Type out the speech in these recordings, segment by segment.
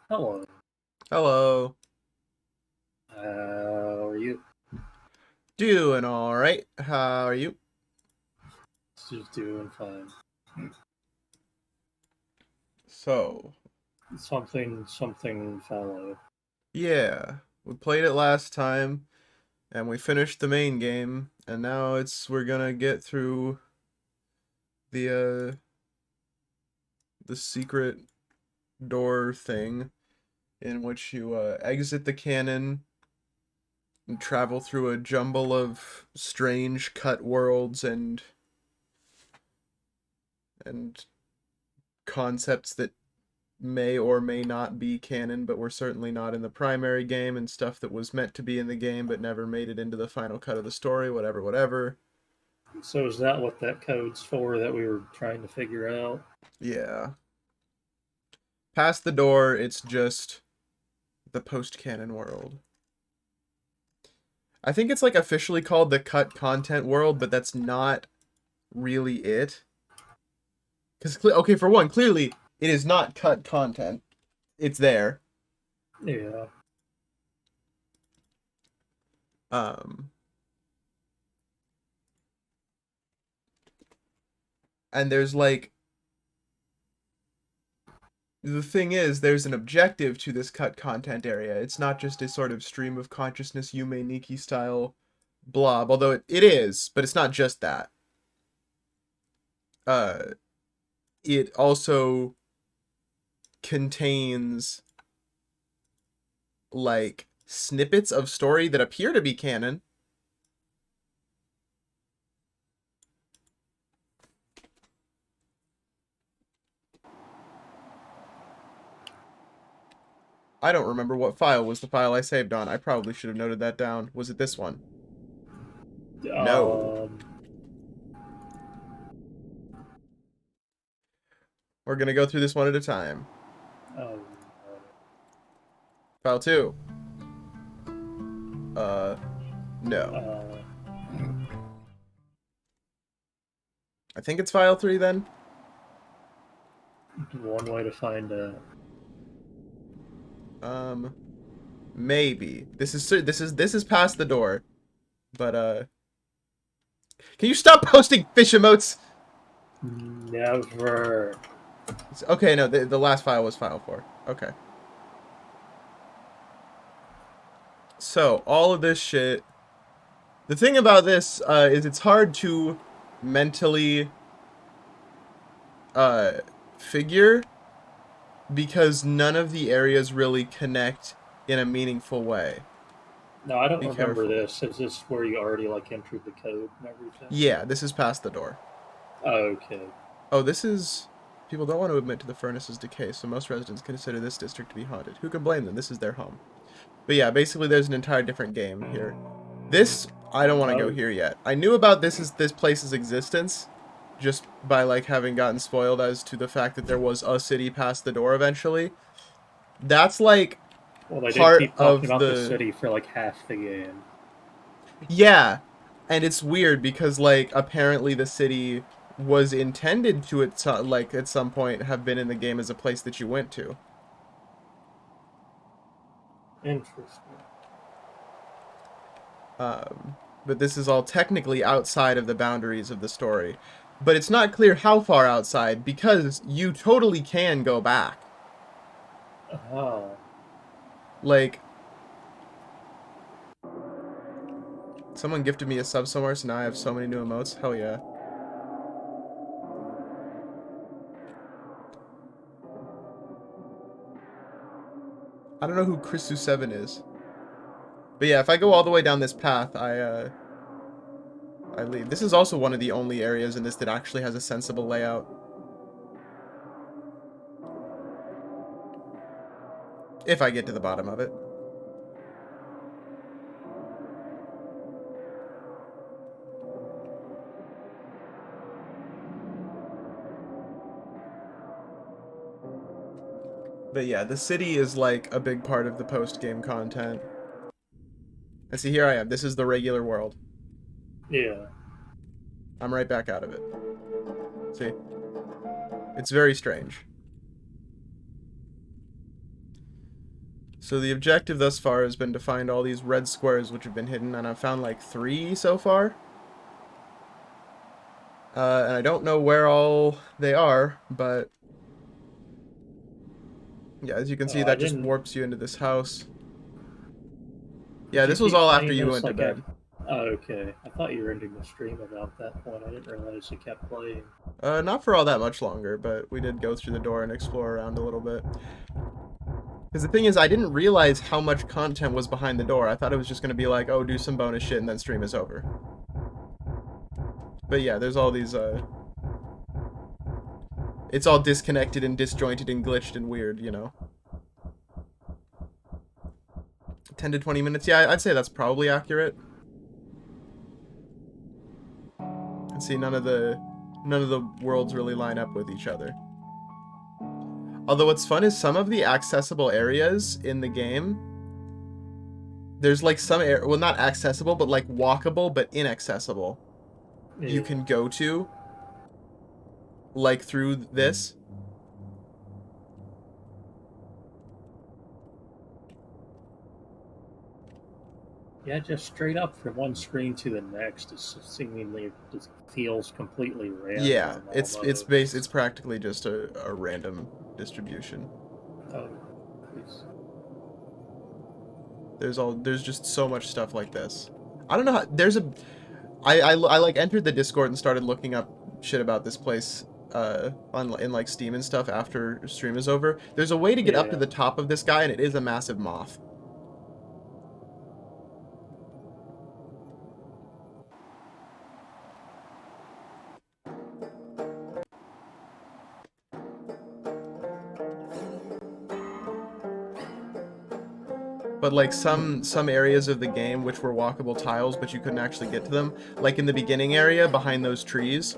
Hello. Hello. How are you? Doing alright. How are you? Just doing fine. So, Something fallow. yeah. We played it last time and we finished the main game and now we're gonna get through the the secret door thing in which you exit the cannon and travel through a jumble of strange cut worlds and concepts that may or may not be canon, but were certainly not in the primary game, and stuff that was meant to be in the game but never made it into the final cut of the story, whatever, whatever. So is that what that code's for that we were trying to figure out? Yeah. Past the door, it's just the post-canon world. I think it's like officially called the cut content world, but that's not really it. Because, okay, for one, clearly it is not cut content. It's there. Yeah. Um, and there's like the thing is, there's an objective to this cut content area. It's not just a sort of stream of consciousness Yume Nikki style blob, although it is, but it's not just that. Uh, it also contains like snippets of story that appear to be canon. I don't remember what file was the file I saved on. I probably should have noted that down. Was it this one? No. Um. We're gonna go through this one at a time. um File 2. Uh, no. uh, I think it's file 3 then. One way to find out. Um, maybe. This is past the door. But can you stop posting fish emotes? Never. Okay, no, the last file was file 4. Okay. So, all of this shit. The thing about this is it's hard to mentally uh figure because none of the areas really connect in a meaningful way. No, I don't Be remember careful. this. Is this where you already like entered the code and everything? Yeah, this is past the door. Okay. Oh, this is... People don't want to admit to the furnace's decay, so most residents consider this district to be haunted. Who can blame them? This is their home. But yeah, basically there's an entire different game here. This, I don't want to go Oh, here yet. I knew about this place's existence just by like having gotten spoiled as to the fact that there was a city past the door eventually. That's like well, they did part keep talking of about the the... city for like half the game. Yeah, and it's weird because like apparently the city was intended to like at some point have been in the game as a place that you went to. Interesting. But this is all technically outside of the boundaries of the story. But it's not clear how far outside because you totally can go back. Oh. Like, someone gifted me a sub somewhere, so now I have so many new emotes. Hell yeah. I don't know who Chrisu7 is. But yeah, if I go all the way down this path, I leave. This is also one of the only areas in this that actually has a sensible layout. If I get to the bottom of it. But yeah, the city is like a big part of the post-game content. And see, here I am. This is the regular world. Yeah. I'm right back out of it. See? It's very strange. So the objective thus far has been to find all these red squares which have been hidden, and I've found like 3 so far. And I don't know where all they are, but yeah, as you can see, Oh, I that just didn't. warps you into this house. Did Yeah, you this was keep all after playing you this went to like bed. Oh, okay. I thought you were ending the stream about that point. I didn't realize you kept playing. Not for all that much longer, but we did go through the door and explore around a little bit. Because the thing is, I didn't realize how much content was behind the door. I thought it was just going to be like, oh, do some bonus shit and then stream is over. But yeah, there's all these, it's all disconnected and disjointed and glitched and weird, you know. 10 to 20 minutes? Yeah, I'd say that's probably accurate. And see, none of the worlds really line up with each other. Although what's fun is some of the accessible areas in the game, there's like some well, not accessible, but like walkable but inaccessible. Yeah. You can go to, like through this. Yeah, just straight up from one screen to the next is seemingly just feels completely Yeah, random. it's practically just a random distribution. Oh, please. There's just so much stuff like this. I don't know how, there's a I like entered the Discord and started looking up shit about this place in like Steam and stuff after stream is over. There's a way to get up to Yeah. the top of this guy, and it is a massive moth. But like some areas of the game which were walkable tiles, but you couldn't actually get to them, like in the beginning area behind those trees,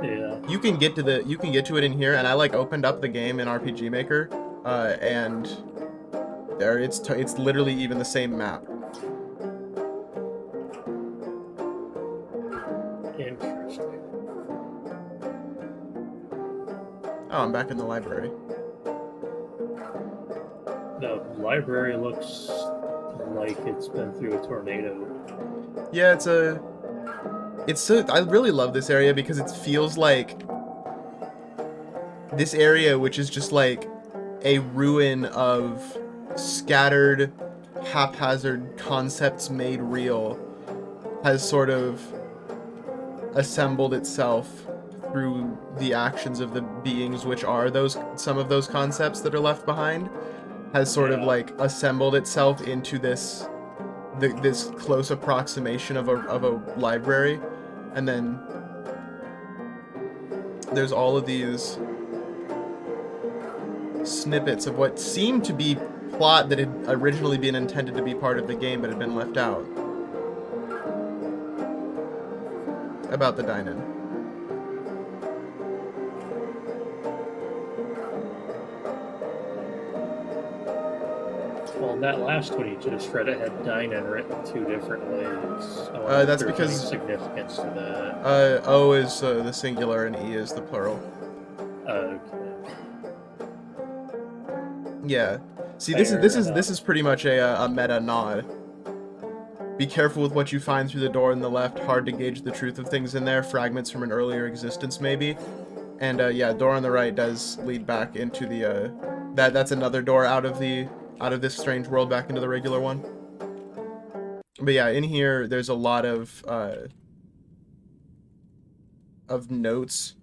Yeah. you can get to it in here. And I like opened up the game in RPG Maker, and there it's literally even the same map. Interesting. Oh, I'm back in the library. The library looks like it's been through a tornado. Yeah, I really love this area because it feels like this area, which is just like a ruin of scattered, haphazard concepts made real, has sort of assembled itself through the actions of the beings which are some of those concepts that are left behind, has sort of like assembled itself into this close approximation of a library. And then there's all of these snippets of what seemed to be plot that had originally been intended to be part of the game but had been left out about the dine-in. Well, that last one you just read, it had dine-in written 2 different ways. That's because significance to that. O is the singular and E is the plural. Okay. Yeah. See, this is pretty much a meta nod. Be careful with what you find through the door on the left. Hard to gauge the truth of things in there. Fragments from an earlier existence, maybe. And yeah, door on the right does lead back into the that's another door out of this strange world back into the regular one. But yeah, in here there's a lot of notes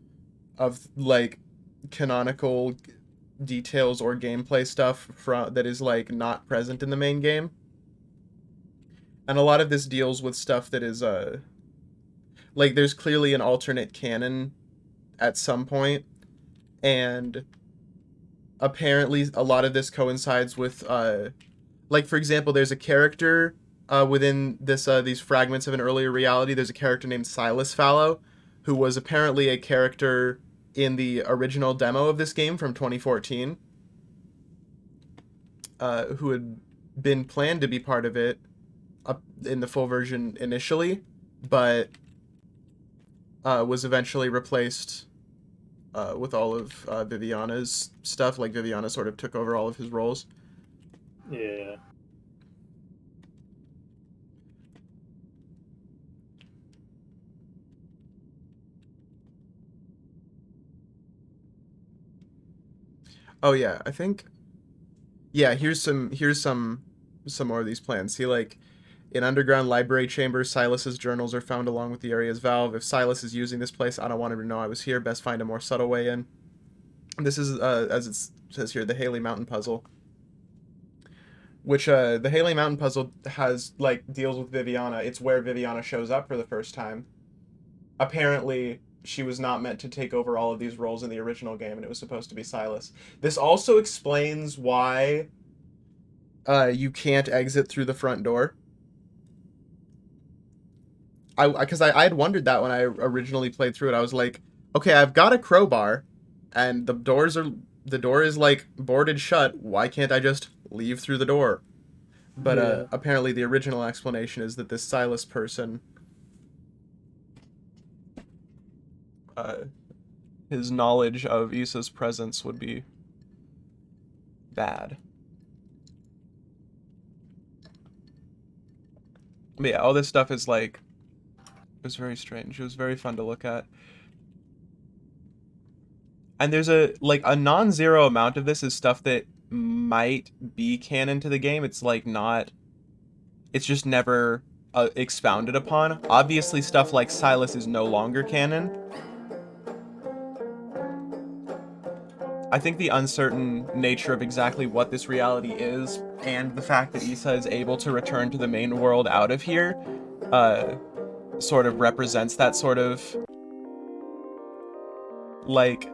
of like canonical details or gameplay stuff that is like not present in the main game. And a lot of this deals with stuff that is like there's clearly an alternate canon at some point, and apparently a lot of this coincides with like, for example, there's a character within these fragments of an earlier reality. There's a character named Silas Fallow, who was apparently a character in the original demo of this game from 2014, who had been planned to be part of it in the full version initially, but was eventually replaced with all of Viviana's stuff. Like, Viviana sort of took over all of his roles. Yeah. Oh yeah, I think yeah, here's some more of these plans. See, like in underground library chambers, Silas's journals are found along with the area's valve. If Silas is using this place, I don't want him to know I was here. Best find a more subtle way in. This is as it says here, the Haley Mountain puzzle, which the Haley Mountain puzzle has like deals with Viviana. It's where Viviana shows up for the first time. Apparently, she was not meant to take over all of these roles in the original game, and it was supposed to be Silas. This also explains why you can't exit through the front door. I had wondered that when I originally played through it. I was like, okay, I've got a crowbar, and the door is like boarded shut. Why can't I just leave through the door? But Yeah. apparently the original explanation is that this Silas person, uh, his knowledge of Issa's presence would be bad. But yeah, all this stuff is like, it was very strange. It was very fun to look at. And there's a non-zero amount of this is stuff that might be canon to the game. It's like not, it's just never expounded upon. Obviously, stuff like Silas is no longer canon. I think the uncertain nature of exactly what this reality is, and the fact that Issa is able to return to the main world out of here, uh, sort of represents that sort of like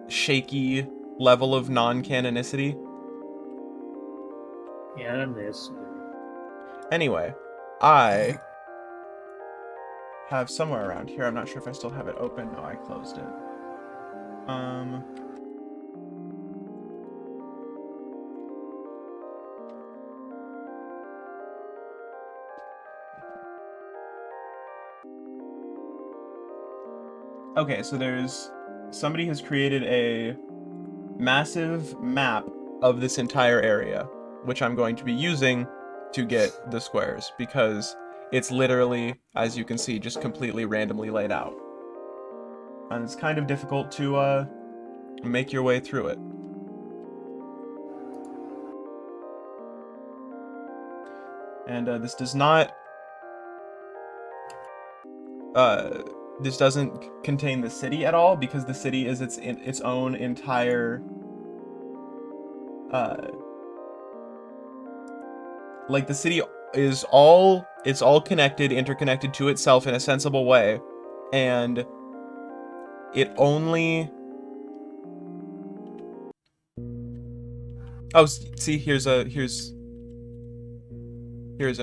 shaky level of non-canonicity. Yeah, I miss. Anyway, I have somewhere around here. I'm not sure if I still have it open. No, I closed it. Um. Okay, so there's somebody has created a massive map of this entire area, which I'm going to be using to get the squares because it's literally, as you can see, just completely randomly laid out. And it's kind of difficult to make your way through it. And this does not this doesn't contain the city at all because the city is its own entire uh like the city is all it's all connected, interconnected to itself in a sensible way, and it only oh see here's an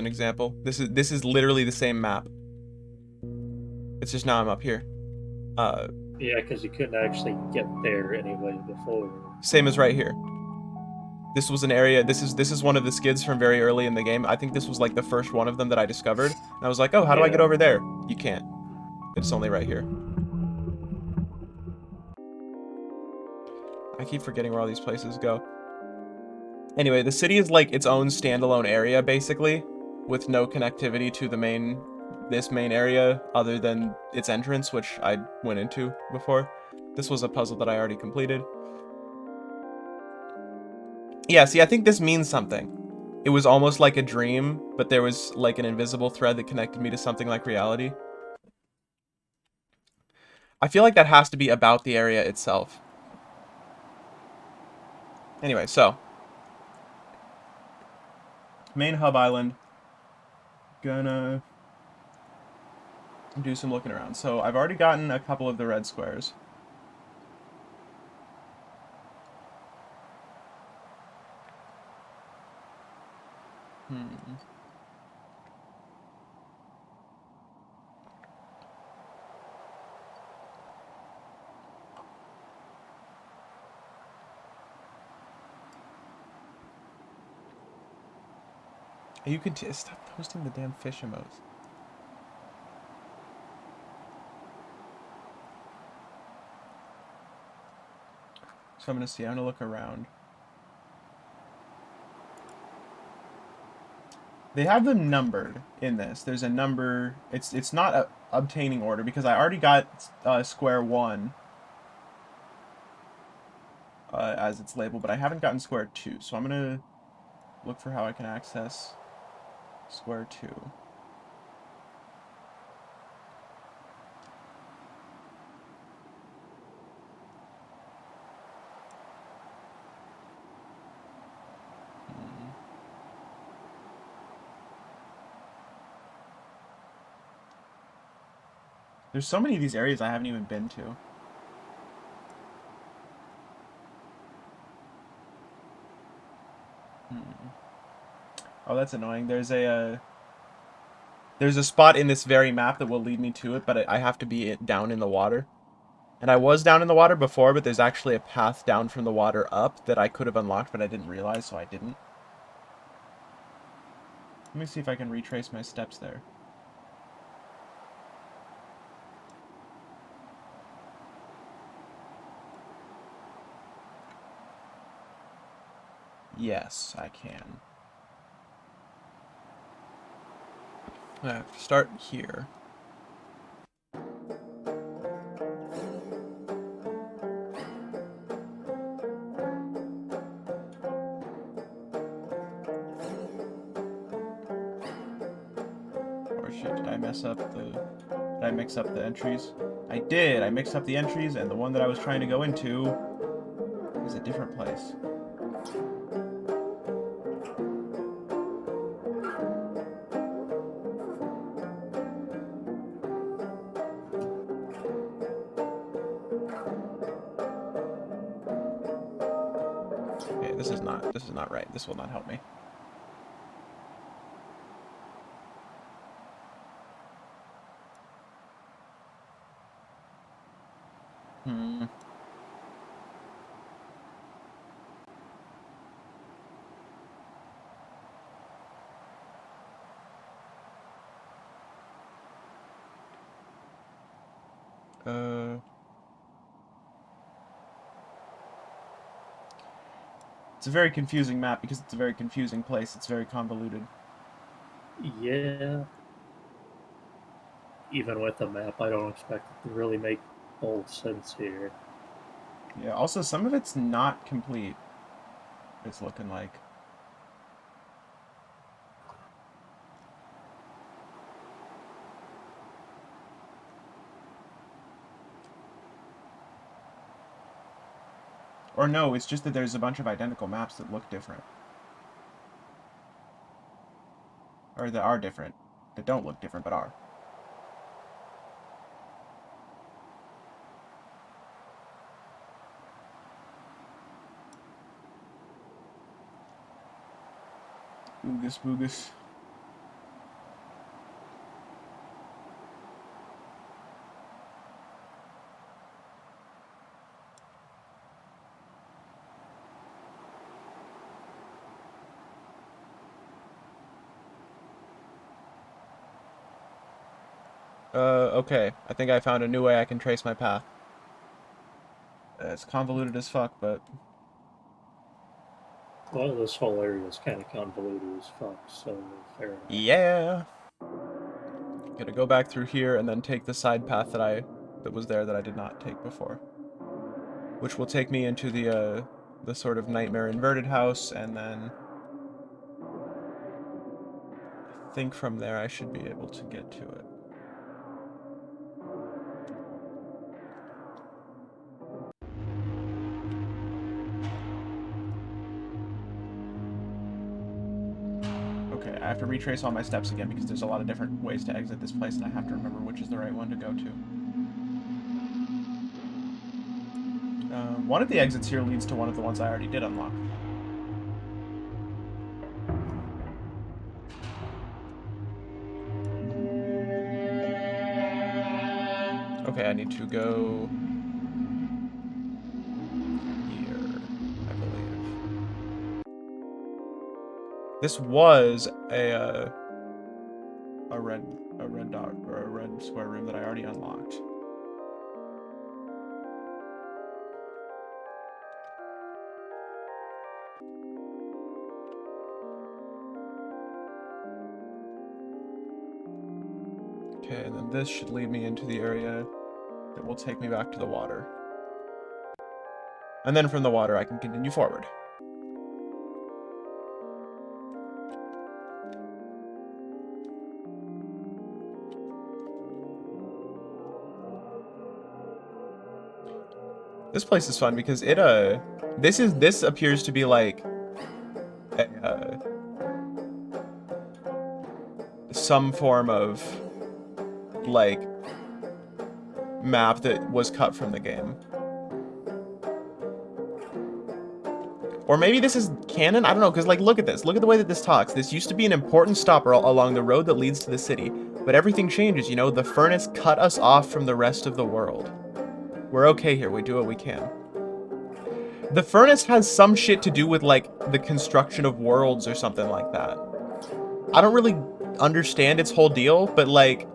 example. This is literally the same map. It's just now I'm up here. Uh, Yeah, because you couldn't actually get there anyway before. Same as right here. This was an area. This is one of the skids from very early in the game. I think this was like the first one of them that I discovered. And I was like, oh, how do I get Yeah. over there? You can't. It's only right here. I keep forgetting where all these places go. Anyway, the city is like its own standalone area, basically, with no connectivity to this main area other than its entrance, which I went into before. This was a puzzle that I already completed. Yeah, see, I think this means something. It was almost like a dream, but there was like an invisible thread that connected me to something like reality. I feel like that has to be about the area itself. Anyway, so main hub island. Gonna do some looking around. So I've already gotten a couple of the red squares. Hmm. You could stop posting the damn fish emotes. So I'm gonna see. I'm gonna look around. They have them numbered in this. There's a number. It's not a obtaining order because I already got square 1 as its label, but I haven't gotten square 2. So I'm gonna look for how I can access square 2. There's so many of these areas I haven't even been to. Oh, that's annoying. There's a spot in this very map that will lead me to it, but I have to be down in the water. And I was down in the water before, but there's actually a path down from the water up that I could have unlocked, but I didn't realize, so I didn't. Let me see if I can retrace my steps there. Yes, I can. I have to start here. Or shit, did I mix up the entries? I did! I mixed up the entries, and the one that I was trying to go into is a different place. Okay, this is not right. This will not help me. It's a very confusing map because it's a very confusing place. It's very convoluted. Yeah. Even with the map, I don't expect it to really make full sense here. Yeah, also some of it's not complete. It's looking like. Or no, it's just that there's a bunch of identical maps that look different. Or that are different. That don't look different, but are. Oogus boogus. Okay. I think I found a new way I can trace my path. It's convoluted as fuck, but... Well, this whole area is kind of convoluted as fuck, so fair enough. Yeah! Gotta go back through here and then take the side path that was there that I did not take before. Which will take me into the sort of nightmare inverted house, and then... I think from there I should be able to get to it. Okay, I have to retrace all my steps again because there's a lot of different ways to exit this place, and I have to remember which is the right one to go to. One of the exits here leads to one of the ones I already did unlock. Okay, I need to go here, I believe. This was a red dot or a red square room that I already unlocked. Okay, and then this should lead me into the area that will take me back to the water. And then from the water, I can continue forward. This place is fun because it, this appears to be like a, some form of, like, map that was cut from the game. Or maybe this is canon? I don't know, because, like, look at this. Look at the way that this talks. This used to be an important stop along the road that leads to the city. But everything changes, you know? The furnace cut us off from the rest of the world. We're okay here. We do what we can. The furnace has some shit to do with, like, the construction of worlds or something like that. I don't really understand its whole deal, but, like,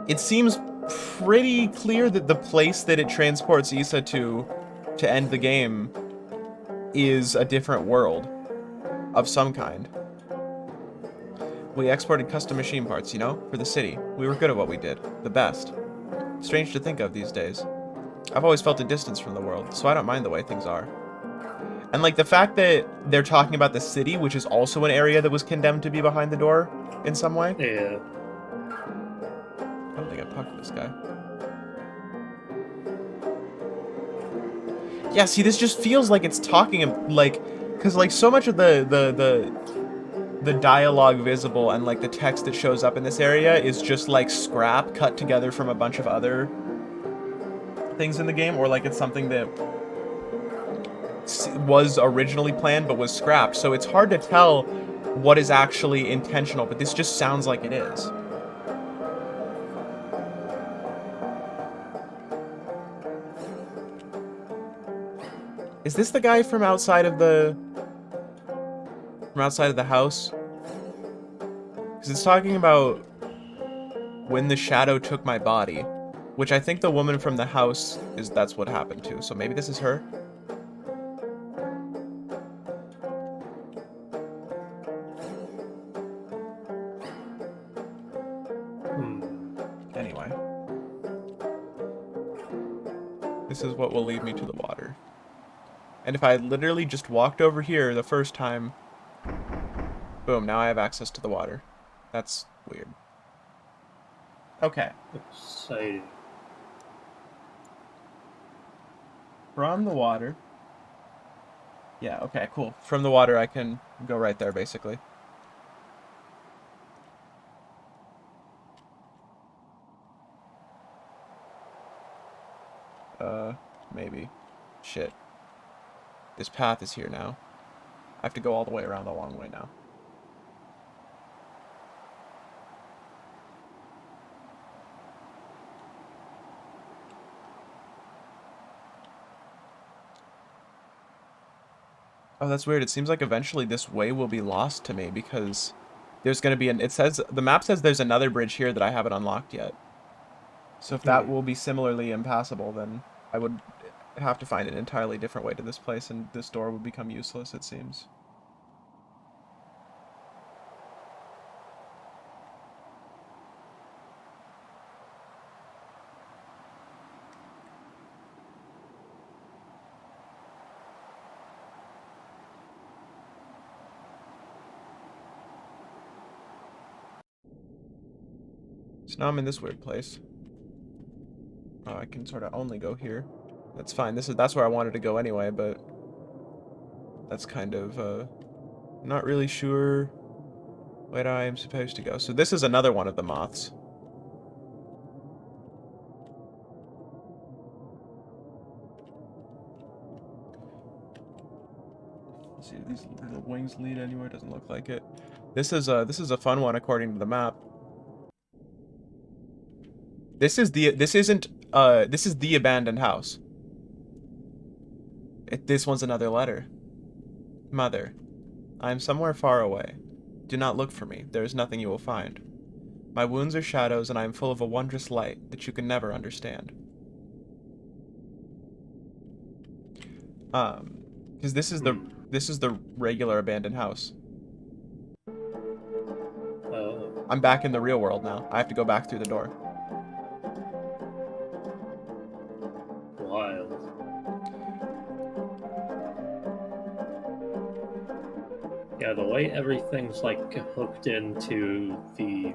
it seems pretty clear that the place that it transports Issa to end the game is a different world of some kind. We exported custom machine parts, you know, for the city. We were good at what we did. The best. Strange to think of these days. I've always felt a distance from the world, so I don't mind the way things are. And, like, the fact that they're talking about the city, which is also an area that was condemned to be behind the door in some way. Yeah. I don't think I pucked this guy. Yeah, see, this just feels like it's talking, like, because, like, so much of the dialogue visible and, like, the text that shows up in this area is just, like, scrap cut together from a bunch of other things in the game, or, like, it's something that was originally planned but was scrapped, so it's hard to tell what is actually intentional, but this just sounds like it is. Is this the guy from outside of the house? Because it's talking about when the shadow took my body, which I think the woman from the house that's what happened to. So maybe this is her. Anyway, this is what will lead me to the water. And if I had literally just walked over here the first time, boom, now I have access to the water. That's weird. Okay. Exciting. From the water. Yeah, okay, cool. From the water, I can go right there, basically. Maybe. Shit. This path is here now. I have to go all the way around the long way now. Oh, that's weird. It seems like eventually this way will be lost to me because there's going to be it says, the map says there's another bridge here that I haven't unlocked yet. So if that will be similarly impassable, then I would have to find an entirely different way to this place, and this door would become useless, it seems. So now I'm in this weird place. Oh, I can sort of only go here. That's fine. That's where I wanted to go anyway, but that's kind of not really sure where I am supposed to go. So this is another one of the moths. Let's see, these little wings lead anywhere? Doesn't look like it. This is a fun one according to the map. This is the abandoned house. This one's another letter. Mother, I am somewhere far away. Do not look for me. There is nothing you will find. My wounds are shadows, and I am full of a wondrous light that you can never understand. Because this is the regular abandoned house. Oh. I'm back in the real world now. I have to go back through the door. Wild. Yeah, the way everything's like hooked into the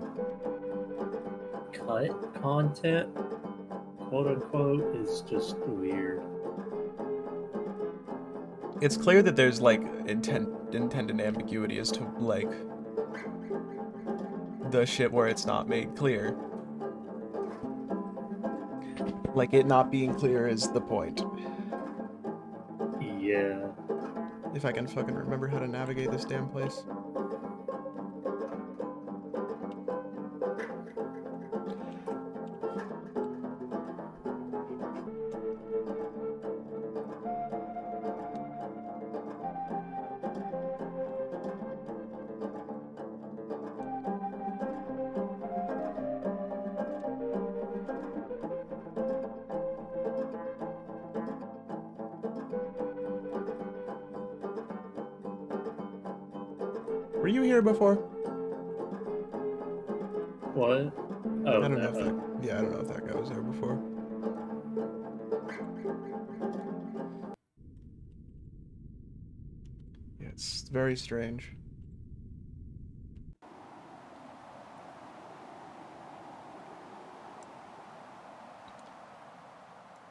cut content, quote unquote, is just weird. It's clear that there's like intended ambiguity as to like the shit where it's not made clear. Like it not being clear is the point. Yeah. If I can fucking remember how to navigate this damn place. Were you here before? What? Oh, I don't know no. if that. Yeah, I don't know if that guy was there before. Yeah, it's very strange.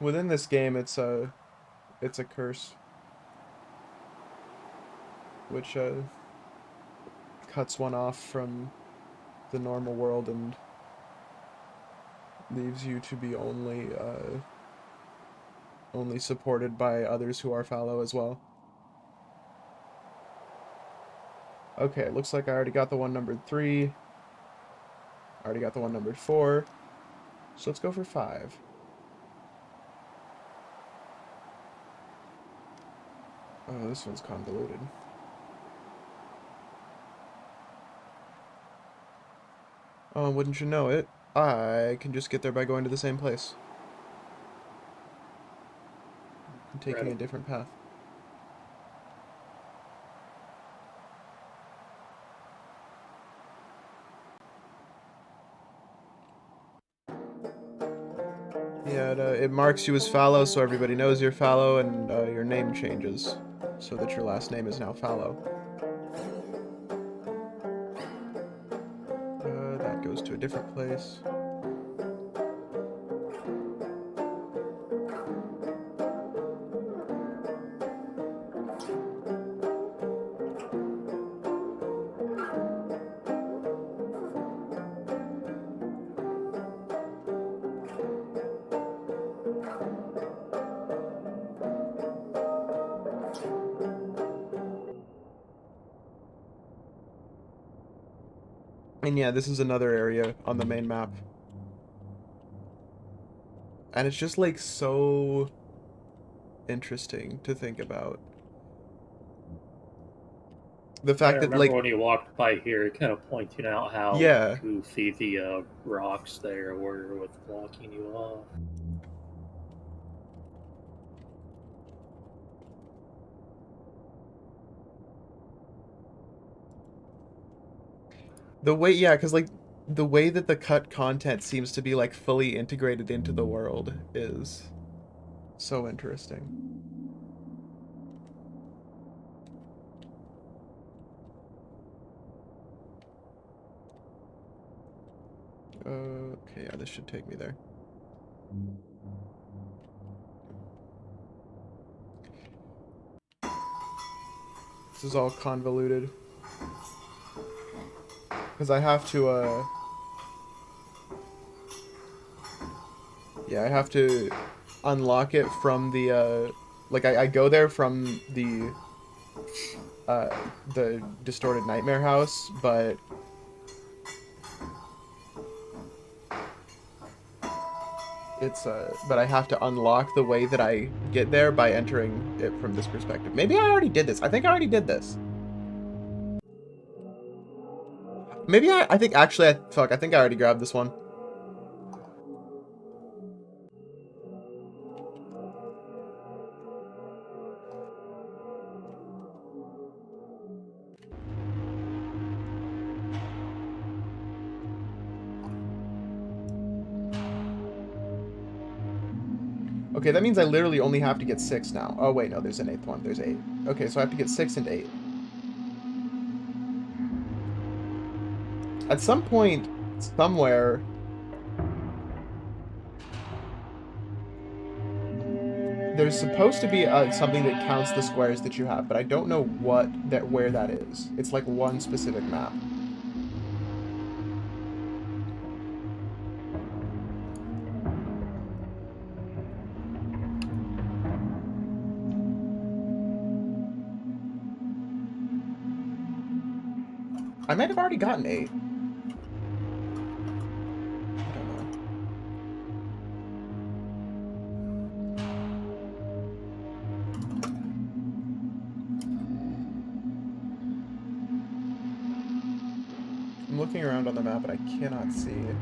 Within this game, it's a curse, which cuts one off from the normal world and leaves you to be only supported by others who are fallow as well. Okay, looks like I already got the one numbered 3. I already got the one numbered 4. So let's go for 5. Oh, this one's convoluted. Oh, wouldn't you know it? I can just get there by going to the same place. I'm taking a different path. Yeah, it marks you as fallow so everybody knows you're fallow, and your name changes so that your last name is now Fallow. That goes to a different place. And yeah, this is another area on the main map. And it's just like so interesting to think about. The I fact that remember like when you walked by here, kind of pointing out how yeah, goofy the rocks there were with blocking you off. the way cuz like the way that the cut content seems to be like fully integrated into the world is so interesting. Okay, yeah, this should take me there. This is all convoluted. Because I have to, yeah, I have to unlock it from the, like, I go there from the distorted nightmare house, but it's, but I have to unlock the way that I get there by entering it from this perspective. Maybe I already did this. I think I already did this. Maybe I think, actually, fuck, I think I already grabbed this one. Okay, that means I literally only have to get 6 now. Oh, wait, no, there's an 8th one. There's 8. Okay, so I have to get 6 and 8. At some point, somewhere, there's supposed to be something that counts the squares that you have, but I don't know where that is. It's like one specific map. I might have already gotten 8. I don't know. I'm looking around on the map, but I cannot see it.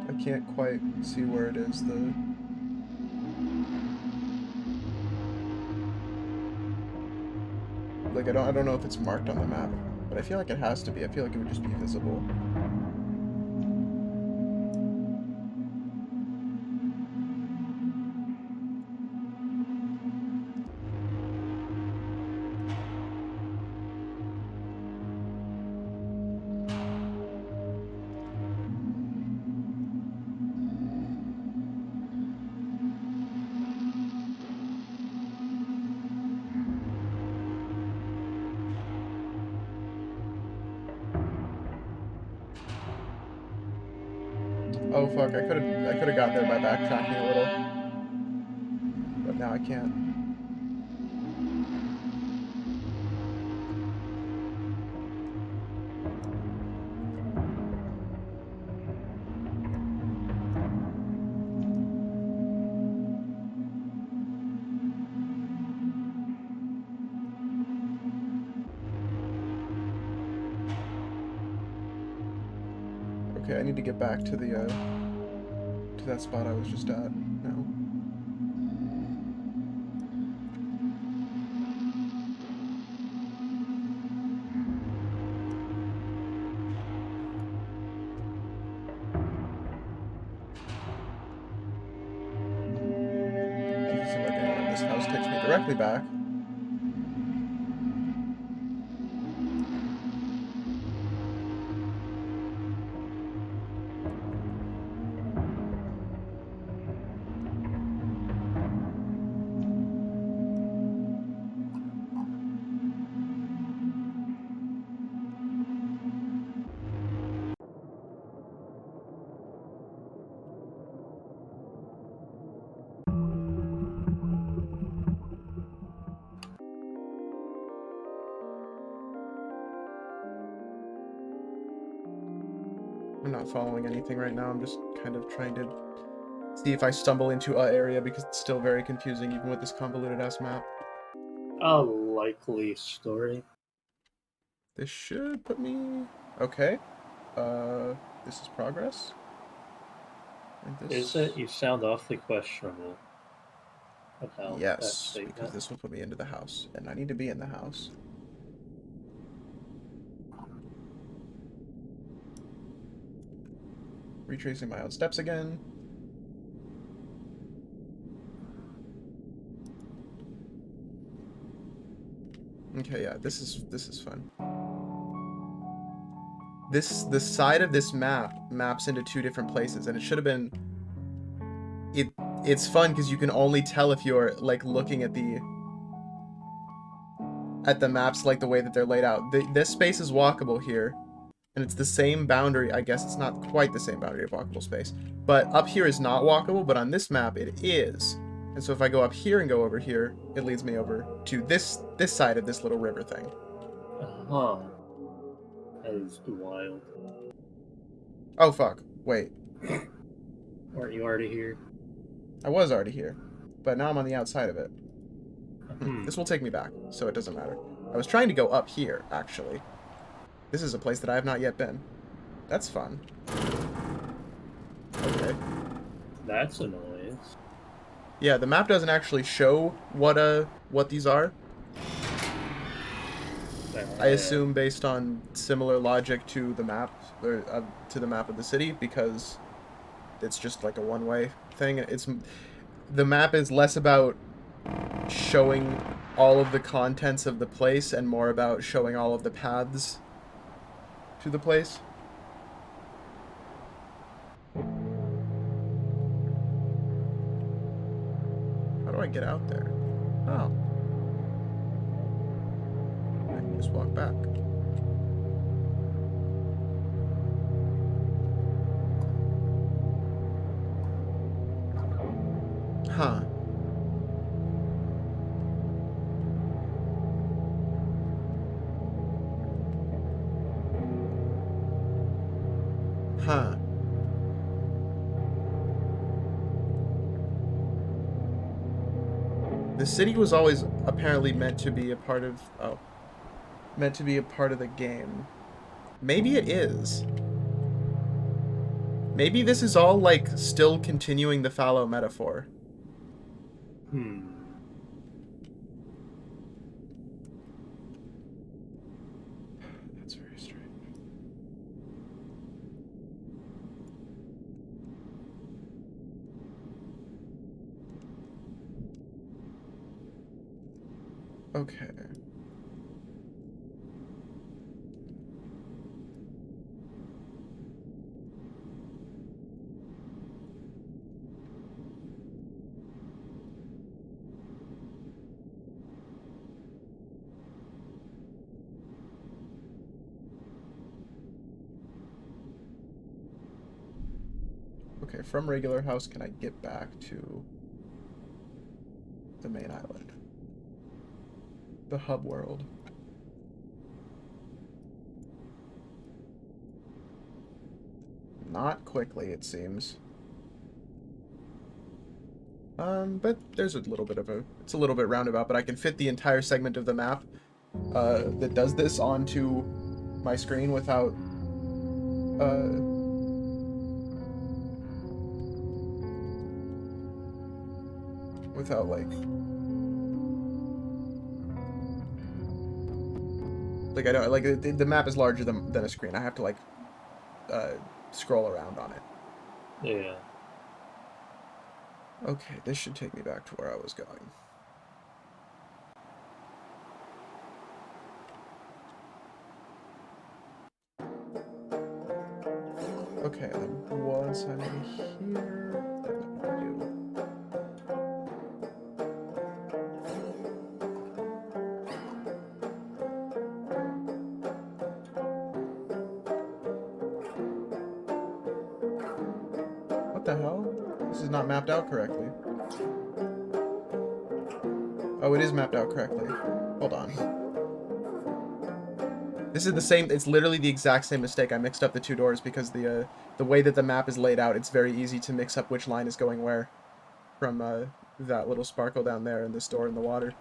I can't quite see where it is, though. Like, I don't know if it's marked on the map, but I feel like it has to be. I feel like it would just be visible. Oh fuck, I could've got there by backtracking a little. But now I can't. Okay, I need to get back to the to that spot I was just at now. Doesn't seem like anyone in this house takes me directly back. I'm not following anything right now. I'm just kind of trying to see if I stumble into an area because it's still very confusing even with this convoluted ass map. A likely story. This should put me... Okay. This is progress. And this... Is it? You sound awfully questionable about that Yes, statement. because this will put me into the house, and I need to be in the house. Retracing my own steps again. Okay, yeah, this is fun. The side of this map maps into 2 different places, and it should have been... It's fun because you can only tell if you're like looking at the maps like the way that they're laid out. This space is walkable here, and it's the same boundary. I guess it's not quite the same boundary of walkable space, but up here is not walkable, but on this map it is. And so if I go up here and go over here, it leads me over to this side of this little river thing. Huh. That is wild. Oh fuck, wait. Weren't you already here? I was already here, but now I'm on the outside of it. Hmm. This will take me back, so it doesn't matter. I was trying to go up here, actually. This is a place that I have not yet been. That's fun. Okay. That's a noise. Yeah, the map doesn't actually show what these are. I assume based on similar logic to the map, or to the map of the city, because it's just like a one-way thing. The map is less about showing all of the contents of the place and more about showing all of the paths to the place. How do I get out there? Oh. I can just walk back. Huh. Huh. The city was always apparently meant to be a part of... Oh. Meant to be a part of the game. Maybe it is. Maybe this is all, like, still continuing the Fallow metaphor. That's very strange. Okay. Okay, from regular house, can I get back to the main island? The hub world. Not quickly, it seems. But there's a little bit of a... It's a little bit roundabout, but I can fit the entire segment of the map that does this onto my screen without... without, like... Like, I don't... Like, the map is larger than a screen. I have to, like, scroll around on it. Yeah. Okay, this should take me back to where I was going. Okay, then once I'm in here, then what do I do? What the hell? This is not mapped out correctly. Oh, it is mapped out correctly. Hold on. This is the same, it's literally the exact same mistake. I mixed up the two doors because the way that the map is laid out, it's very easy to mix up which line is going where from that little sparkle down there and this door in the water.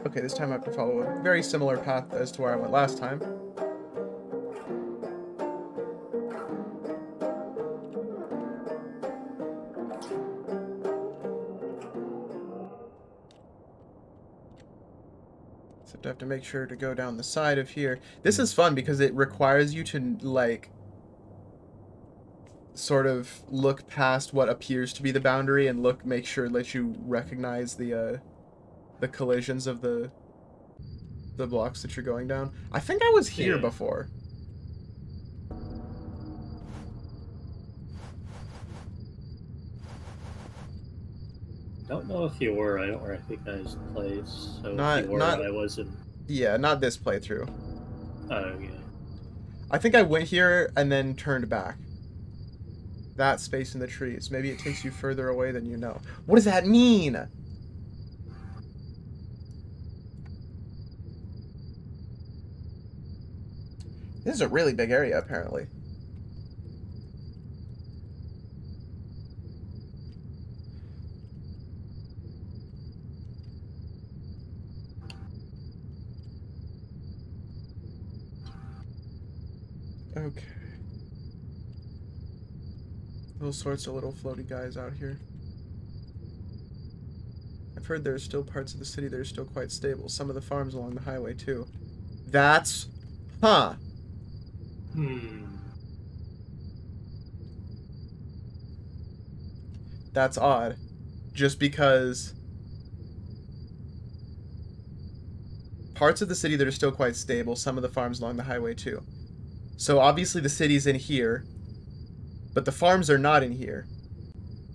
Okay, this time I have to follow a very similar path as to where I went last time. Except I have to make sure to go down the side of here. This is fun because it requires you to, like, sort of look past what appears to be the boundary and make sure that you recognize the collisions of the blocks that you're going down. I think I was here before. Don't know if you were. I don't recognize the place. So Not, if you were, not, I wasn't. Yeah, not this playthrough. Oh, yeah. I think I went here and then turned back. That space in the trees. Maybe it takes you further away than you know. What does that mean? This is a really big area, apparently. Okay. Those sorts of little floaty guys out here. I've heard there are still parts of the city that are still quite stable. Some of the farms along the highway, too. That's... Huh. That's odd. Just because... Parts of the city that are still quite stable, some of the farms along the highway, too. So obviously the city's in here, but the farms are not in here.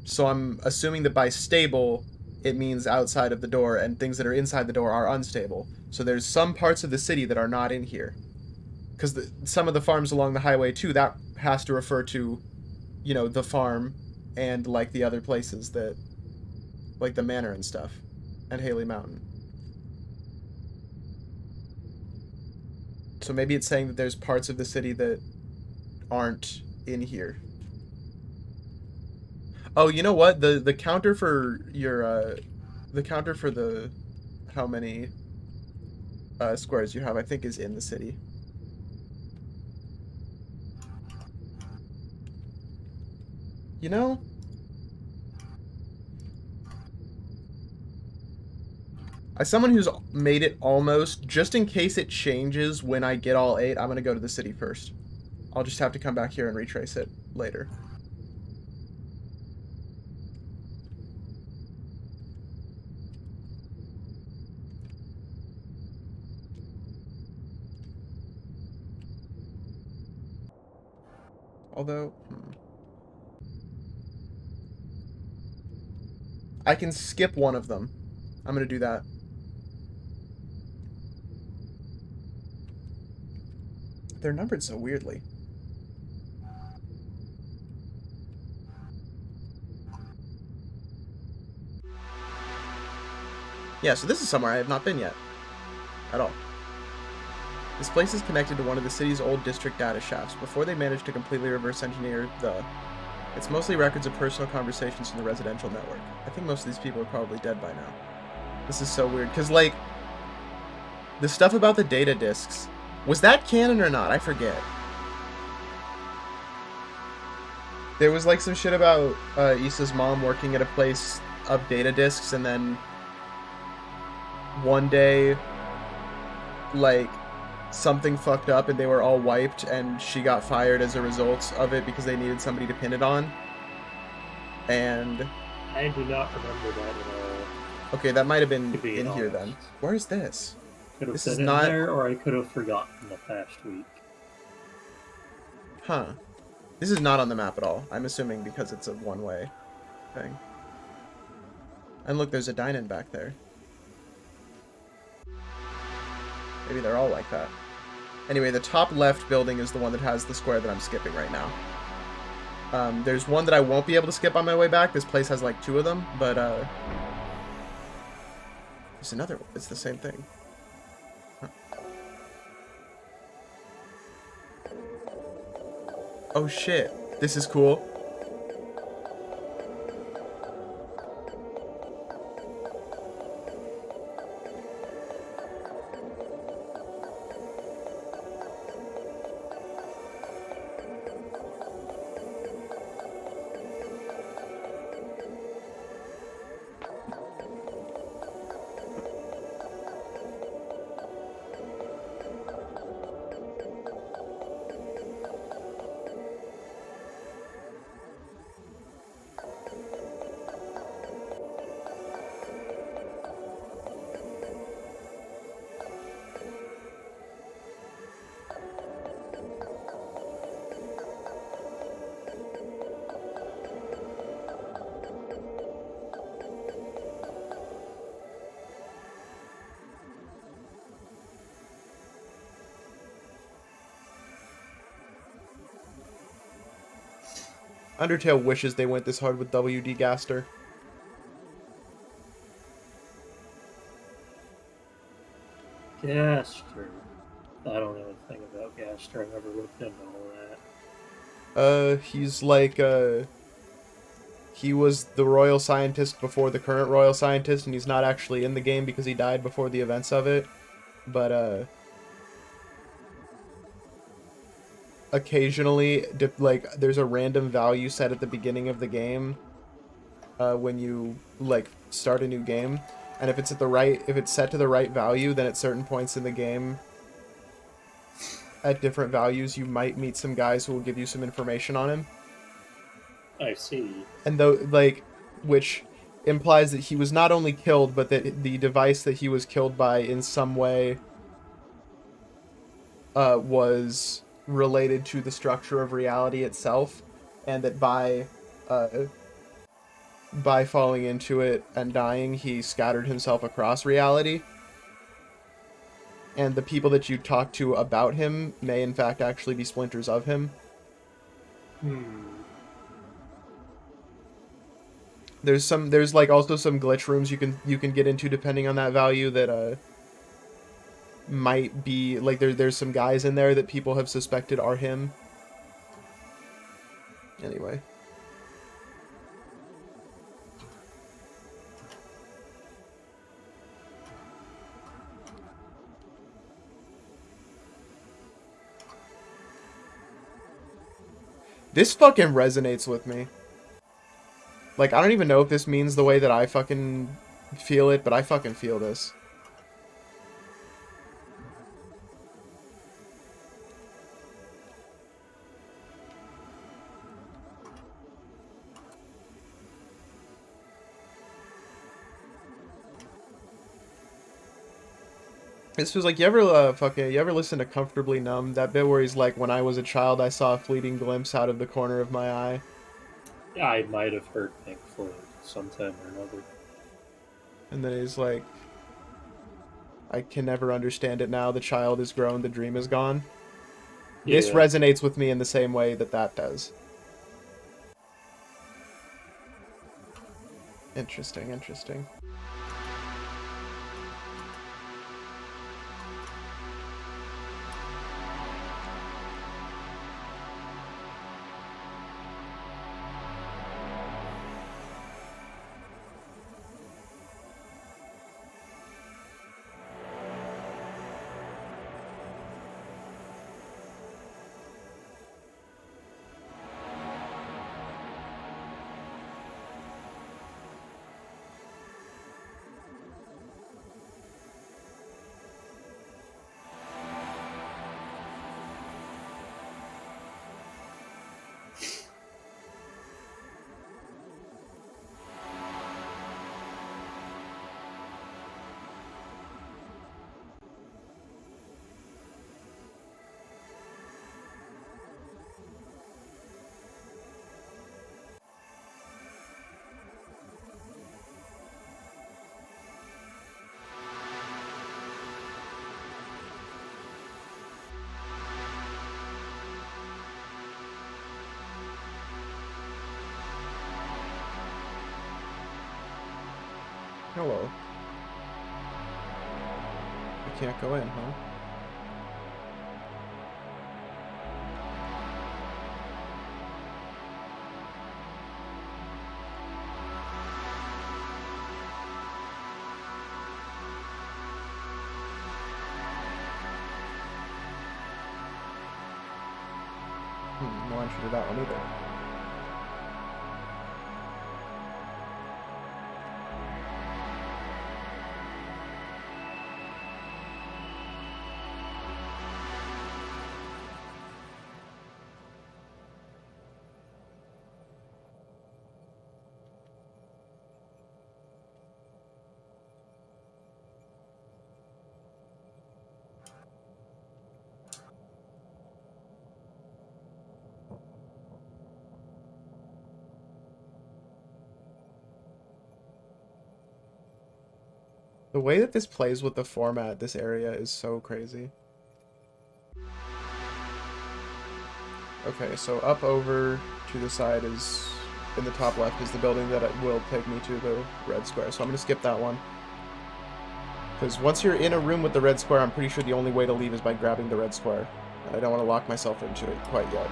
So I'm assuming that by stable, it means outside of the door, and things that are inside the door are unstable. So there's some parts of the city that are not in here. Because some of the farms along the highway, too, that has to refer to, you know, the farm and, like, the other places that... Like the manor and stuff. And Haley Mountain. So maybe it's saying that there's parts of the city that aren't in here. Oh, you know what? The counter for your, the counter for the... How many, squares you have, I think is in the city. You know? As someone who's made it almost, just in case it changes when I get all 8, I'm gonna go to the city first. I'll just have to come back here and retrace it later. Although, I can skip one of them. I'm gonna do that. They're numbered so weirdly. Yeah, so this is somewhere I have not been yet. At all. This place is connected to one of the city's old district data shafts before they managed to completely reverse engineer the... It's mostly records of personal conversations from the residential network. I think most of these people are probably dead by now. This is so weird, because, like, the stuff about the data disks, was that canon or not? I forget. There was, like, some shit about Issa's mom working at a place of data disks, and then one day, like, something fucked up and they were all wiped, and she got fired as a result of it because they needed somebody to pin it on. And... I do not remember that at all. Okay, that might have been in here then. Where is this? Could have This been is in not... there, or I could have forgotten the past week. Huh. This is not on the map at all. I'm assuming because it's a one-way thing. And look, there's a dine-in back there. Maybe they're all like that. Anyway, the top left building is the one that has the square that I'm skipping right now. There's one that I won't be able to skip on my way back. This place has like 2 of them, but there's another one. It's the same thing. Huh. Oh shit. This is cool. Undertale wishes they went this hard with WD Gaster. Gaster. I don't know anything about Gaster. I never looked into all that. He's like, he was the royal scientist before the current royal scientist, and he's not actually in the game because he died before the events of it. But, occasionally, like, there's a random value set at the beginning of the game when you, like, start a new game. And if it's if it's set to the right value, then at certain points in the game, at different values, you might meet some guys who will give you some information on him. I see. And though, like, which implies that he was not only killed, but that the device that he was killed by in some way was related to the structure of reality itself, and that by falling into it and dying, he scattered himself across reality. And the people that you talk to about him may in fact actually be splinters of him. There's like also some glitch rooms you can get into depending on that value that might be like there's some guys in there that people have suspected are him. Anyway. This fucking resonates with me. Like, I don't even know if this means the way that I fucking feel it, but I fucking feel this. This was like, you ever listen to Comfortably Numb? That bit where he's like, when I was a child, I saw a fleeting glimpse out of the corner of my eye. I might have heard Pink Floyd sometime or another. And then he's like, I can never understand it now. The child is grown, the dream is gone. Yeah. This resonates with me in the same way that does. Interesting, interesting. Hello. I can't go in, huh? No entry to that one either. The way that this plays with the format, this area, is so crazy. Okay, so up over to the side is, in the top left, is the building that will take me to the red square. So I'm going to skip that one. Because once you're in a room with the red square, I'm pretty sure the only way to leave is by grabbing the red square. And I don't want to lock myself into it quite yet.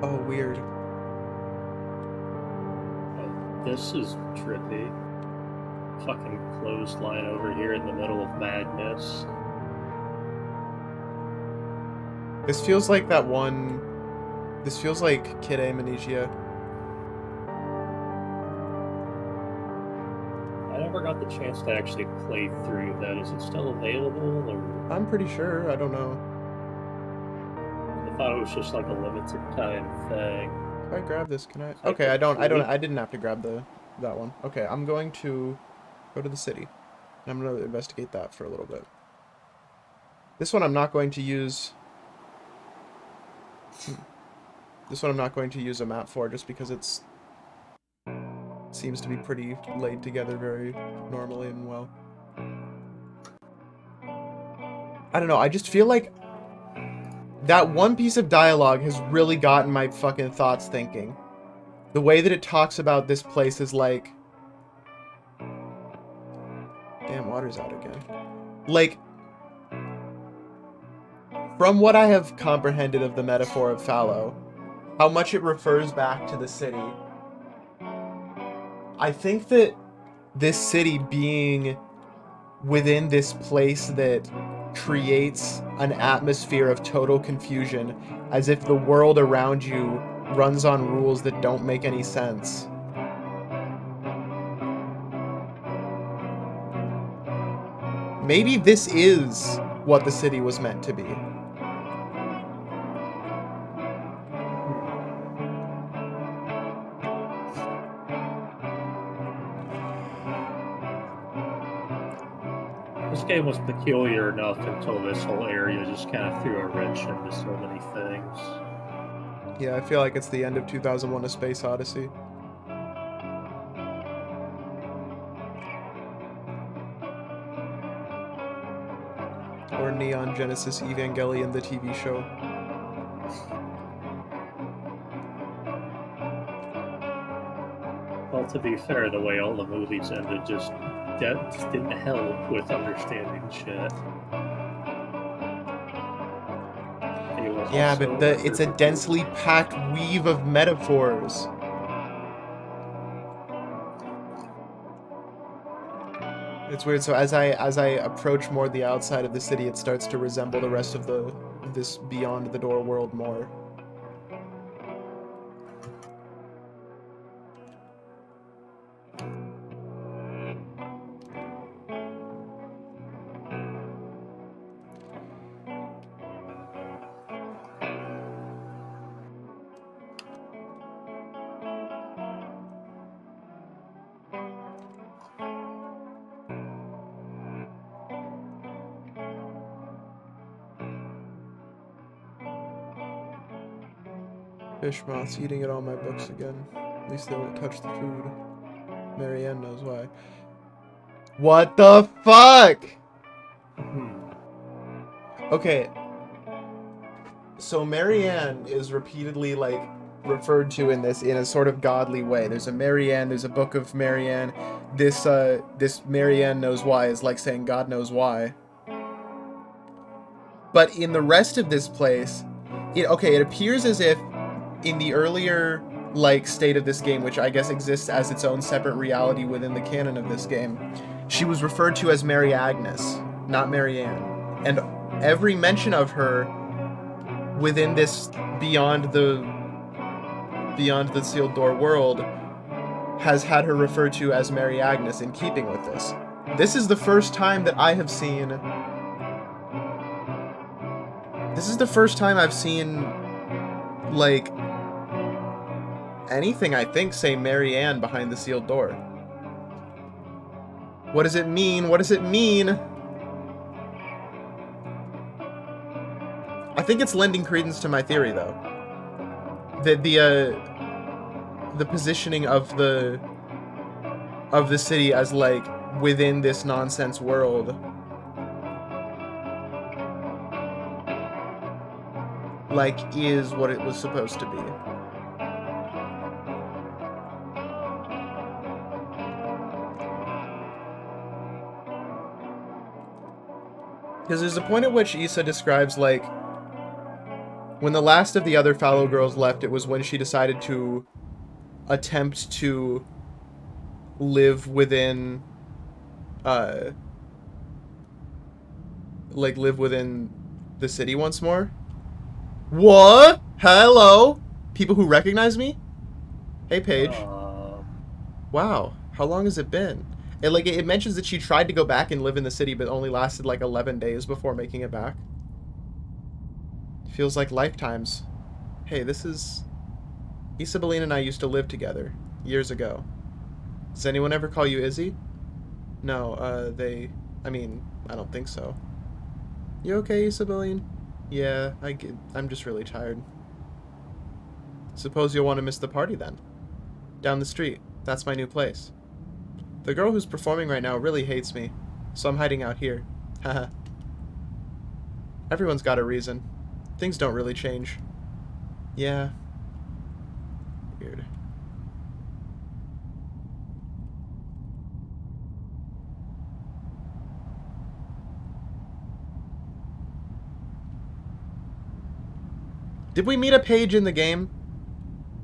Oh, weird. Oh, this is trippy. Fucking clothesline over here in the middle of madness. This feels like that one... This feels like Kid Amnesia. I never got the chance to actually play through that. Is it still available, or I'm pretty sure. I don't know. I thought it was just like a limited time thing. If I grab this, can I? It's like Okay, a treat. I didn't have to grab that one. Okay, I'm going to go to the city. I'm going to investigate that for a little bit. This one I'm not going to use... This one I'm not going to use a map for, just because it seems to be pretty laid together very normally and well. I don't know, I just feel like that one piece of dialogue has really gotten my fucking thoughts thinking. The way that it talks about this place is like... Damn, water's out again. Like, from what I have comprehended of the metaphor of Fallow, how much it refers back to the city, I think that this city being within this place that creates an atmosphere of total confusion, as if the world around you runs on rules that don't make any sense. Maybe this is what the city was meant to be. This game was peculiar enough until this whole area just kind of threw a wrench into so many things. Yeah, I feel like it's the end of 2001: A Space Odyssey. Or Neon Genesis Evangelion, the TV show. Well, to be fair, the way all the movies ended just didn't help with understanding shit. Yeah, but it's a densely packed weave of metaphors. It's weird. So as I approach more the outside of the city, it starts to resemble the rest of this beyond the door world more. Fish moths eating at all my books again. At least they won't touch the food. Marianne knows why. What the fuck? Okay. So Marianne is repeatedly, like, referred to in this in a sort of godly way. There's a Marianne, there's a book of Marianne. This Marianne knows why is like saying God knows why. But in the rest of this place, it appears as if in the earlier, like, state of this game, which I guess exists as its own separate reality within the canon of this game, she was referred to as Mary Agnes, not Marianne. And every mention of her within this beyond the sealed door world has had her referred to as Mary Agnes in keeping with this. This is the first time that I have seen... This is the first time I've seen, like, anything, I think, say Marianne behind the sealed door. What does it mean? What does it mean? I think it's lending credence to my theory, though. That the positioning of the city as, like, within this nonsense world, like, is what it was supposed to be. Because there's a point at which Issa describes, like, When the last of the other Fallow girls left, it was when she decided to attempt to live within, uh, live within the city once more. What? Hello? People who recognize me? Hey, Paige. Wow. How long has it been? It mentions that she tried to go back and live in the city, but only lasted like 11 days before making it back. Feels like lifetimes. Hey, this is... Isabelline and I used to live together years ago. Does anyone ever call you Izzy? No, I mean, I don't think so. You okay, Isabelline? Yeah, I'm just really tired. Suppose you'll want to miss the party then. Down the street. That's my new place. The girl who's performing right now really hates me, so I'm hiding out here. Haha. Everyone's got a reason. Things don't really change. Yeah. Weird. Did we meet a Paige in the game?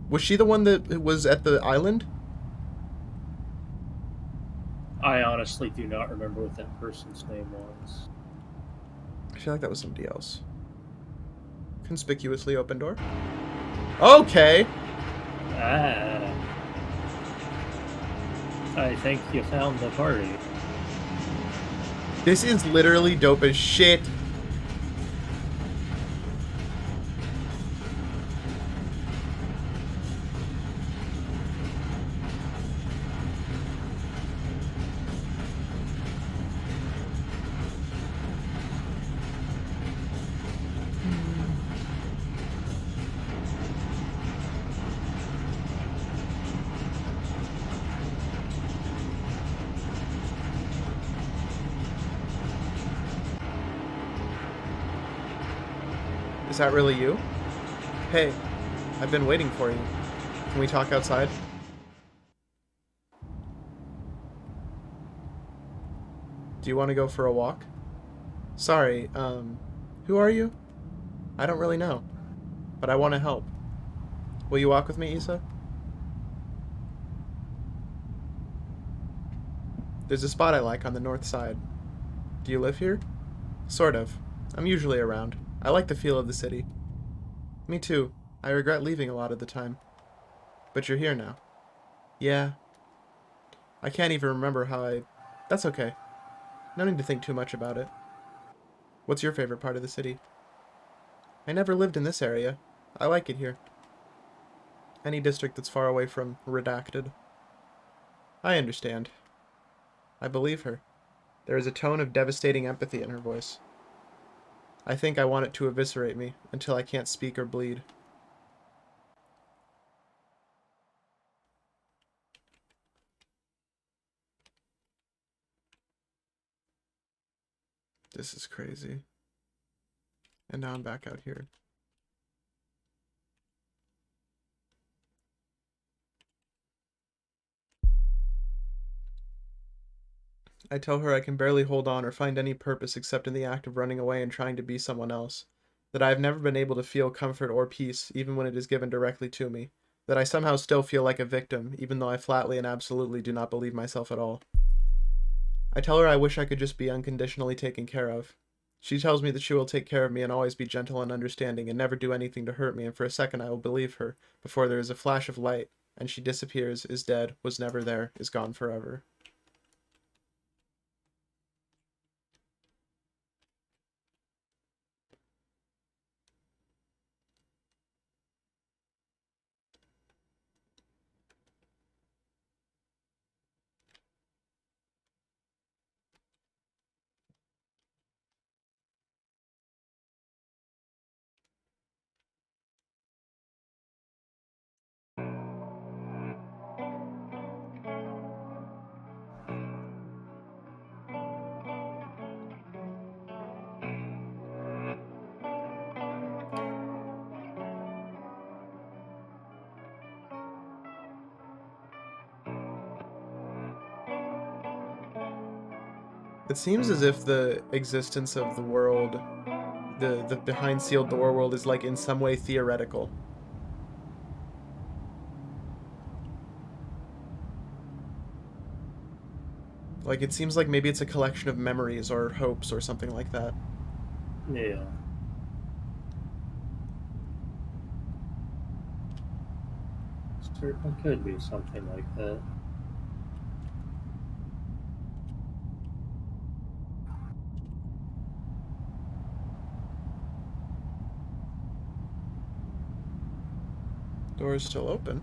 Was she the one that was at the island? I honestly do not remember what that person's name was. I feel like that was somebody else. Conspicuously open door. Okay. Ah. I think you found the party. This is literally dope as shit. Is that really you? Hey, I've been waiting for you. Can we talk outside? Do you want to go for a walk? Sorry, who are you? I don't really know, but I want to help. Will you walk with me, Isa? There's a spot I like on the north side. Do you live here? Sort of. I'm usually around. I like the feel of the city. Me too. I regret leaving a lot of the time. But you're here now. Yeah. I can't even remember how I... That's okay. No need to think too much about it. What's your favorite part of the city? I never lived in this area. I like it here. Any district that's far away from redacted. I understand. I believe her. There is a tone of devastating empathy in her voice. I think I want it to eviscerate me until I can't speak or bleed. This is crazy. And now I'm back out here. I tell her I can barely hold on or find any purpose except in the act of running away and trying to be someone else. That I have never been able to feel comfort or peace, even when it is given directly to me. That I somehow still feel like a victim, even though I flatly and absolutely do not believe myself at all. I tell her I wish I could just be unconditionally taken care of. She tells me that she will take care of me and always be gentle and understanding and never do anything to hurt me, and for a second I will believe her, before there is a flash of light, and she disappears, is dead, was never there, is gone forever. It seems as if the existence of the world the behind sealed door world is like in some way theoretical. Like it seems like maybe it's a collection of memories or hopes or something like that. Yeah. Certainly could be something like that. Door is still open.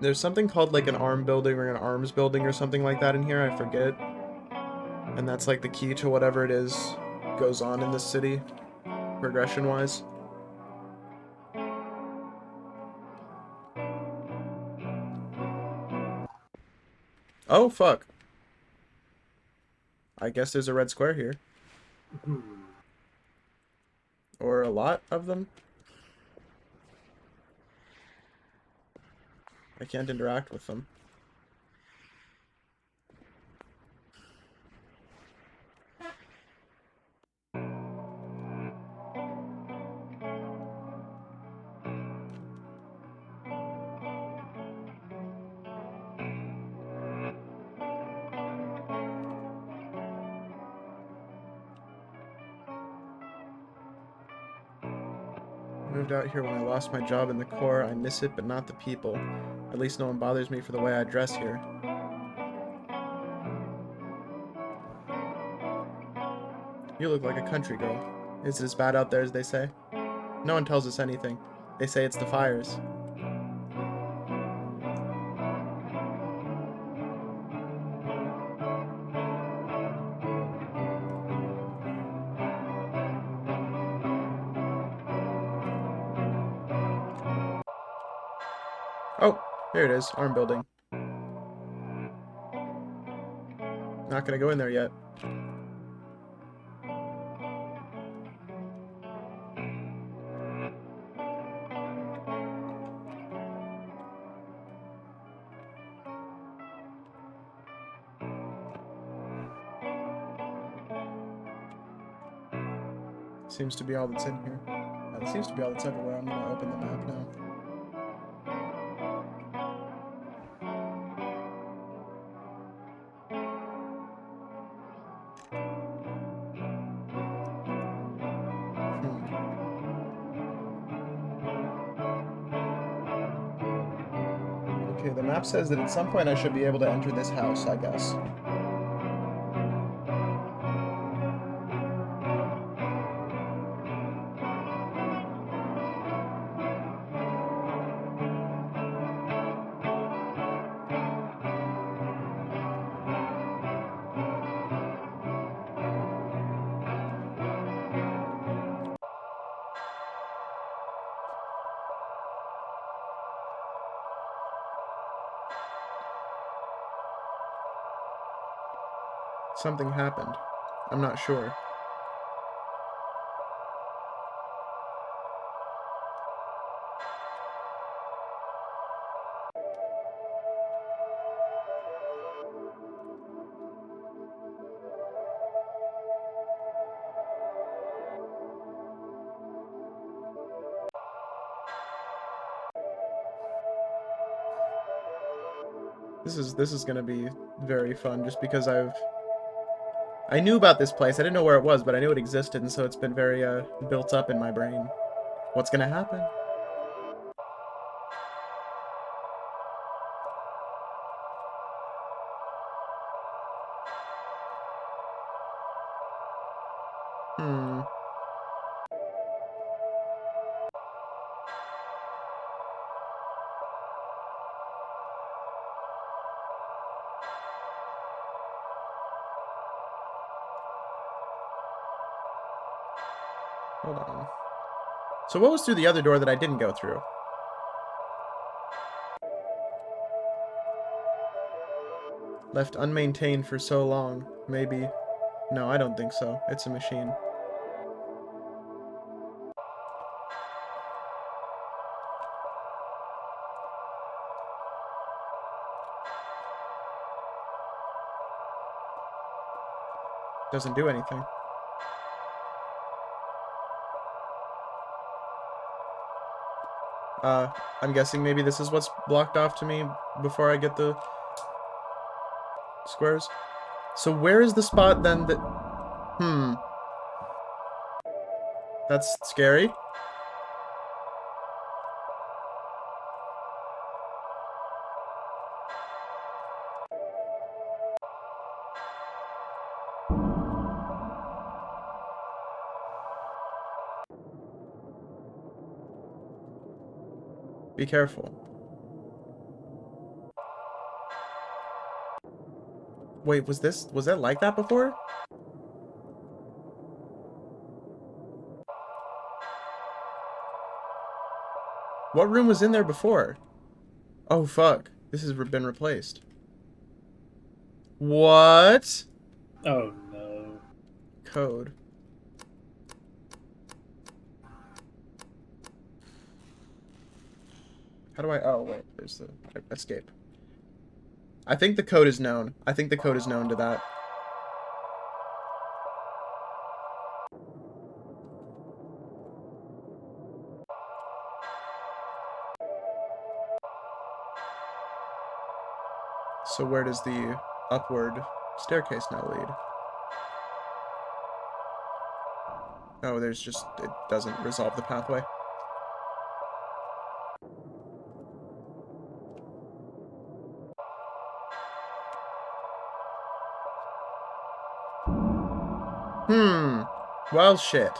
There's something called like an arm building or an arms building or something like that in here, I forget. And that's like the key to whatever it is goes on in this city, progression-wise. Oh, fuck. I guess there's a red square here. Hmm. Or a lot of them. I can't interact with them. I moved out here when I lost my job in the Corps. I miss it, but not the people. At least no one bothers me for the way I dress here. You look like a country girl. Is it as bad out there as they say? No one tells us anything. They say it's the fires. Oh, here it is. Arm building. Not gonna go in there yet. Seems to be all that's in here. That seems to be all that's everywhere. I'm gonna open the map now. Hmm. Okay, the map says that at some point I should be able to enter this house, I guess. Something happened. I'm not sure. This is gonna be very fun just because I knew about this place. I didn't know where it was, but I knew it existed, and so it's been very built up in my brain. What's gonna happen? Hmm. Hold on. So what was through the other door that I didn't go through? Left unmaintained for so long. Maybe. No, I don't think so. It's a machine. Doesn't do anything. I'm guessing maybe this is what's blocked off to me before I get the squares. So where is the spot then that... That's scary. Be careful. Wait, was that like that before? What room was in there before? Oh, fuck. This has been replaced. What? Oh no. Code. How do I... Oh, wait. There's the escape. I think the code is known. I think the code is known to that. So where does the upward staircase now lead? Oh, there's just... It doesn't resolve the pathway. Well, shit.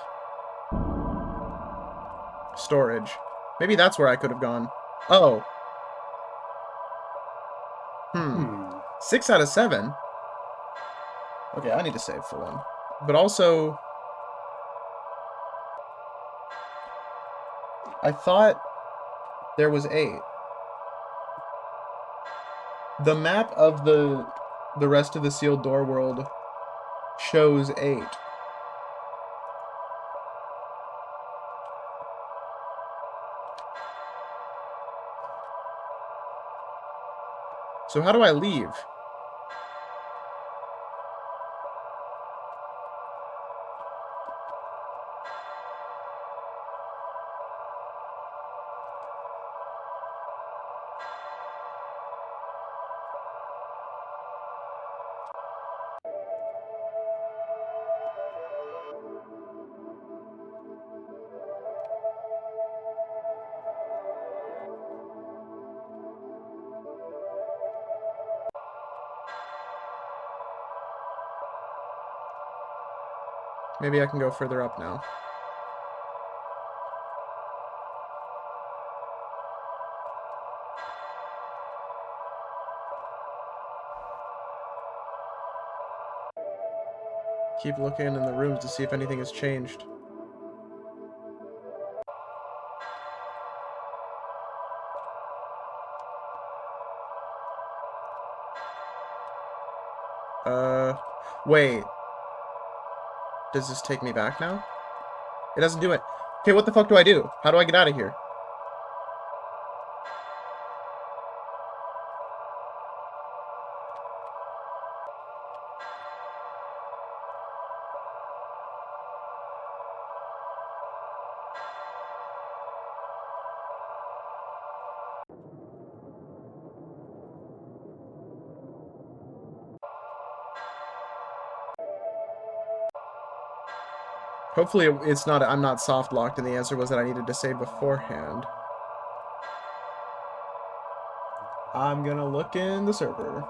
Storage. Maybe that's where I could have gone. Oh. 6 out of 7? Okay, I need to save for one. But also... I thought there was 8. The map of the rest of the sealed door world shows 8. So how do I leave? Maybe I can go further up now. Keep looking in the rooms to see if anything has changed. Wait. Does this take me back now? It doesn't do it. Okay, what the fuck do I do? How do I get out of here? Hopefully it's not, I'm not soft locked and the answer was that I needed to save beforehand. I'm gonna look in the server.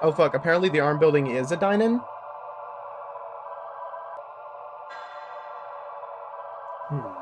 Oh fuck, apparently the arm building is a dine-in? Hmm.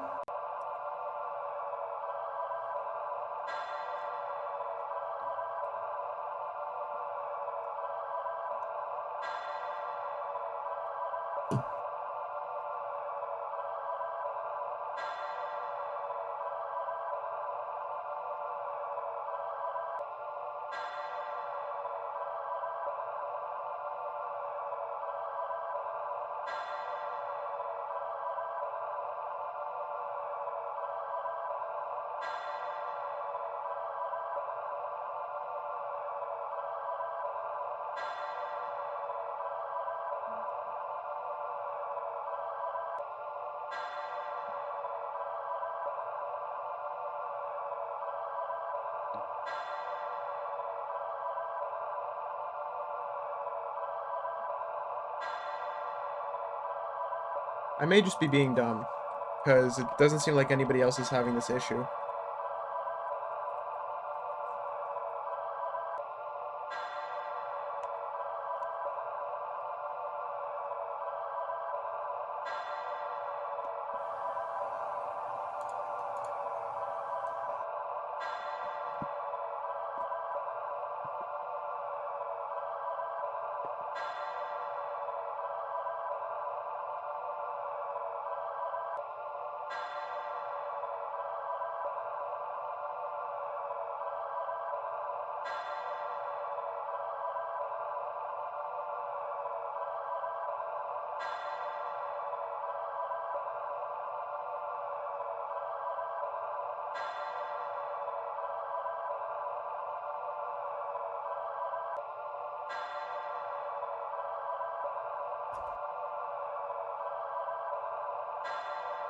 I may just be being dumb, because it doesn't seem like anybody else is having this issue.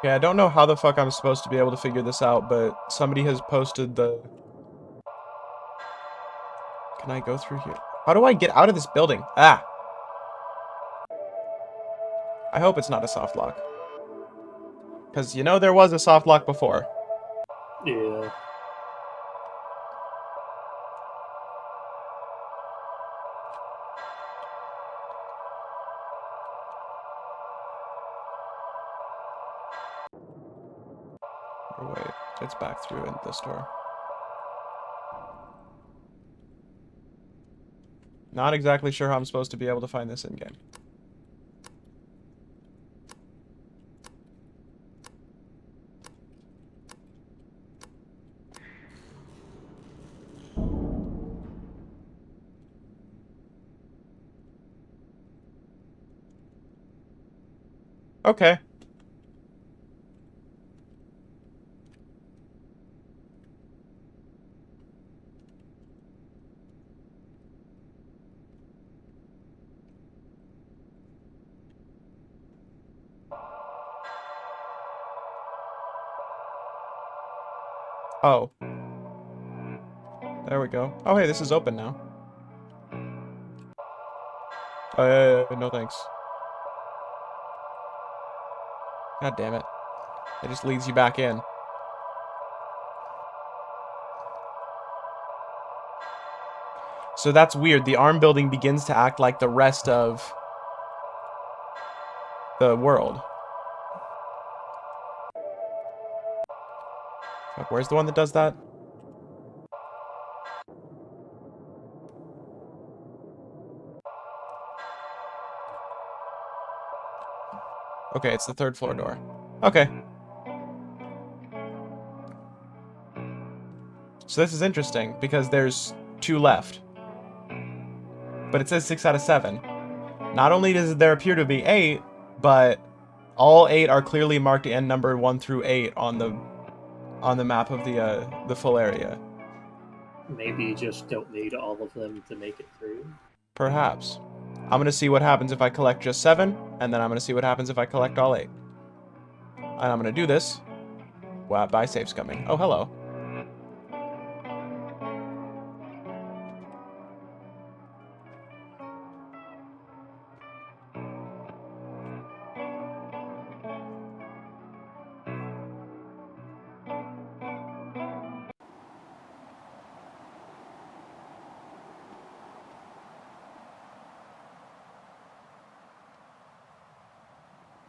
Okay, I don't know how the fuck I'm supposed to be able to figure this out, but somebody has posted the... Can I go through here? How do I get out of this building? Ah! I hope it's not a soft lock. Because, you know, there was a soft lock before. Yeah. Or wait, it's back through in this door. Not exactly sure how I'm supposed to be able to find this in-game. Okay. Oh. There we go. Oh, hey, this is open now. No thanks. God damn it. It just leads you back in. So that's weird. The arm building begins to act like the rest of the world. Fuck, where's the one that does that? Okay, it's the 3rd floor door. Okay. So this is interesting, because there's 2 left. But it says 6 out of 7. Not only does there appear to be 8, but all 8 are clearly marked and numbered 1 through 8 on the map of the full area. Maybe you just don't need all of them to make it through. Perhaps. I'm gonna see what happens if I collect just 7, and then I'm gonna see what happens if I collect all 8. And I'm gonna do this. Wow, buy safe's coming. Oh, hello.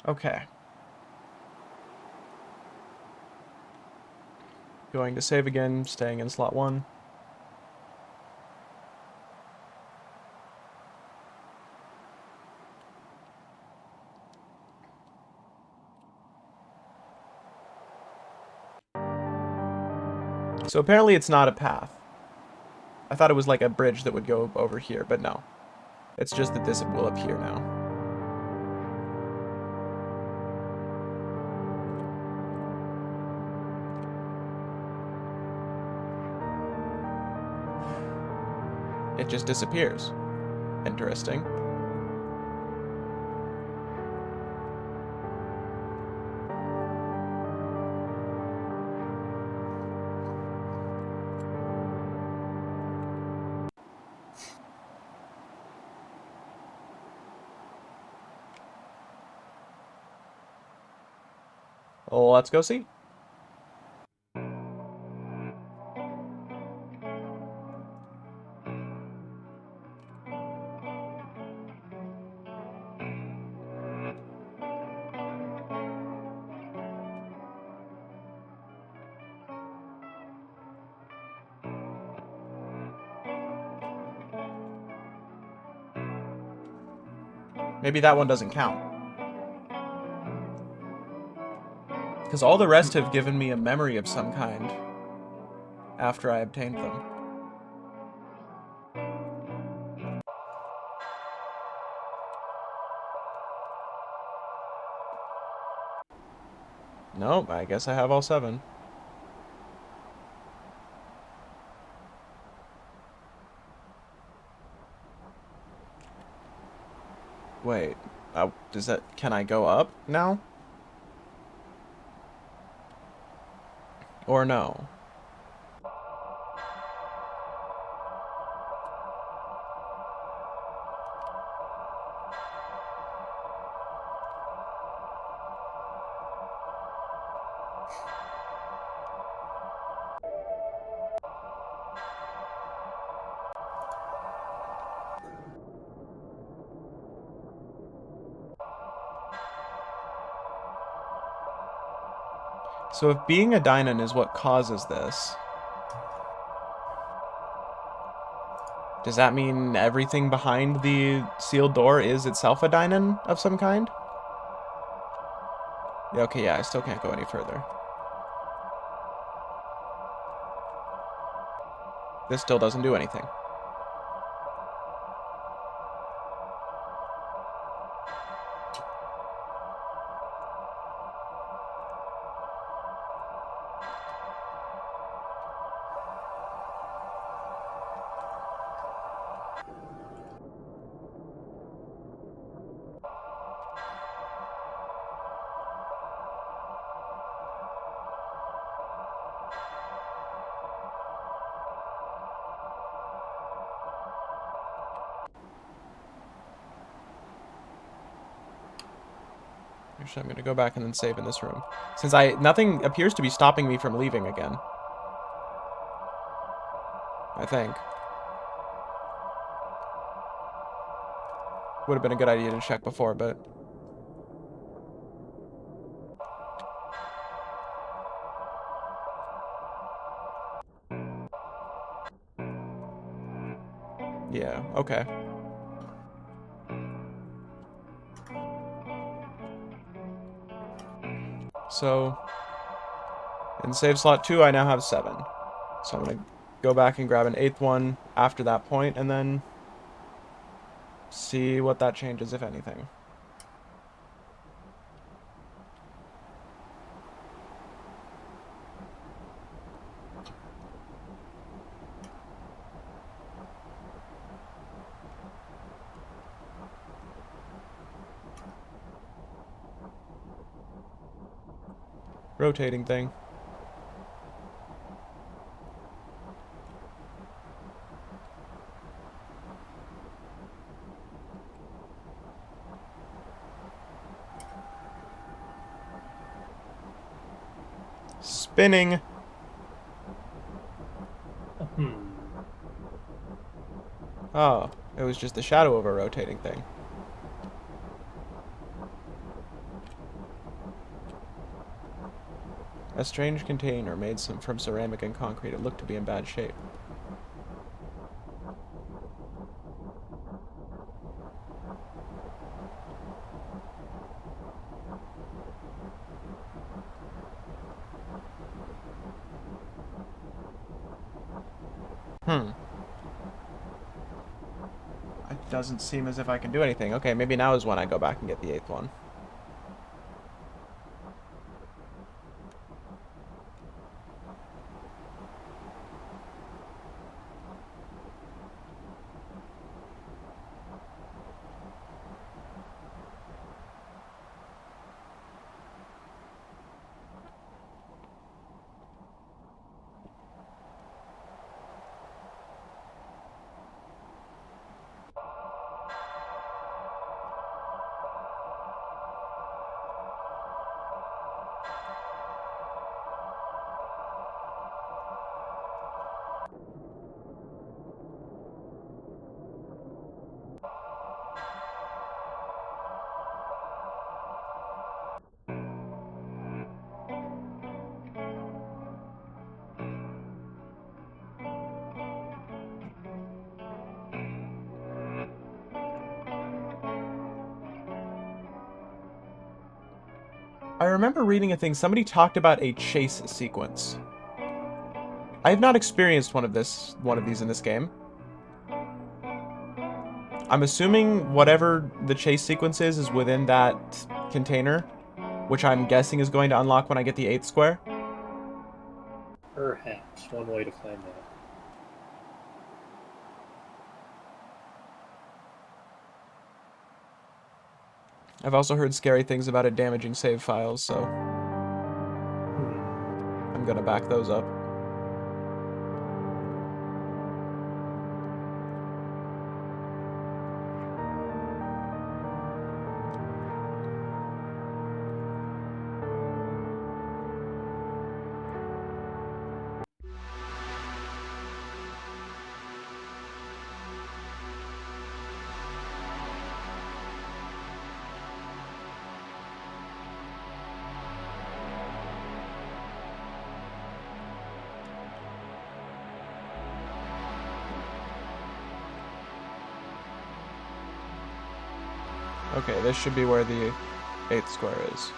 Okay. Going to save again, staying in slot 1. So apparently it's not a path. I thought it was like a bridge that would go over here, but no. It's just that this will appear now. It just disappears. Interesting. Let's go see. Maybe that one doesn't count. Because all the rest have given me a memory of some kind after I obtained them. Nope, I guess I have all 7. Wait, can I go up now? Or no? So if being a Dynan is what causes this, does that mean everything behind the sealed door is itself a Dynan of some kind? Yeah, okay, yeah, I still can't go any further. This still doesn't do anything. Actually, I'm gonna go back and then save in this room. Since nothing appears to be stopping me from leaving again. I think. Would have been a good idea to check before, but... Yeah, okay. So, in save slot 2, I now have 7. So I'm gonna go back and grab an 8th one after that point, and then see what that changes, if anything. Rotating thing. Spinning. Oh, it was just the shadow of a rotating thing. A strange container made from ceramic and concrete. It looked to be in bad shape. It doesn't seem as if I can do anything. Okay, maybe now is when I go back and get the 8th one. I remember reading a thing, somebody talked about a chase sequence. I have not experienced one of these in this game. I'm assuming whatever the chase sequence is within that container, which I'm guessing is going to unlock when I get the 8th square. Perhaps one way to find out. I've also heard scary things about it damaging save files, so I'm gonna back those up. Okay, this should be where the 8th square is.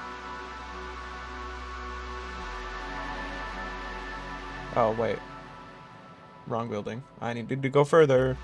Oh, wait. Wrong building. I needed to go further.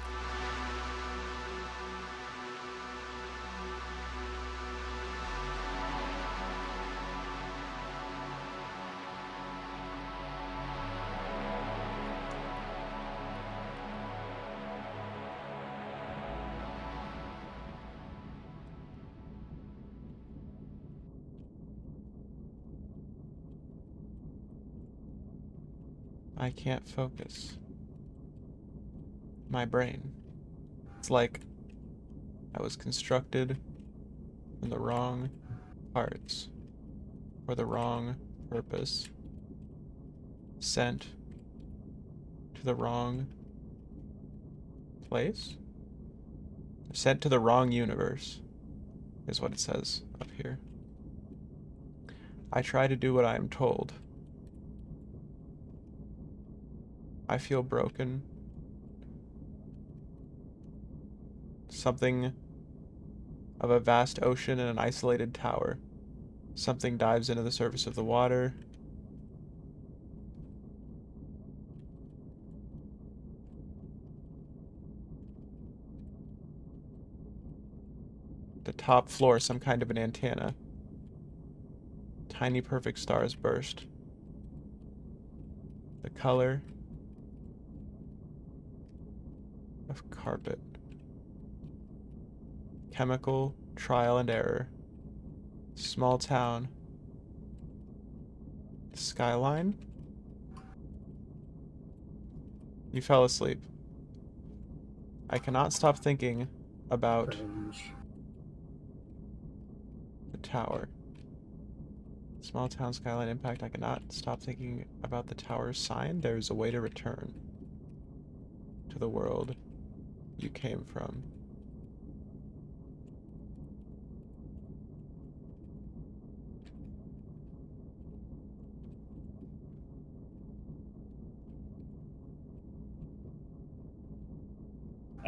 I can't focus. My brain. It's like I was constructed in the wrong Parts. For the wrong purpose. Sent to the wrong place? Sent to the wrong universe, is what it says up here. I try to do what I am told. I feel broken. Something of a vast ocean and an isolated tower. Something dives into the surface of the water. The top floor, some kind of an antenna. Tiny perfect stars burst. The color of carpet. Chemical trial and error. Small town. Skyline? You fell asleep. I cannot stop thinking about Cringe. the tower. Small town skyline impact. I cannot stop thinking about the tower's sign. There's a way to return to the world you came from.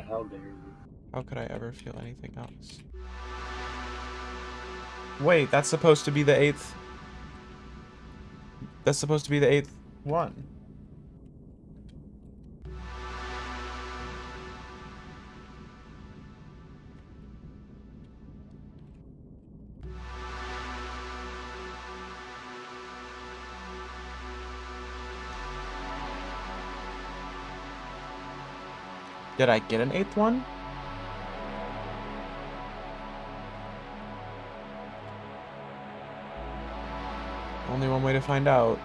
How dare you? How could I ever feel anything else? Wait, that's supposed to be the eighth. That's supposed to be the eighth one. Did I get an eighth one? Only one way to find out.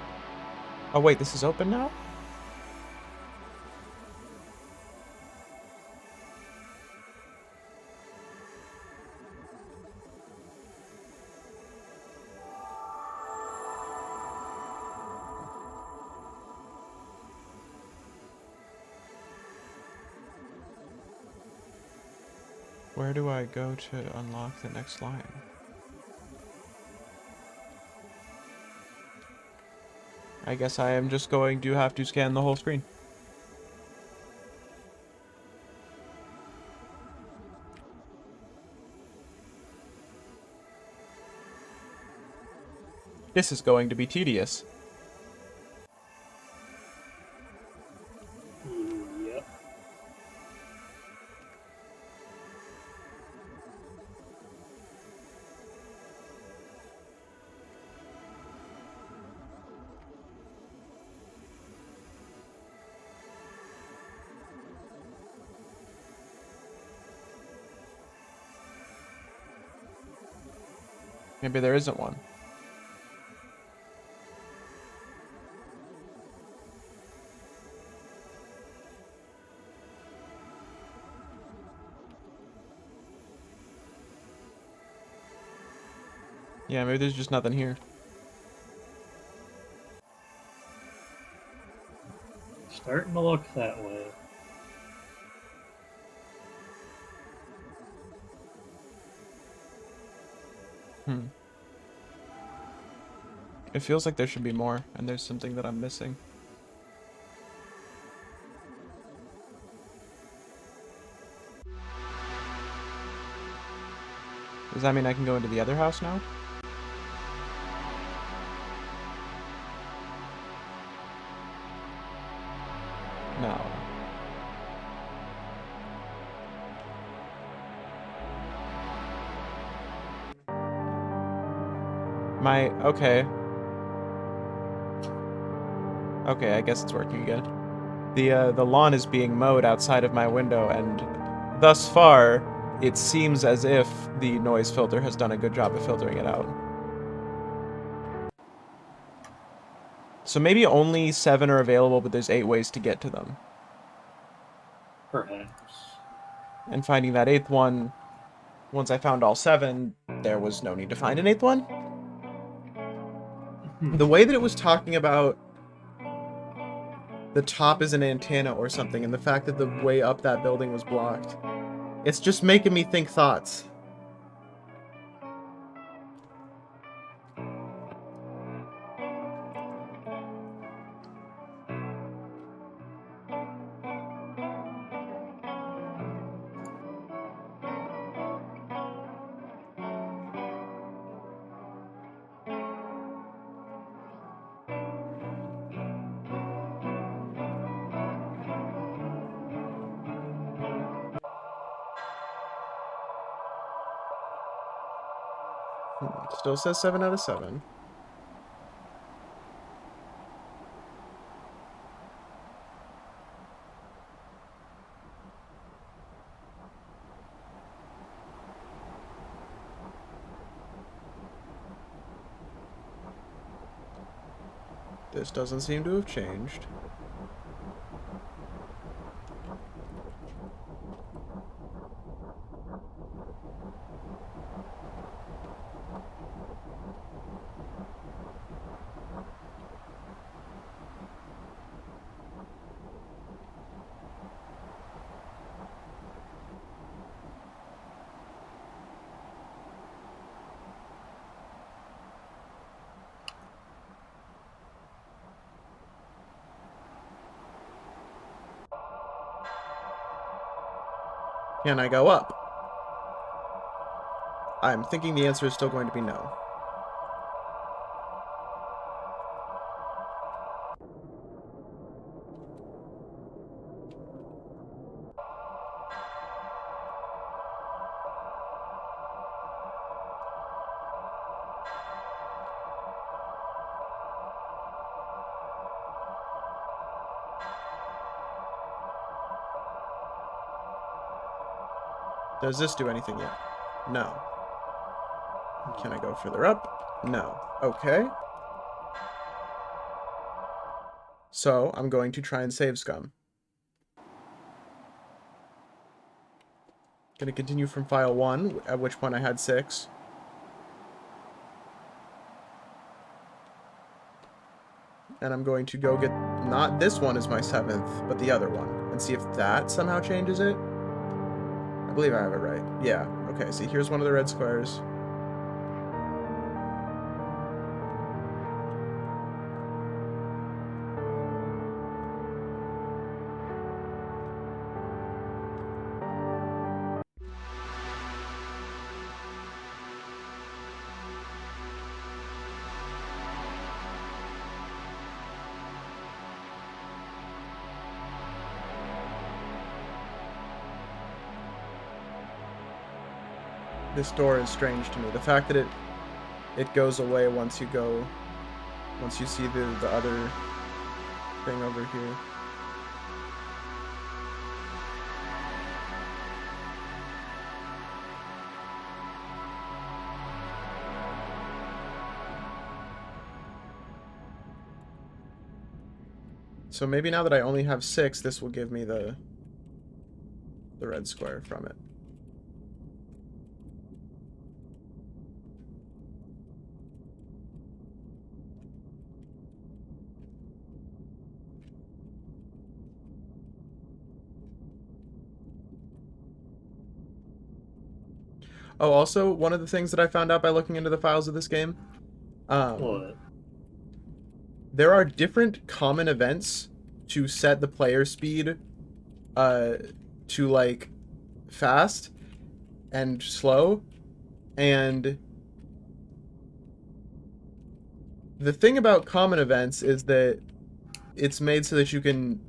Oh wait, this is open now? Where do I go to unlock the next line? I guess I am just going to have to scan the whole screen. This is going to be tedious. Yep. Maybe there isn't one. Yeah, maybe there's just nothing here. Starting to look that way. It feels like there should be more, and there's something that I'm missing. Does that mean I can go into the other house now? No. Okay. Okay, I guess it's working again. The lawn is being mowed outside of my window, and thus far, it seems as if the noise filter has done a good job of filtering it out. So maybe only 7 are available, but there's 8 ways to get to them. Perhaps. And finding that 8th one once I found all 7, there was no need to find an 8th one. The way that it was talking about the top is an antenna or something, and the fact that the way up that building was blocked, it's just making me think thoughts. Still says 7 out of 7. This doesn't seem to have changed. Can I go up? I'm thinking the answer is still going to be no. Does this do anything yet? No. Can I go further up? No. Okay. So, I'm going to try and save scum. Gonna continue from file 1, at which point I had 6. And I'm going to go get, not this one as my 7th, but the other one. And see if that somehow changes it. I believe I have it right. Yeah. Okay, see, here's one of the red squares. This door is strange to me. The fact that it goes away once you see the other thing over here. So maybe now that I only have 6, this will give me the red square from it. Oh, also, one of the things that I found out by looking into the files of this game, What? there are different common events to set the player speed to, like, fast and slow. And the thing about common events is that it's made so that you can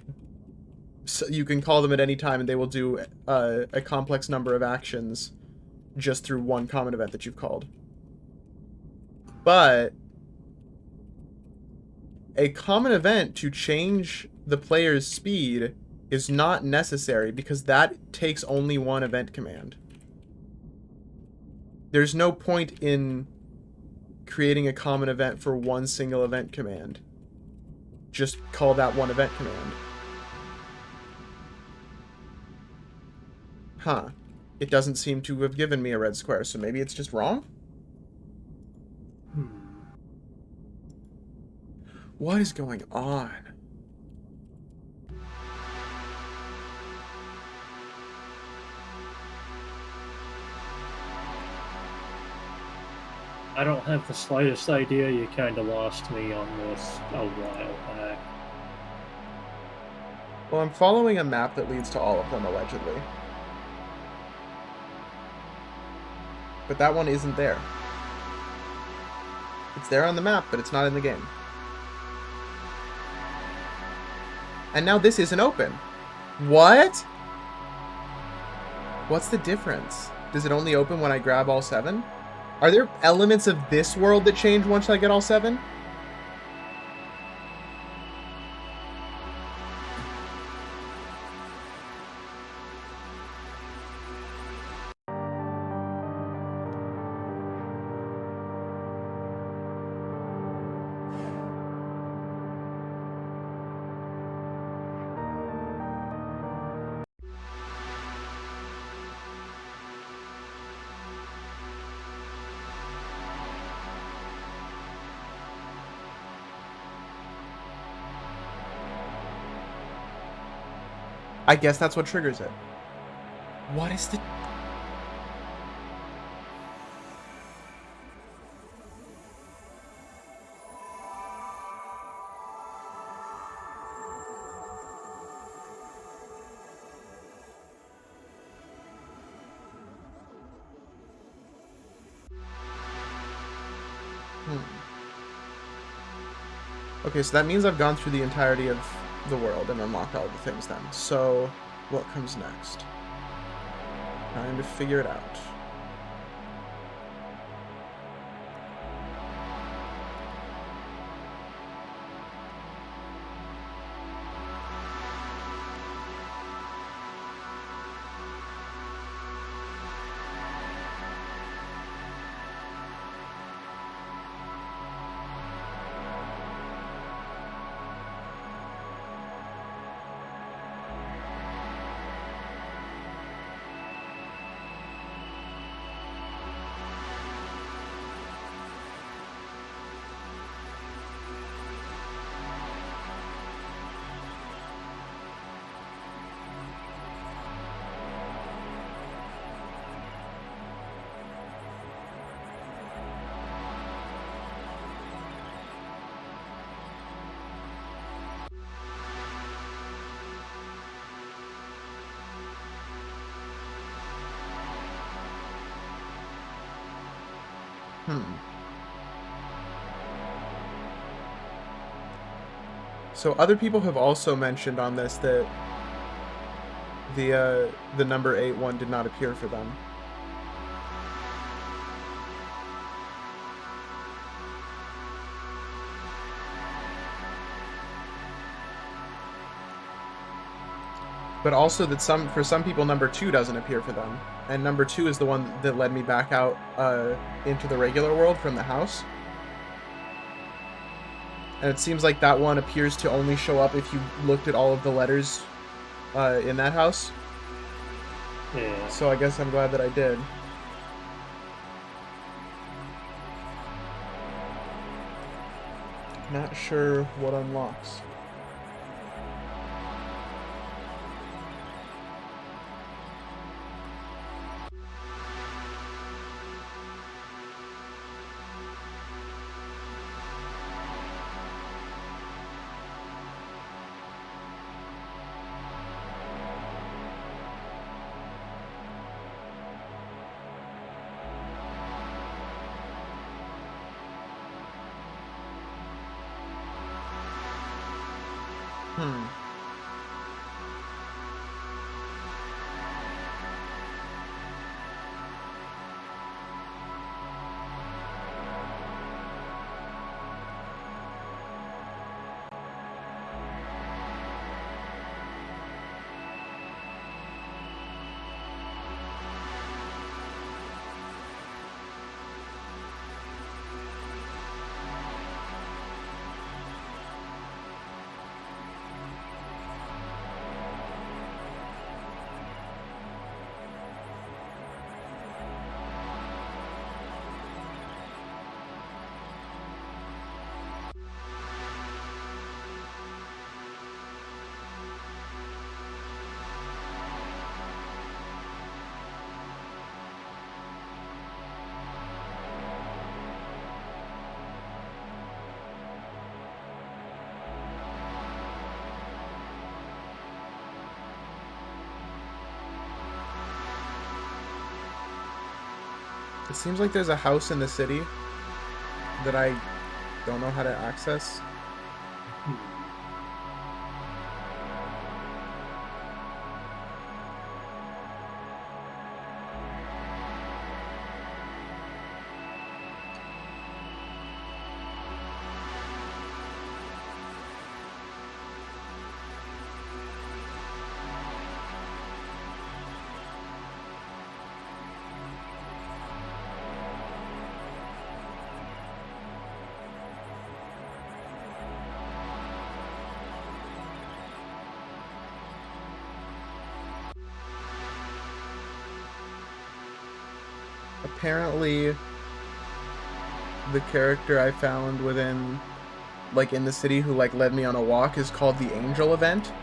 call them at any time and they will do a complex number of actions just through one common event that you've called. But a common event to change the player's speed is not necessary because that takes only one event command. There's no point in creating a common event for one single event command. Just call that one event command. Huh. it doesn't seem to have given me a red square, so maybe it's just wrong? What is going on? I don't have the slightest idea. You kind of lost me on this a while back. Well, I'm following a map that leads to all of them, allegedly. But that one isn't there. It's there on the map, but it's not in the game. And now this isn't open. What? What's the difference? Does it only open when I grab all 7? Are there elements of this world that change once I get all 7? I guess that's what triggers it. What is the... Okay, so that means I've gone through the entirety of the world and unlocked all the things then. So, what comes next? Trying to figure it out. So other people have also mentioned on this that the number 8 one did not appear for them. But also that for some people number 2 doesn't appear for them. And number 2 is the one that led me back out into the regular world from the house. And it seems like that one appears to only show up if you looked at all of the letters in that house. Yeah. So I guess I'm glad that I did. Not sure what unlocks. It seems like there's a house in the city that I don't know how to access. Apparently, the character I found within, like, in the city who, like, led me on a walk is called the Angel event.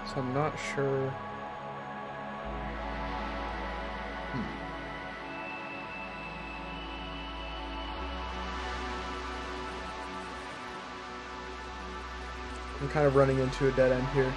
So I'm not sure. I'm kind of running into a dead end here.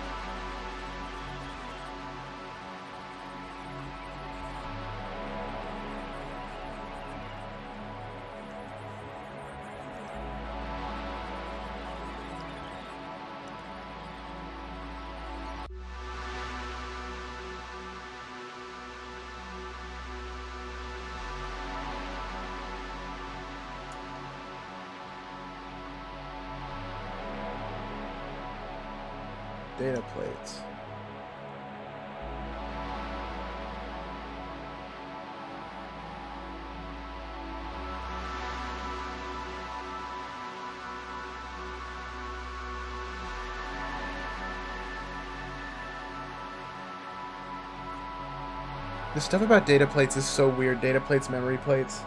Data plates. The stuff about data plates is so weird. Data plates, memory plates.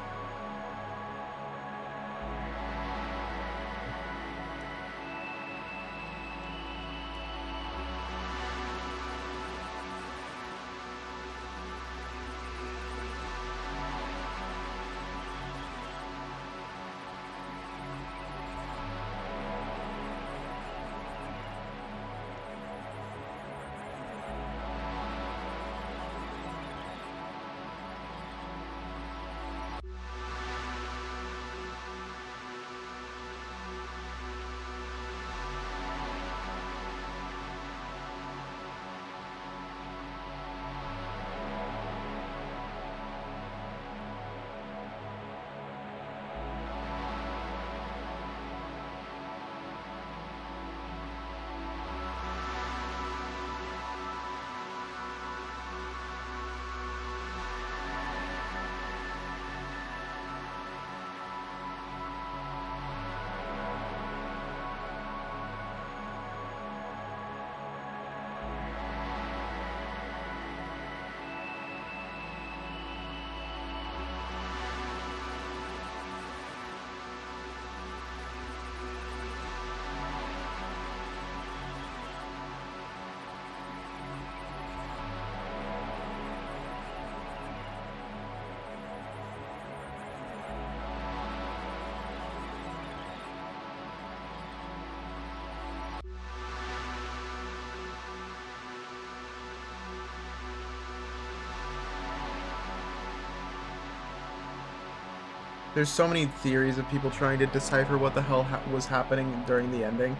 There's so many theories of people trying to decipher what the hell was happening during the ending.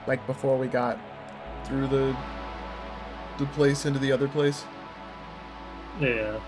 Like before we got through the place into the other place. Yeah.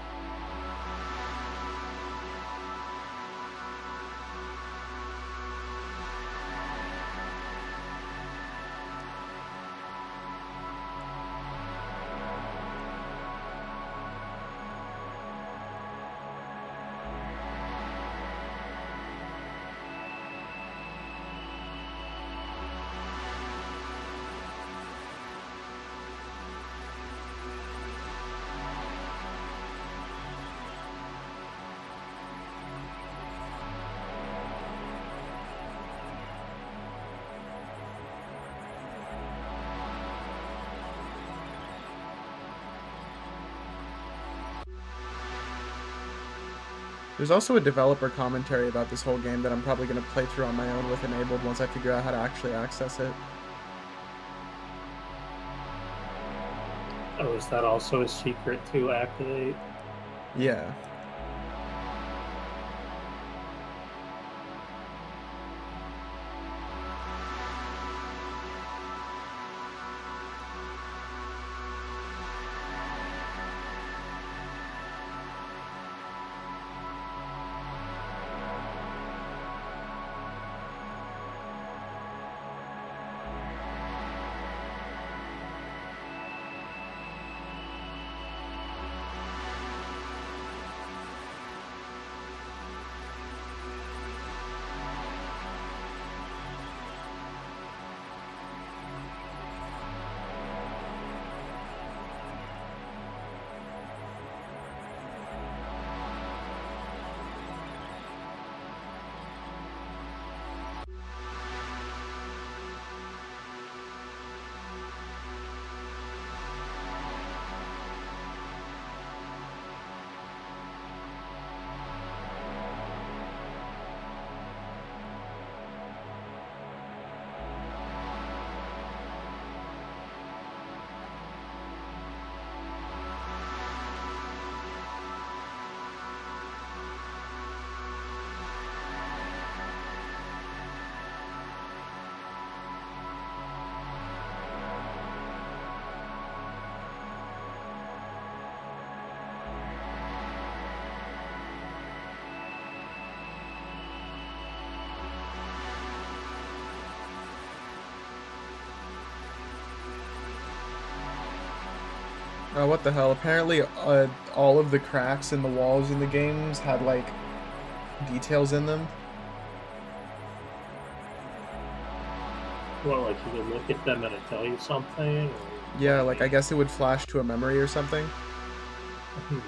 There's also a developer commentary about this whole game that I'm probably going to play through on my own with enabled once I figure out how to actually access it. Oh, is that also a secret to activate? Yeah. Oh, what the hell? Apparently, all of the cracks in the walls in the games had, like, details in them. Well, like you can look at them and it tell you something? Or Yeah, like, I guess it would flash to a memory or something. Hmm.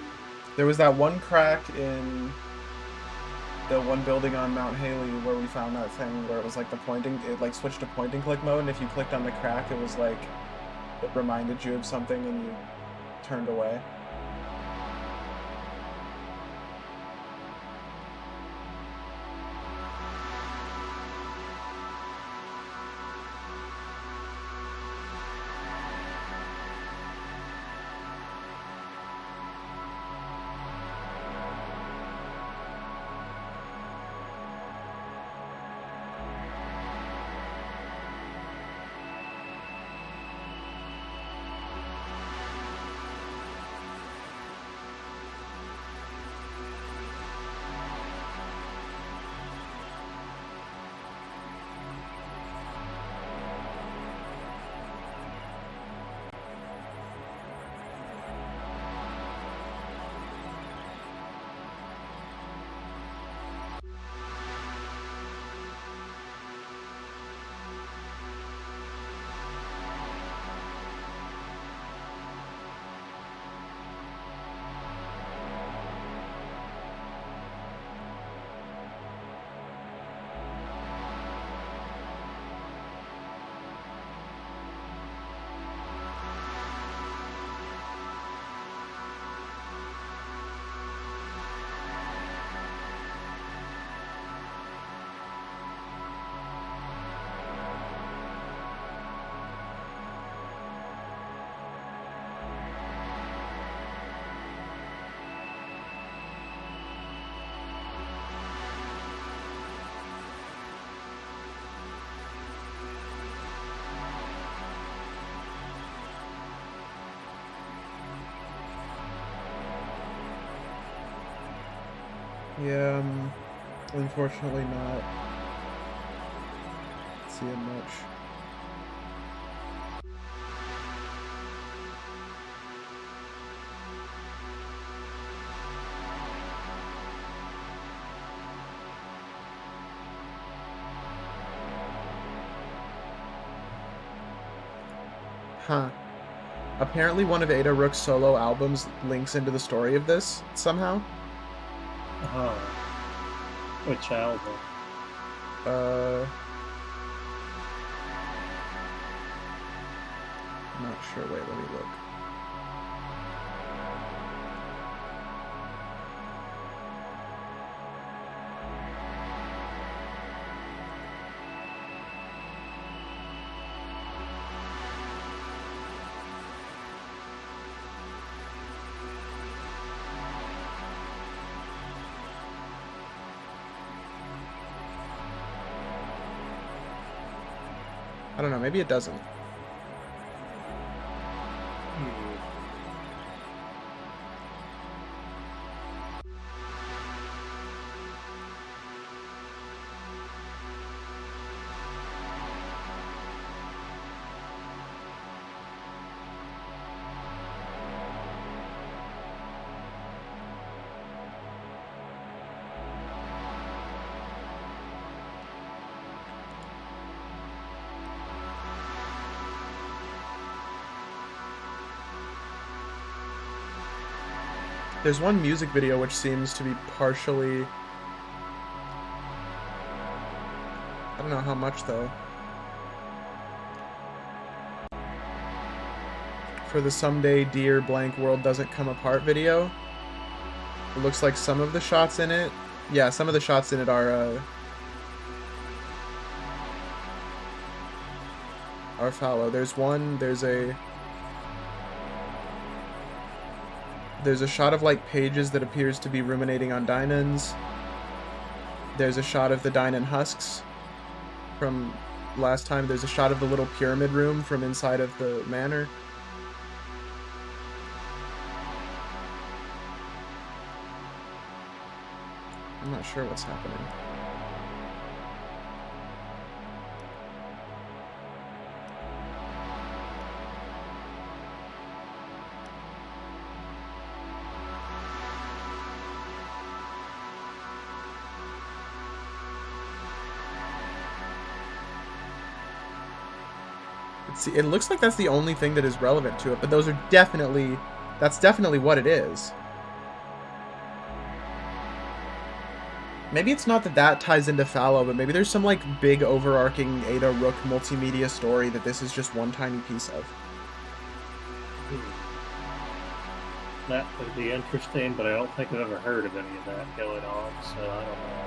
There was that one crack in the one building on Mount Haley where we found that thing where it was, like, it, like, switched to point-and-click mode, and if you clicked on the crack, it was, like, it reminded you of something and you turned away. Yeah, unfortunately not seeing much. Huh. Apparently one of Ada Rook's solo albums links into the story of this somehow. Oh. Which album? I'm not sure. Wait, let me look. I don't know, maybe it doesn't. There's one music video which seems to be partially... I don't know how much, though. For the Someday Dear Blank World Doesn't Come Apart video. It looks like some of the shots in it... Yeah, some of the shots in it are Fallow. There's a shot of, like, Pages that appears to be ruminating on Dynans. There's a shot of the Dynan husks from last time. There's a shot of the little pyramid room from inside of the manor. I'm not sure what's happening. It looks like that's the only thing that is relevant to it, but that's definitely what it is. Maybe it's not that ties into Fallow, but maybe there's some, like, big overarching Ada Rook multimedia story that this is just one tiny piece of. That would be interesting, but I don't think I've ever heard of any of that going on, so I don't know.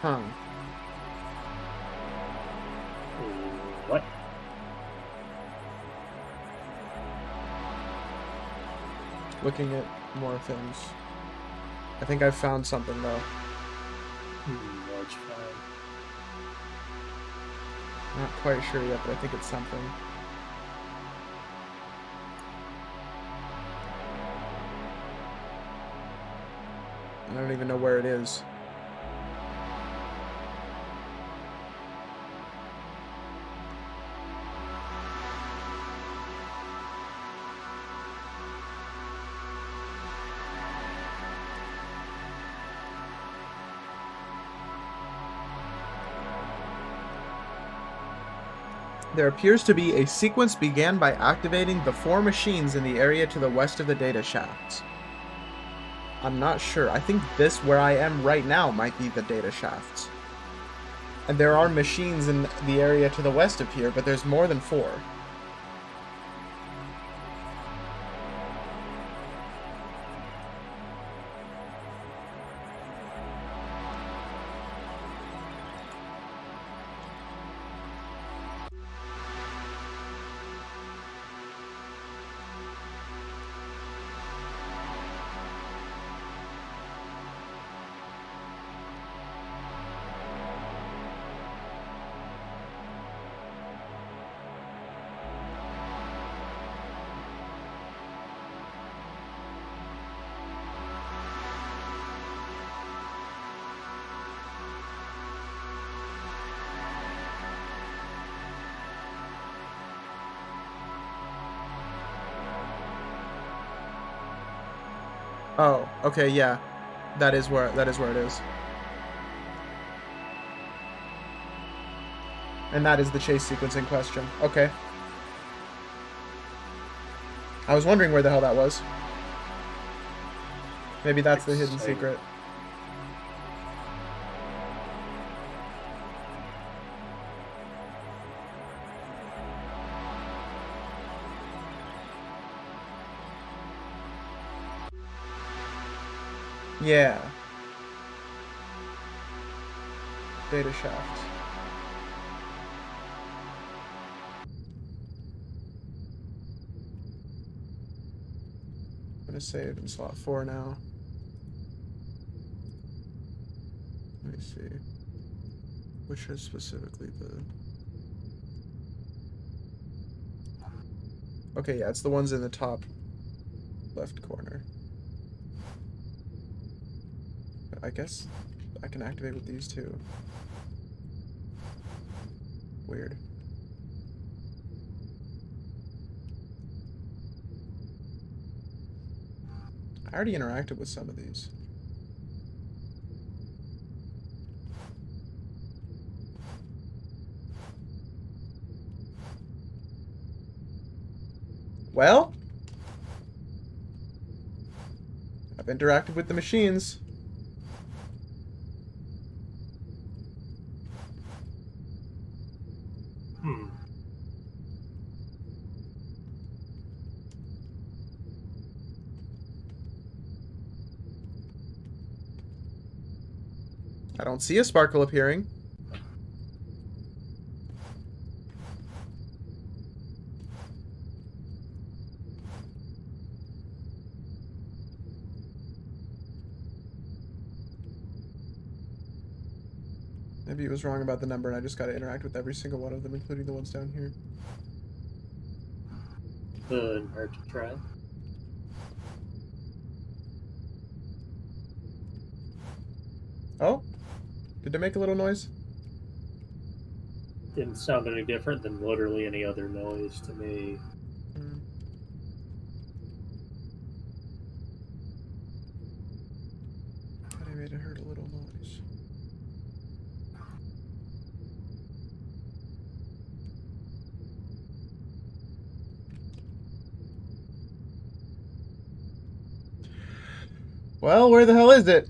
Huh. What? Looking at more things. I think I've found something, though. Large find. Not quite sure yet, but I think it's something. I don't even know where it is. There appears to be a sequence began by activating the 4 machines in the area to the west of the data shafts. I'm not sure. I think this, where I am right now, might be the data shafts. And there are machines in the area to the west of here, but there's more than 4. Oh, okay, yeah. That is where it is. And that is the chase sequence in question. Okay. I was wondering where the hell that was. Maybe that's the hidden secret. Yeah. Data shafts. I'm gonna save in slot 4 now. Let me see. Which is specifically the... Okay, yeah, it's the ones in the top left corner. But I guess I can activate with these too. Weird. I already interacted with some of these. Well, I've interacted with the machines. I don't see a sparkle appearing. Maybe it was wrong about the number and I just gotta interact with every single one of them, including the ones down here. Good, hard to try. Oh? Did it make a little noise? Didn't sound any different than literally any other noise to me. But I made it hurt a little noise. Well, where the hell is it?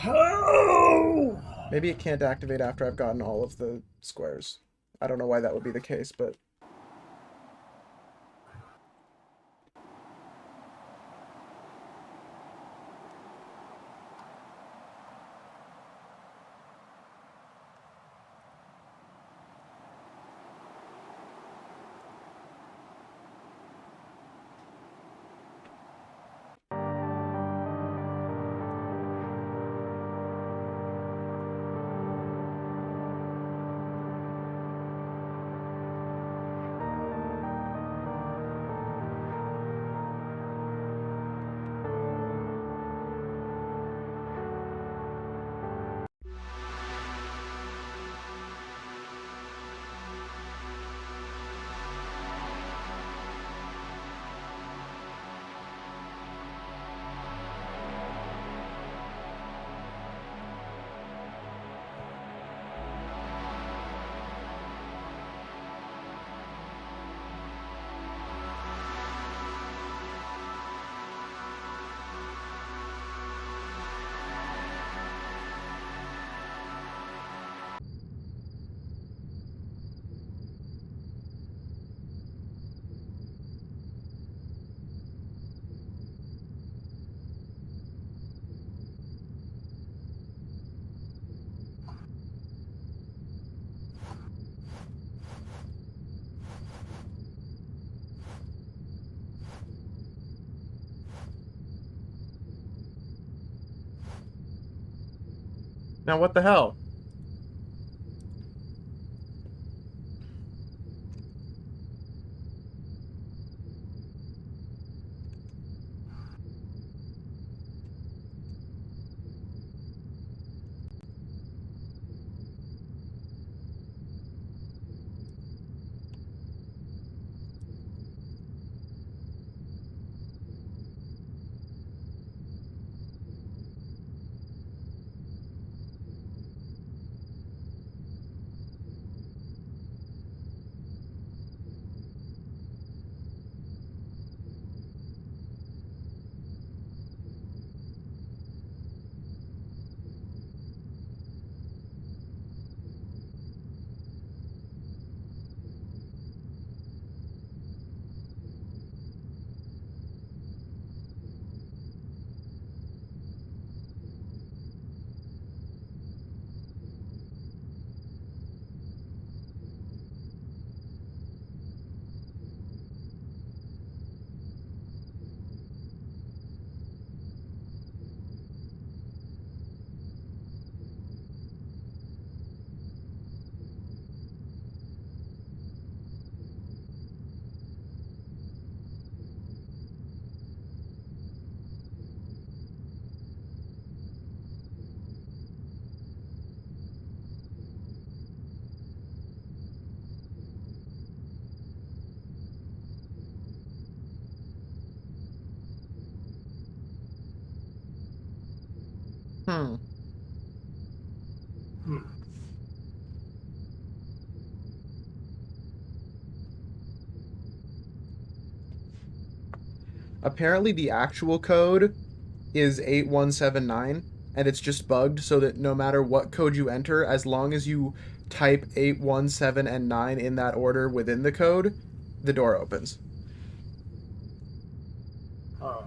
Oh! Maybe it can't activate after I've gotten all of the squares. I don't know why that would be the case, but... Now what the hell? Hmm. Hmm. Apparently the actual code is 8179 and it's just bugged so that no matter what code you enter, as long as you type 817 and 9 in that order within the code, the door opens. Huh.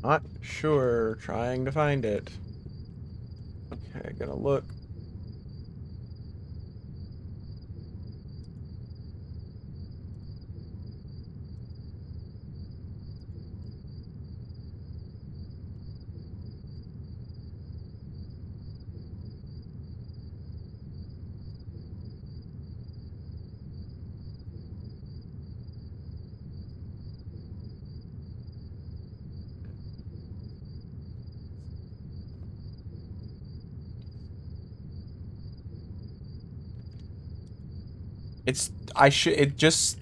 Not sure. Trying to find it. Okay, gonna look. It's I should it just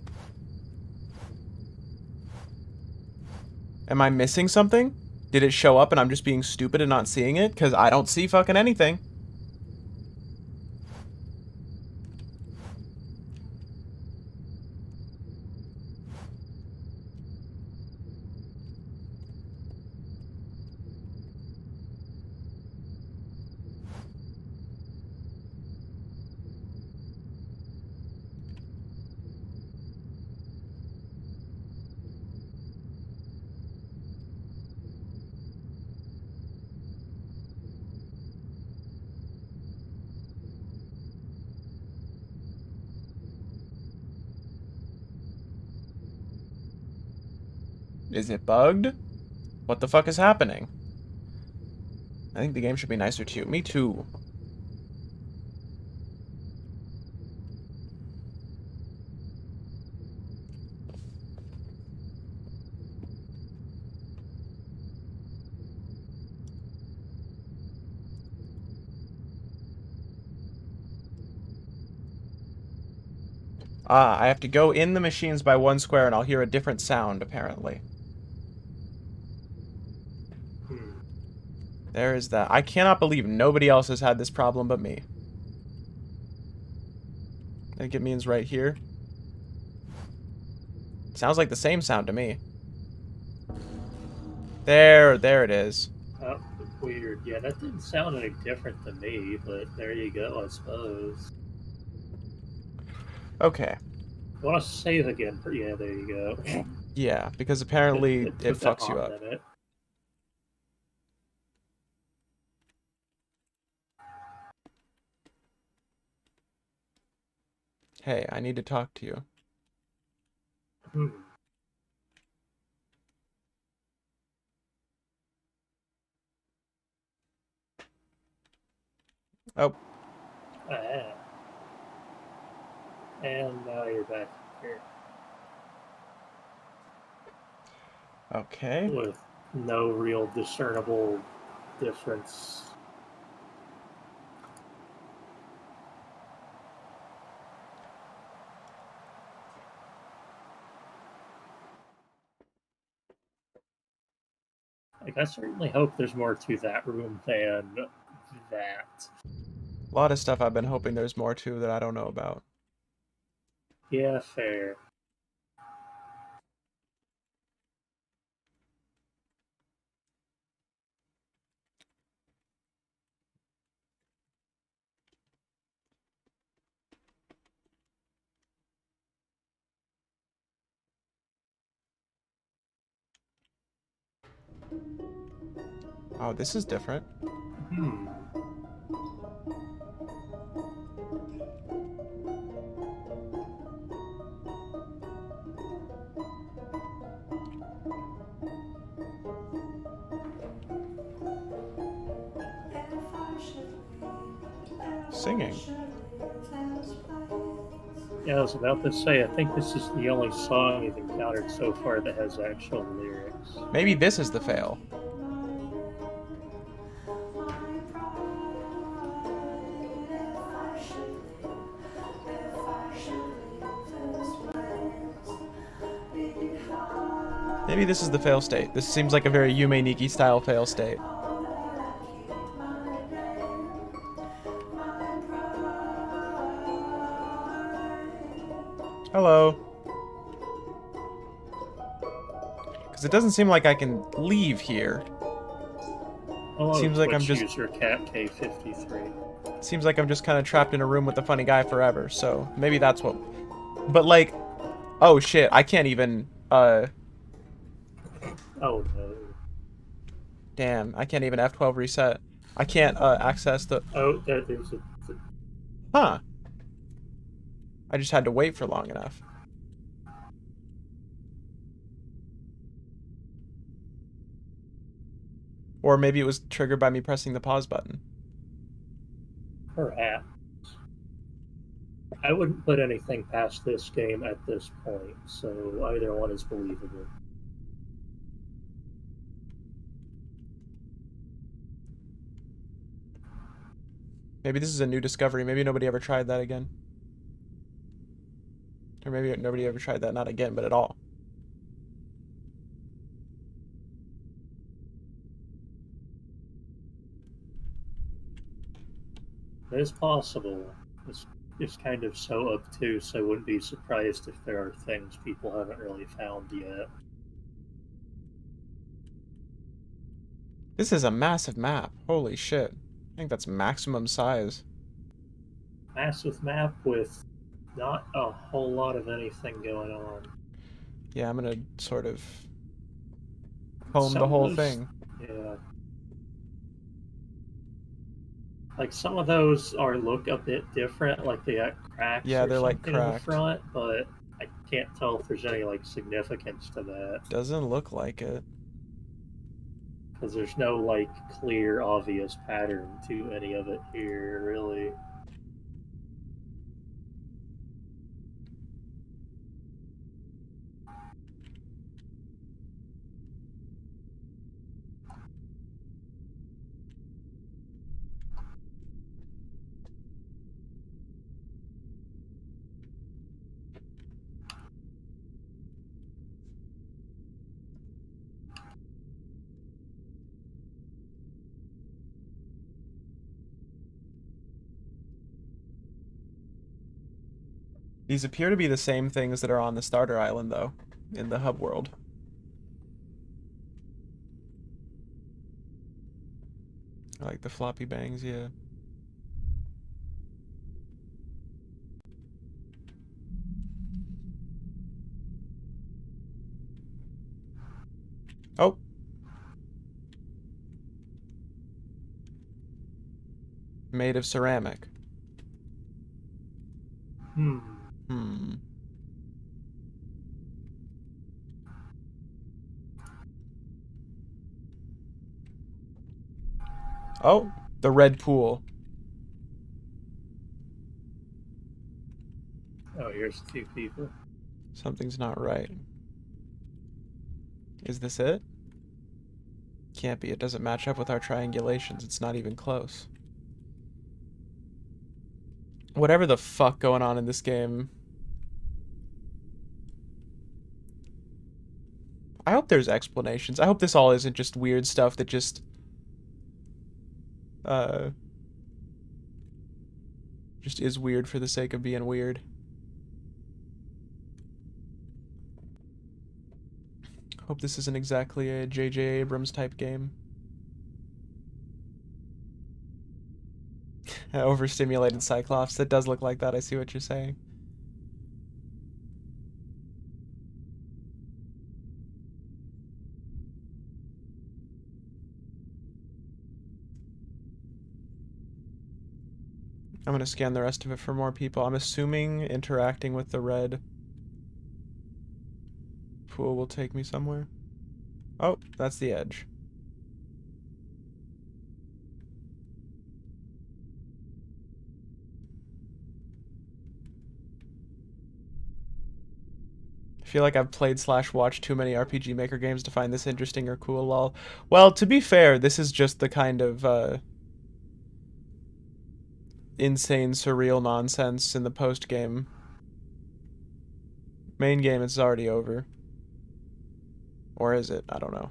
Am I missing something? Did it show up and I'm just being stupid and not seeing it? Because I don't see fucking anything. Is it bugged? What the fuck is happening? I think the game should be nicer to you. Me too. Ah, I have to go in the machines by 1 square and I'll hear a different sound, apparently. Hmm. There is that. I cannot believe nobody else has had this problem but me. I think it means right here. Sounds like the same sound to me. There it is. Oh, weird. Yeah, that didn't sound any different to me, but there you go, I suppose. Okay. I want to save again. Yeah, there you go. Yeah, because it, apparently it it took a fucks you hot up. minute. Hey, I need to talk to you. Hmm. Oh, Ah, and now you're back here okay. with no real discernible difference. Like, I certainly hope there's more to that room than that. A lot of stuff I've been hoping there's more to that I don't know about. Yeah, fair. Oh, this is different. Hmm. Singing. Yeah, I was about to say, I think this is the only song you've encountered so far that has actual lyrics. Maybe this is the fail. Maybe this is the fail state. This seems like a very Yume Nikki style fail state. Hello. Because it doesn't seem like I can leave here. Hello, Seems like I'm Twitch just user CatK53. seems like I'm just kind of trapped in a room with a funny guy forever. So maybe that's what. But like, oh shit, I can't even. Oh no. Damn, I can't even F12 reset. I can't access the. Oh, there's a. Huh. I just had to wait for long enough. Or maybe it was triggered by me pressing the pause button. Perhaps. I wouldn't put anything past this game at this point, so either one is believable. Maybe this is a new discovery. Maybe nobody ever tried that again. Or maybe nobody ever tried that, not again, but at all. It is possible. It's kind of so obtuse, I wouldn't be surprised if there are things people haven't really found yet. This is a massive map. Holy shit. I think that's maximum size. Massive map with not a whole lot of anything going on. Yeah, I'm gonna sort of home the Some of whole those, thing. yeah, like some of those are look a bit different, like they got cracks Yeah, or they're like something in the cracked. front, but I can't tell if there's any like significance to that Doesn't look like it. because there's no like clear, obvious pattern to any of it here, really. These appear to be the same things that are on the starter island, though, in the hub world. I like the floppy bangs, yeah. Oh. Made of ceramic. Hmm. Hmm. Oh, the red pool. Oh, here's a few people. Something's not right. Is this it? Can't be. It doesn't match up with our triangulations. It's not even close. Whatever the fuck going on in this game. I hope there's explanations. I hope this all isn't just weird stuff that just uh just is weird for the sake of being weird. Hope this isn't exactly a J.J. Abrams type game. Overstimulated Cyclops. That does look like that. I see what you're saying. I'm gonna scan the rest of it for more people. I'm assuming interacting with the red pool will take me somewhere. Oh, that's the edge. I feel like I've played / watched too many RPG Maker games to find this interesting or cool, lol. Well, to be fair, this is just the kind of insane, surreal nonsense in the post-game. Main game, it's already over. Or is it? I don't know.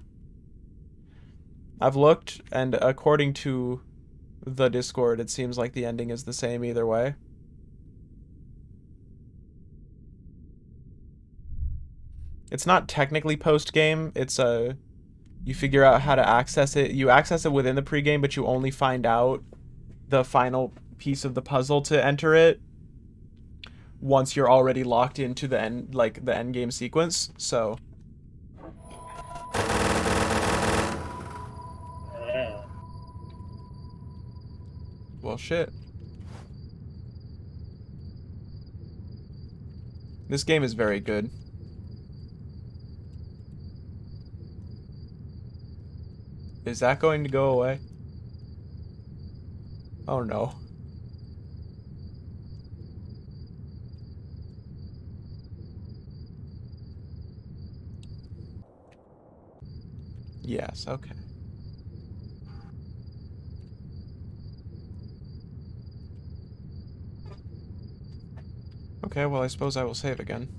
I've looked, and according to the Discord, it seems like the ending is the same either way. It's not technically post-game, it's you figure out how to access it. You access it within the pregame, but you only find out the final piece of the puzzle to enter it once you're already locked into the end, like the end game sequence. So Yeah. well, shit. This game is very good. Is that going to go away? Oh no. Yes, okay. Okay, well, I suppose I will save again.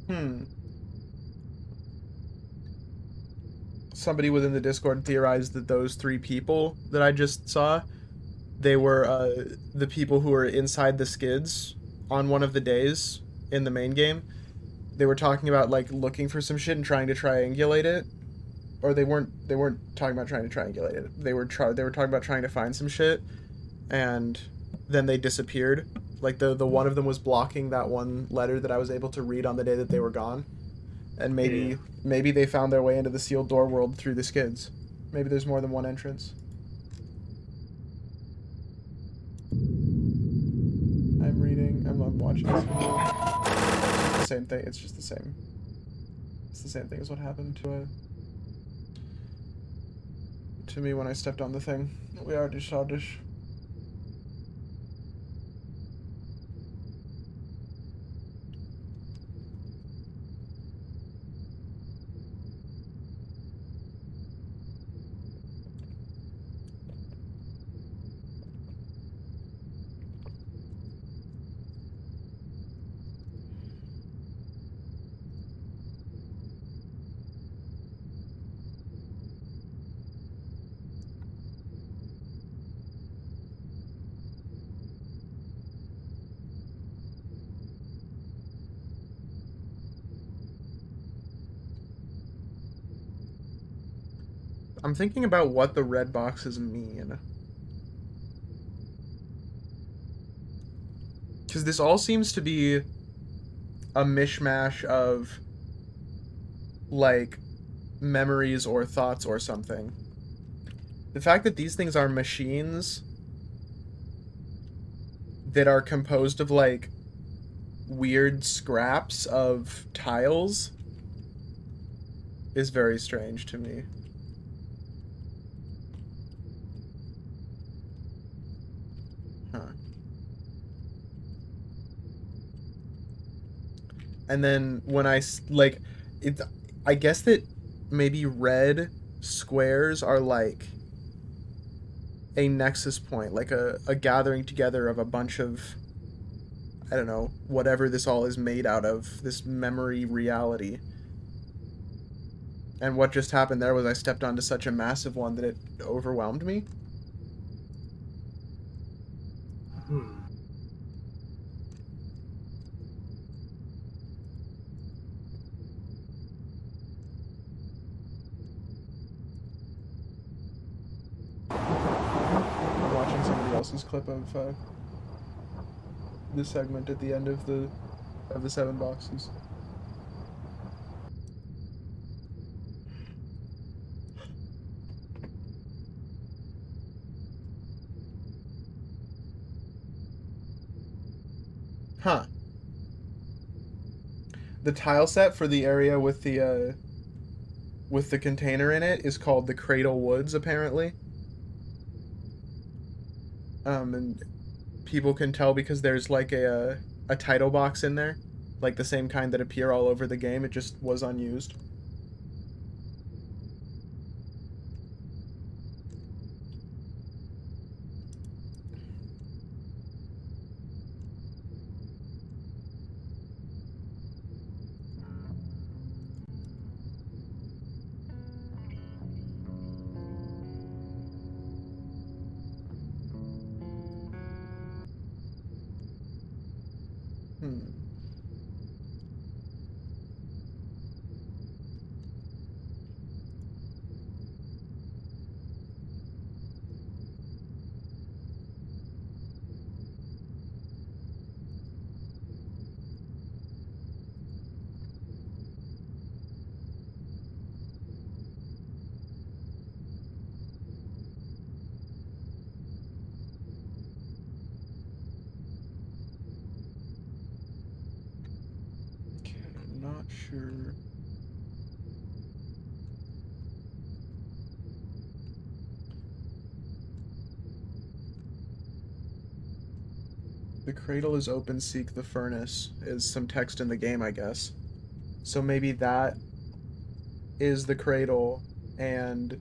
Hmm. Somebody within the Discord theorized that those 3 people that I just saw, they were the people who were inside the skids on one of the days in the main game. They were talking about like looking for some shit and trying to triangulate it, or they weren't talking about trying to triangulate it. They were talking about trying to find some shit, and then they disappeared. Like the one of them was blocking that one letter that I was able to read on the day that they were gone, and Yeah. maybe they found their way into the sealed door world through the skids. Maybe there's more than one entrance. I'm reading. I'm watching this video. It's the same thing. It's just the same. It's the same thing as what happened to me when I stepped on the thing. We already saw this. I'm thinking about what the red boxes mean. Because this all seems to be a mishmash of, like, memories or thoughts or something. The fact that these things are machines that are composed of, like, weird scraps of tiles is very strange to me. Huh. And then when like, it, I guess that maybe red squares are like a nexus point, like a gathering together of a bunch of, I don't know, whatever this all is made out of, this memory reality. And what just happened there was I stepped onto such a massive one that it overwhelmed me. Hmm. I'm watching somebody else's clip of this segment at the end of the 7 boxes. Huh. The tile set for the area with the container in it is called the Cradle Woods, apparently. And people can tell because there's like a title box in there, like the same kind that appear all over the game. It just was unused. Hmm. Okay, I'm not sure. The cradle is open, seek the furnace is some text in the game, I guess. So maybe that is the cradle, and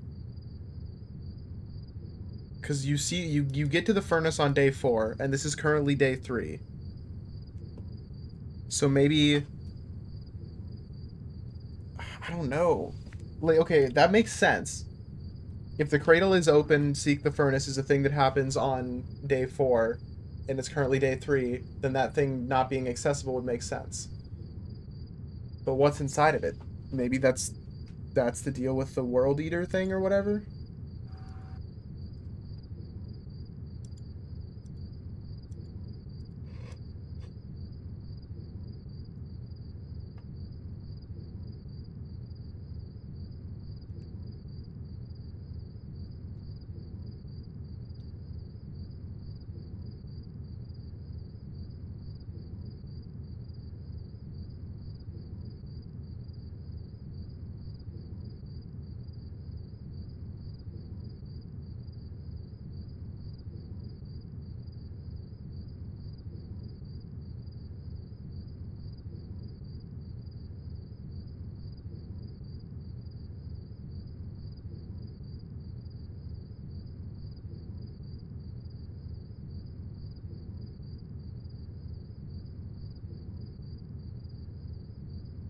because you see you get to the furnace on day 4, and this is currently day 3. So maybe, I don't know. Like, okay, that makes sense. If the cradle is open, seek the furnace is a thing that happens on day 4, and it's currently day 3, then that thing not being accessible would make sense. But what's inside of it? Maybe that's the deal with the World Eater thing or whatever.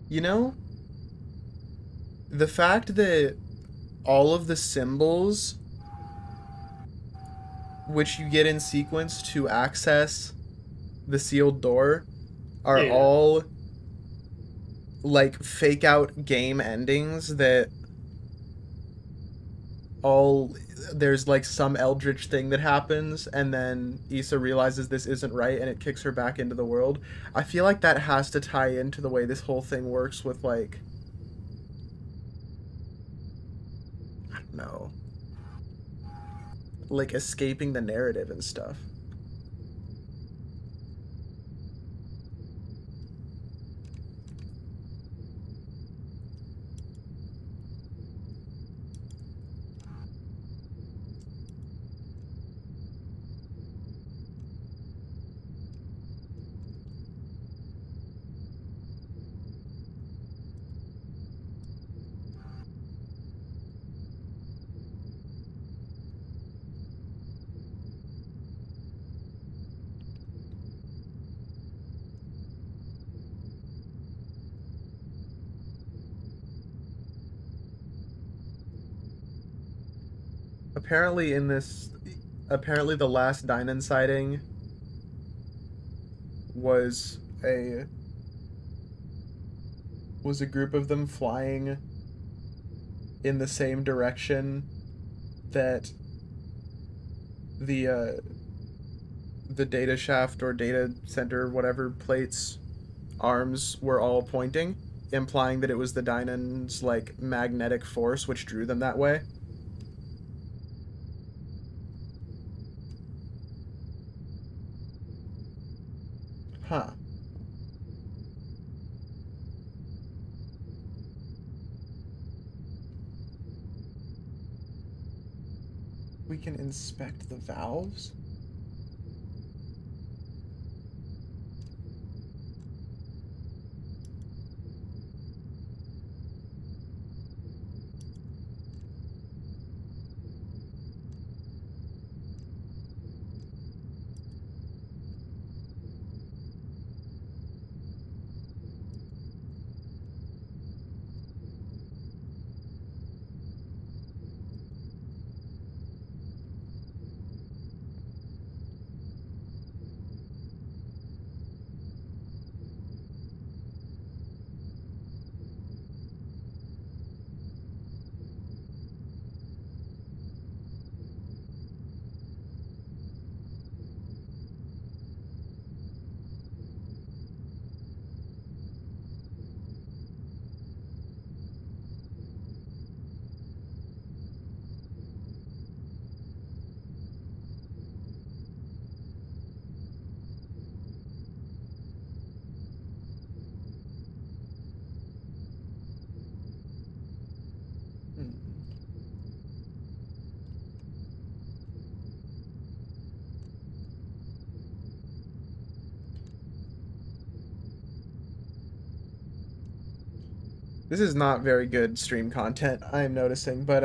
You know, the fact that all of the symbols which you get in sequence to access the sealed door are Yeah. all like fake out game endings that all there's like some eldritch thing that happens, and then Issa realizes this isn't right and it kicks her back into the world. I feel like that has to tie into the way this whole thing works with, like, I don't know, like escaping the narrative and stuff. Apparently in this apparently the last Dynan sighting was a was a group of them flying in the same direction that the the data shaft or data center, whatever plates arms were all pointing, implying that it was the Dynan's like magnetic force which drew them that way. Huh. We can inspect the valves? Hmm. This is not very good stream content, I am noticing, but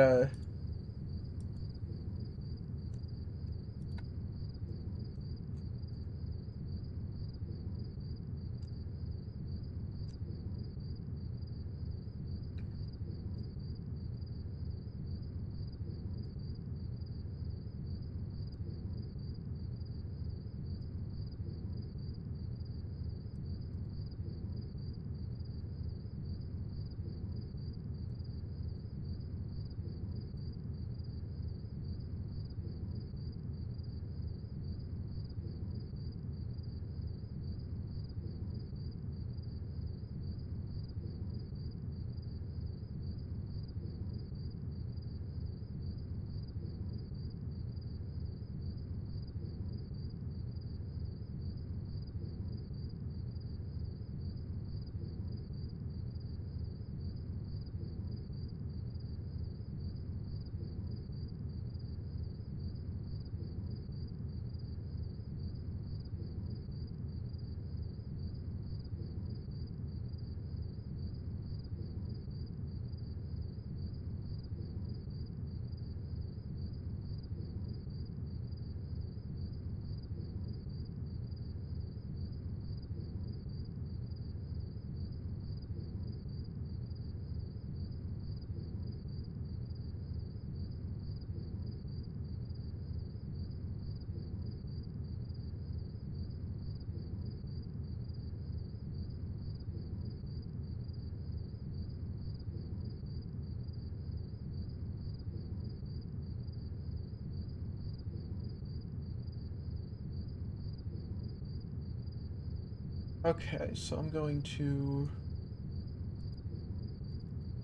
Okay, so I'm going to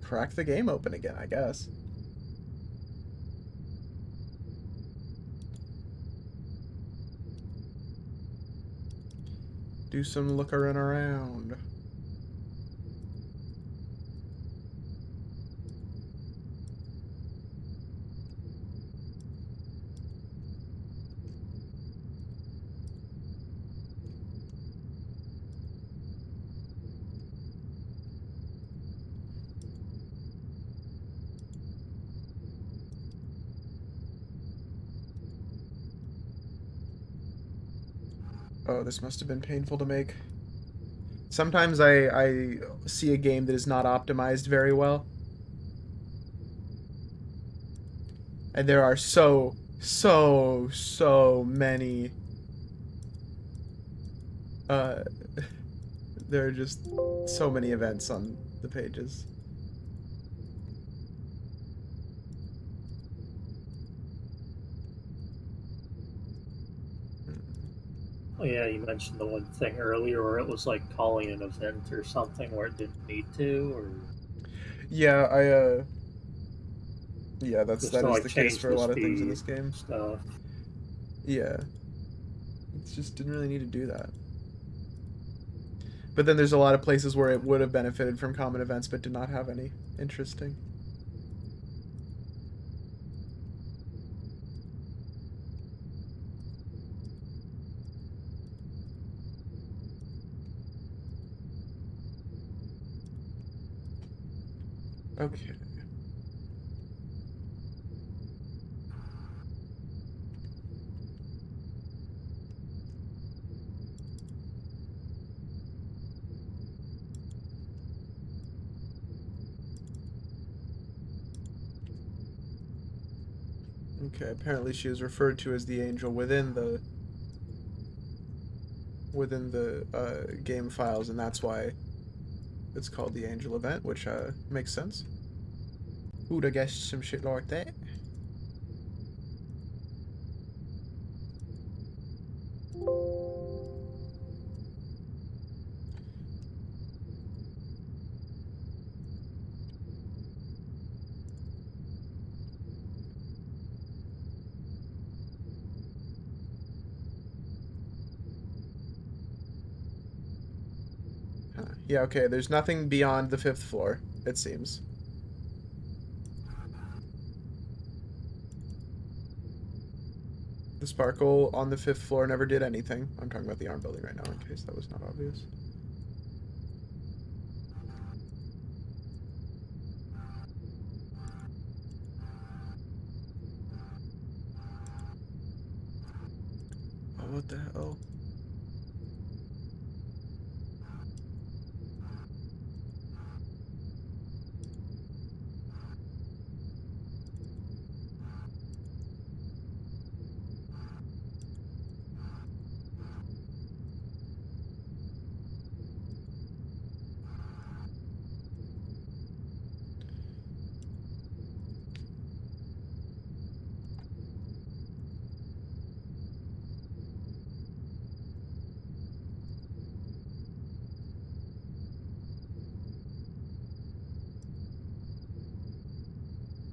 crack the game open again, I guess. Do some looking around. Oh, this must have been painful to make. Sometimes I see a game that is not optimized very well. And there are so many uh there are just so many events on the pages. Oh yeah, you mentioned the one thing earlier where it was like calling an event or something where it didn't need to, or Yeah, yeah, just that to is like the case change for a the lot of things in speed this game. stuff. Yeah. It just didn't really need to do that. But then there's a lot of places where it would have benefited from common events but did not have any. Interesting. Okay. Okay, apparently she is referred to as the angel within the game files, and that's why it's called the angel event, which makes sense. Who'd have guessed some shit like that? Huh. Yeah, okay, there's nothing beyond the 5th floor, it seems. The sparkle on the 5th floor never did anything. I'm talking about the arm building right now, in case that was not obvious. Oh, what the hell?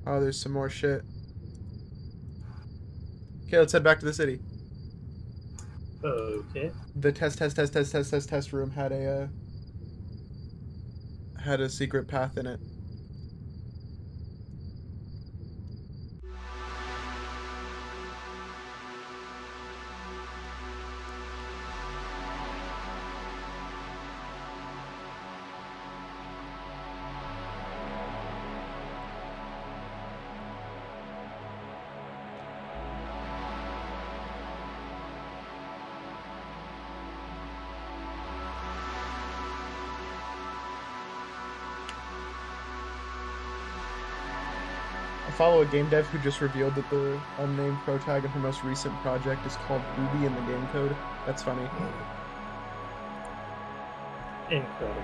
Oh, there's some more shit. Okay, let's head back to the city. Okay. The test room had a secret path in it. I follow a game dev who just revealed that the unnamed protag of her most recent project is called Booby in the game code. That's funny. Incredible.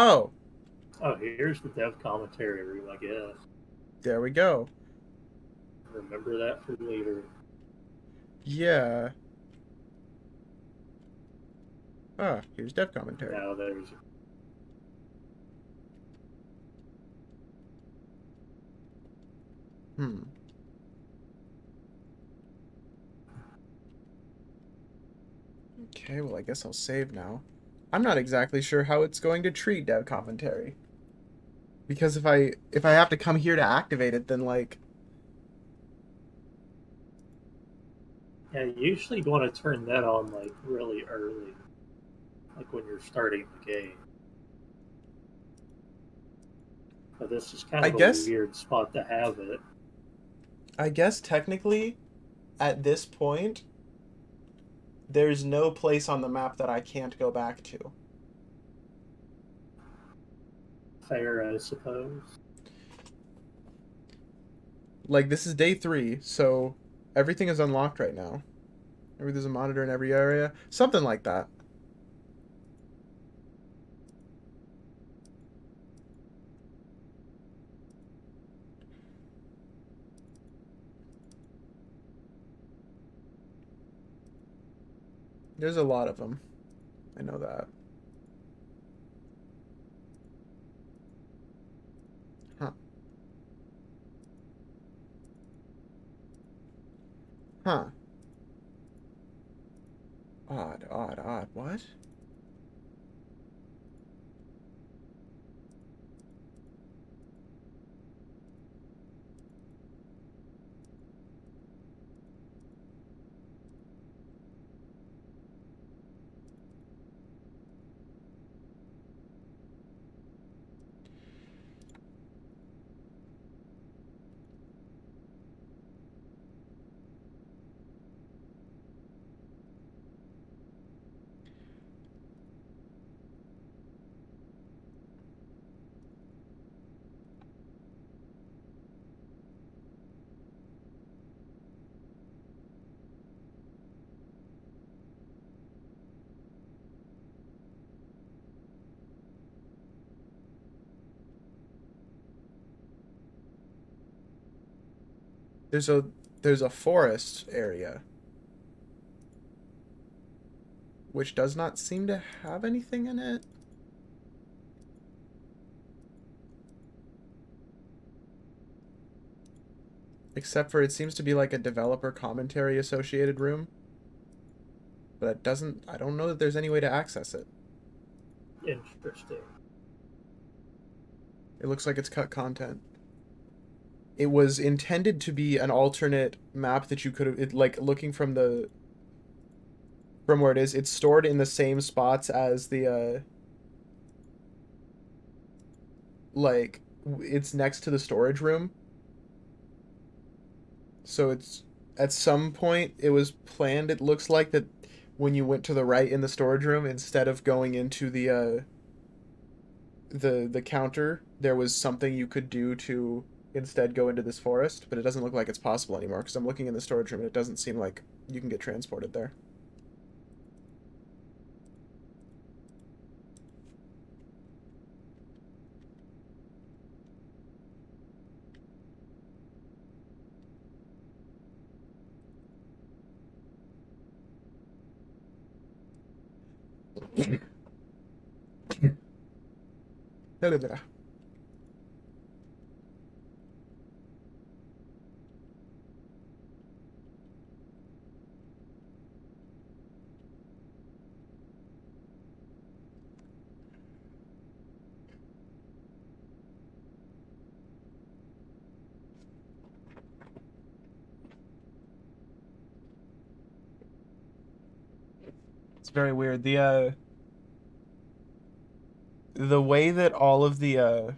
Oh, Oh, here's the dev commentary room, I guess. there we go. Remember that for later. Yeah. Ah, here's dev commentary. Now there's Hmm. Okay, well, I guess I'll save now. I'm not exactly sure how it's going to treat dev commentary. Because if I have to come here to activate it, then like yeah. You usually want to turn that on like really early, like when you're starting the game. But this is kind I of a guess weird spot to have it. I guess technically at this point there's no place on the map that I can't go back to. Fair, I suppose. Like this is day 3, so everything is unlocked right now. Maybe there's a monitor in every area, something like that. There's a lot of them. I know that. Huh. Huh. Odd, odd, odd. What? There's a there's a forest area which does not seem to have anything in it. Except for it seems to be like a developer commentary associated room. But it doesn't, I don't know that there's any way to access it. Interesting. It looks like it's cut content. It was intended to be an alternate map that you could have, like looking from where it is, it's stored in the same spots as like, it's next to the storage room. So it's, at some point, it was planned, it looks like, that when you went to the right in the storage room, instead of going into the counter, there was something you could do to instead go into this forest, but it doesn't look like it's possible anymore because I'm looking in the storage room and it doesn't seem like you can get transported there. It's very weird. The way that all of the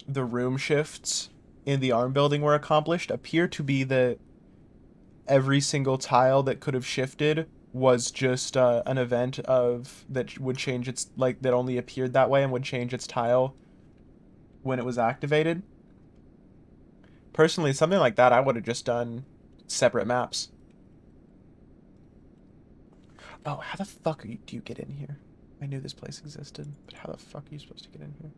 room shifts in the arm building were accomplished appear to be that every single tile that could have shifted was just an event of that would change its, like, that only appeared that way and would change its tile when it was activated. Personally, something like that I would have just done separate maps. Oh, how the fuck do you get in here? I knew this place existed, but how the fuck are you supposed to get in here?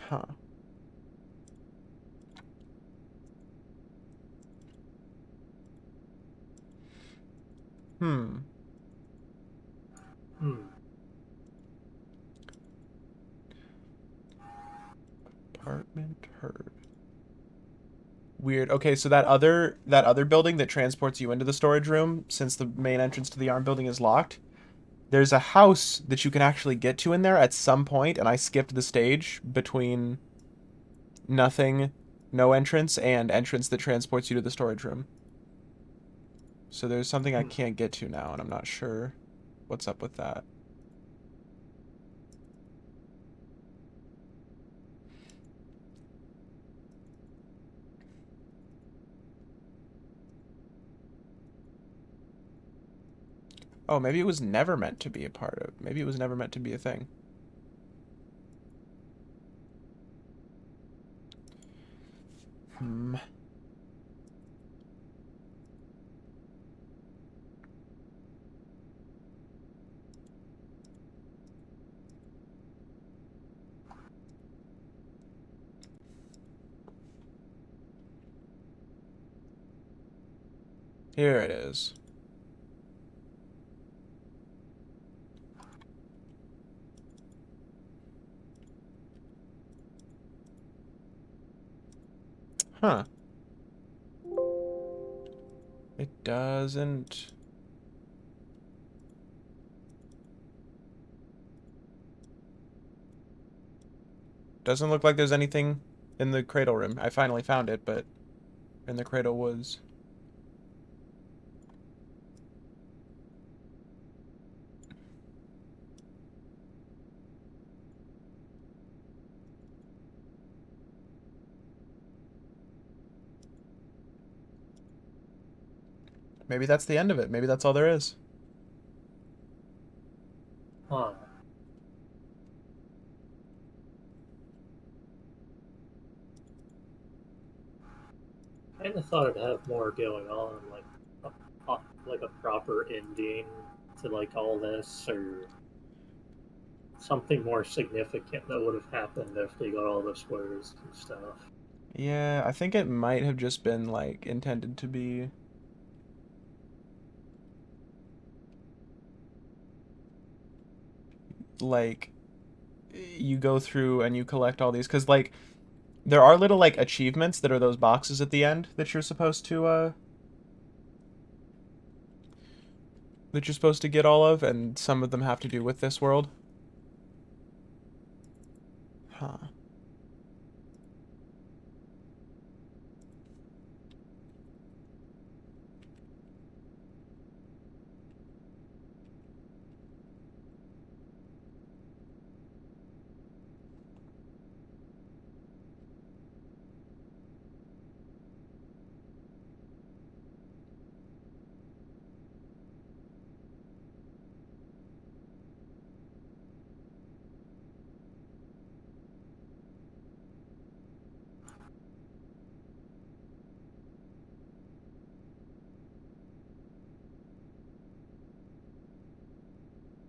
Huh. Hmm. Apartment heard. Weird. Okay, so that other building that transports you into the storage room, since the main entrance to the arm building is locked, there's a house that you can actually get to in there at some point, and I skipped the stage between nothing, no entrance, and entrance that transports you to the storage room. So there's something I can't get to now, and I'm not sure what's up with that. Oh, maybe it was never meant to be a part of. Maybe it was never meant to be a thing. Hmm. Here it is. Huh. It doesn't... Doesn't look like there's anything in the cradle room. I finally found it, but in the cradle was... Maybe that's the end of it. Maybe that's all there is. Huh. I kind of thought it'd have more going on, like a proper ending to like all this, or something more significant that would have happened if they got all the squares and stuff. Yeah, I think it might have just been, like, intended to be... Like, you go through and you collect all these, because, like, there are little, like, achievements that are those boxes at the end that you're supposed to get all of, and some of them have to do with this world. Huh.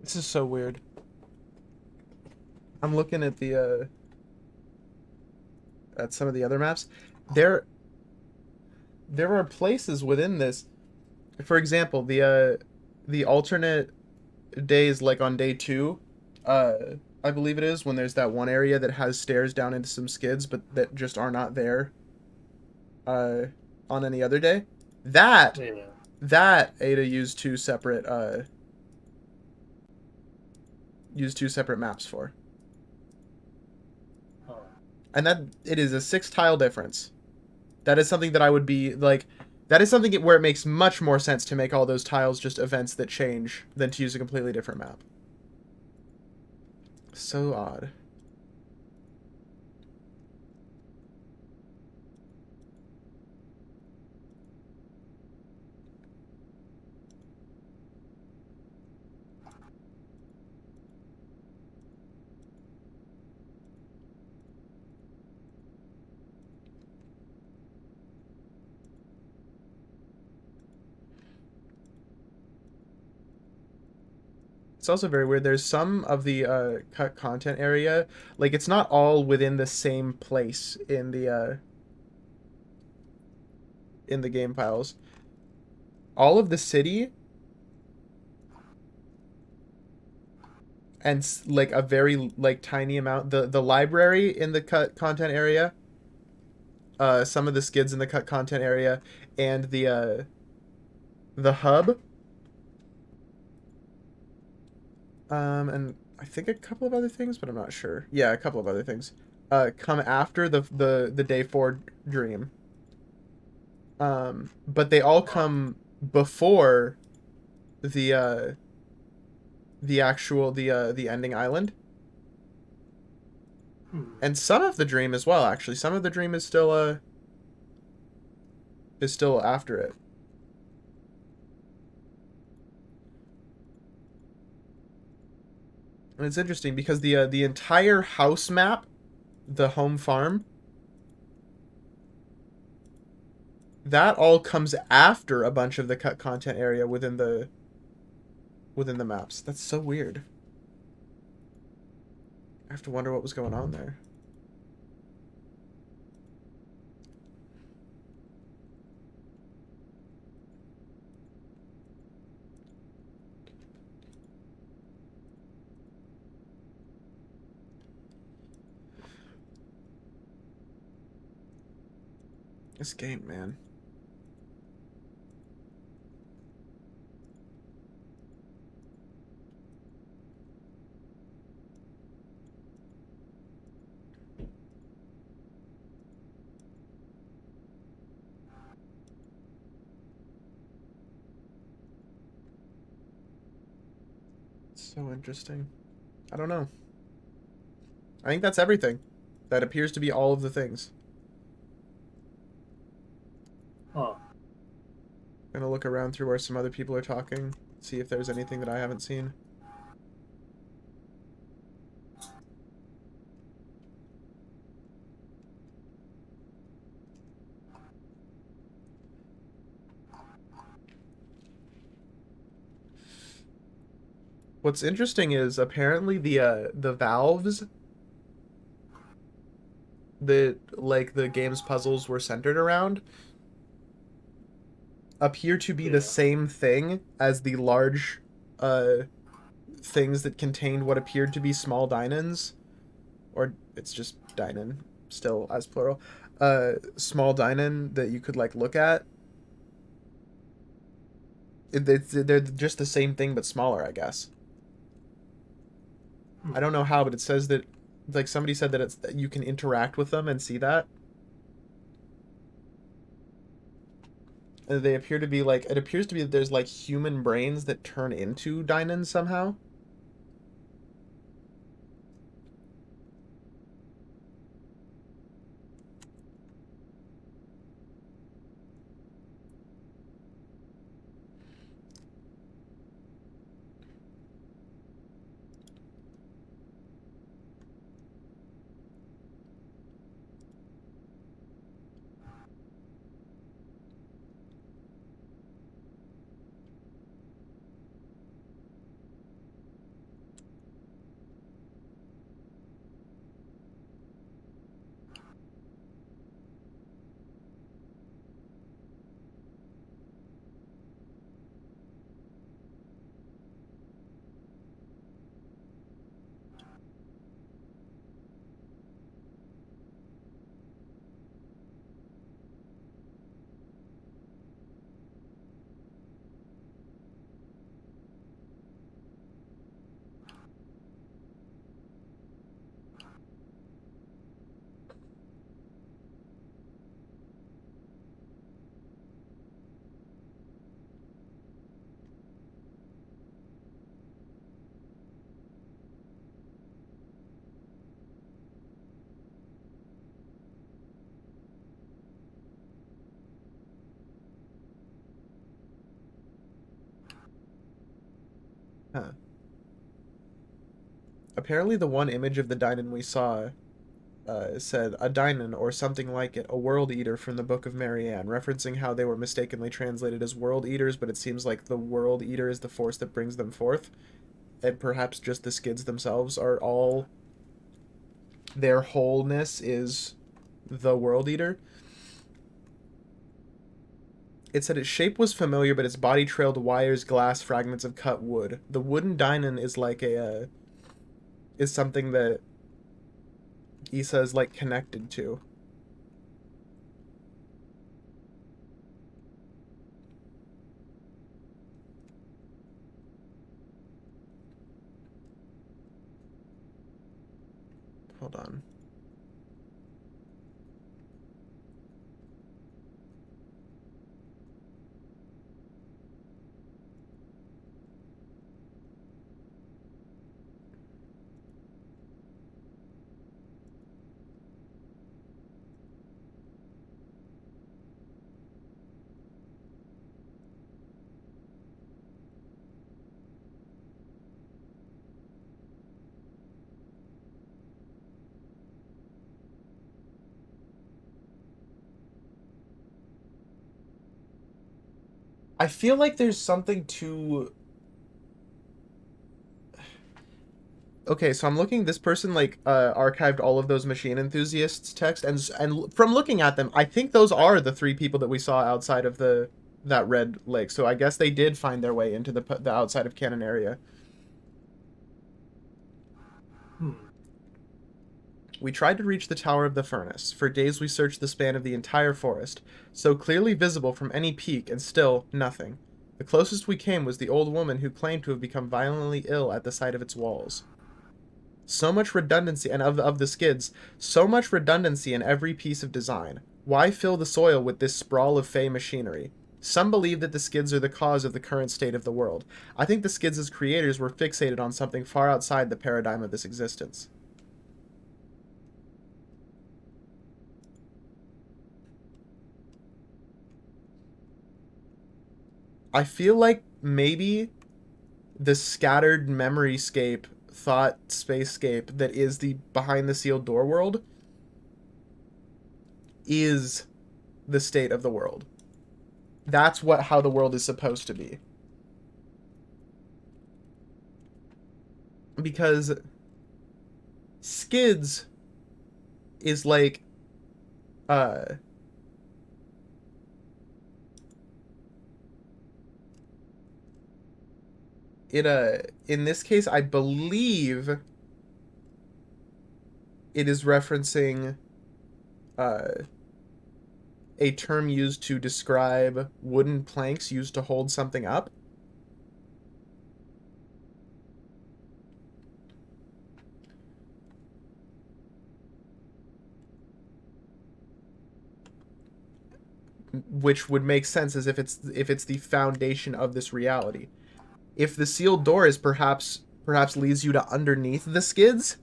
This is so weird. I'm looking at the at some of the other maps. There there are places within this. For example, the alternate days, like on day 2, uh I believe it is, when there's that one area that has stairs down into some skids but that just are not there uh on any other day. That Yeah. that Ada used two separate maps for. Huh. And that it is a 6 tile difference. That is something that I would be like, that is something where it makes much more sense to make all those tiles just events that change than to use a completely different map. So odd. It's also very weird. There's some of the cut content area, like it's not all within the same place in the game files. All of the city and like a very like tiny amount the library in the cut content area, some of the skids in the cut content area, and the hub, and I think a couple of other things, but I'm not sure. Yeah, a couple of other things come after the day 4 dream. But they all Oh, come before the the actual the ending island, hmm. and some of the dream as well. Actually, some of the dream is still after it. And it's interesting because the entire house map, the home farm, that all comes after a bunch of the cut content area within the maps. That's so weird. I have to wonder what was going on there. This game, man. It's so interesting. I don't know. I think that's everything. That appears to be all of the things. Oh, I'm gonna look around through where some other people are talking, see if there's anything that I haven't seen. What's interesting is apparently the valves that like the game's puzzles were centered around appear to be the yeah. same thing as the large uh things that contained what appeared to be small dynans, or it's just dynan still as plural. Small dynan that you could like look at. They're just the same thing but smaller, I guess. I Hmm. don't know how, but it says that like somebody said that it's that you can interact with them and see that. They appear to be like it appears to be that there's like human brains that turn into dynans somehow. Huh. Apparently, the one image of the Dynan we saw said a Dynan or something like it, a world eater from the Book of Marianne, referencing how they were mistakenly translated as world eaters, but it seems like the world eater is the force that brings them forth. and perhaps just the skids themselves are all, their wholeness is the World Eater. It said its shape was familiar, but its body trailed wires, glass, fragments of cut wood. The wooden dinon is like is something that Issa is like connected to. Hold on. I feel like there's something to. Okay, so I'm looking. This person like archived all of those machine enthusiasts text, and from looking at them, I think those are the three people that we saw outside of that red lake. So I guess they did find their way into the outside of Cannon area. Hmm. We tried to reach the Tower of the Furnace. For days we searched the span of the entire forest, so clearly visible from any peak, and still nothing. The closest we came was the old woman who claimed to have become violently ill at the sight of its walls. So much redundancy, and of the skids, so much redundancy in every piece of design. Why fill the soil with this sprawl of fey machinery? Some believe that the skids are the cause of the current state of the world. I think the skids as creators were fixated on something far outside the paradigm of this existence. I feel like maybe the scattered memoryscape, thought spacescape that is the behind the sealed door world is the state of the world. That's how the world is supposed to be. Because skids is like uh it in this case I believe it is referencing uh a term used to describe wooden planks used to hold something up. Which would make sense as if it's the foundation of this reality. If the sealed door is perhaps leads you to underneath the skids,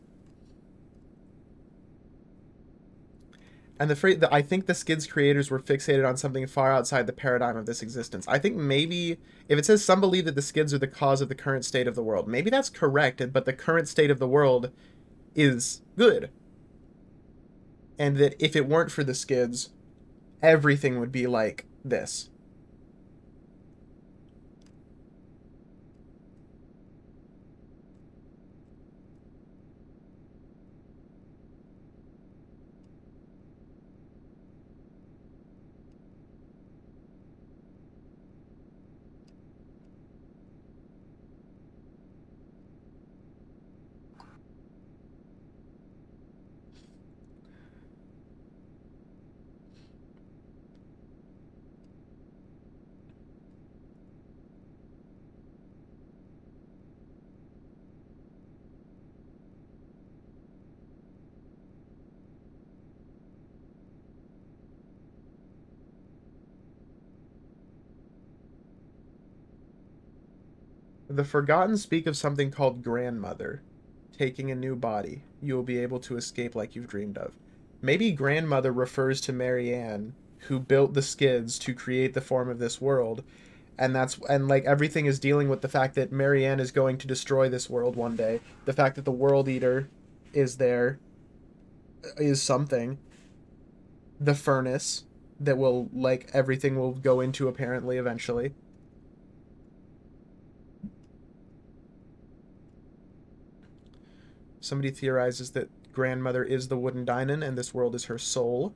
and the phrase that I think the skids creators were fixated on something far outside the paradigm of this existence. I think maybe if it says some believe that the skids are the cause of the current state of the world, maybe that's correct, but the current state of the world is good. And that if it weren't for the skids, everything would be like this. The Forgotten speak of something called grandmother. Taking a new body, you will be able to escape like you've dreamed of. Maybe grandmother refers to Marianne, who built the skids to create the form of this world, and like everything is dealing with the fact that Marianne is going to destroy this world one day. The fact that the World Eater is there is something. The furnace that will like everything will go into apparently eventually. Somebody theorizes that grandmother is the wooden Dynan and this world is her soul.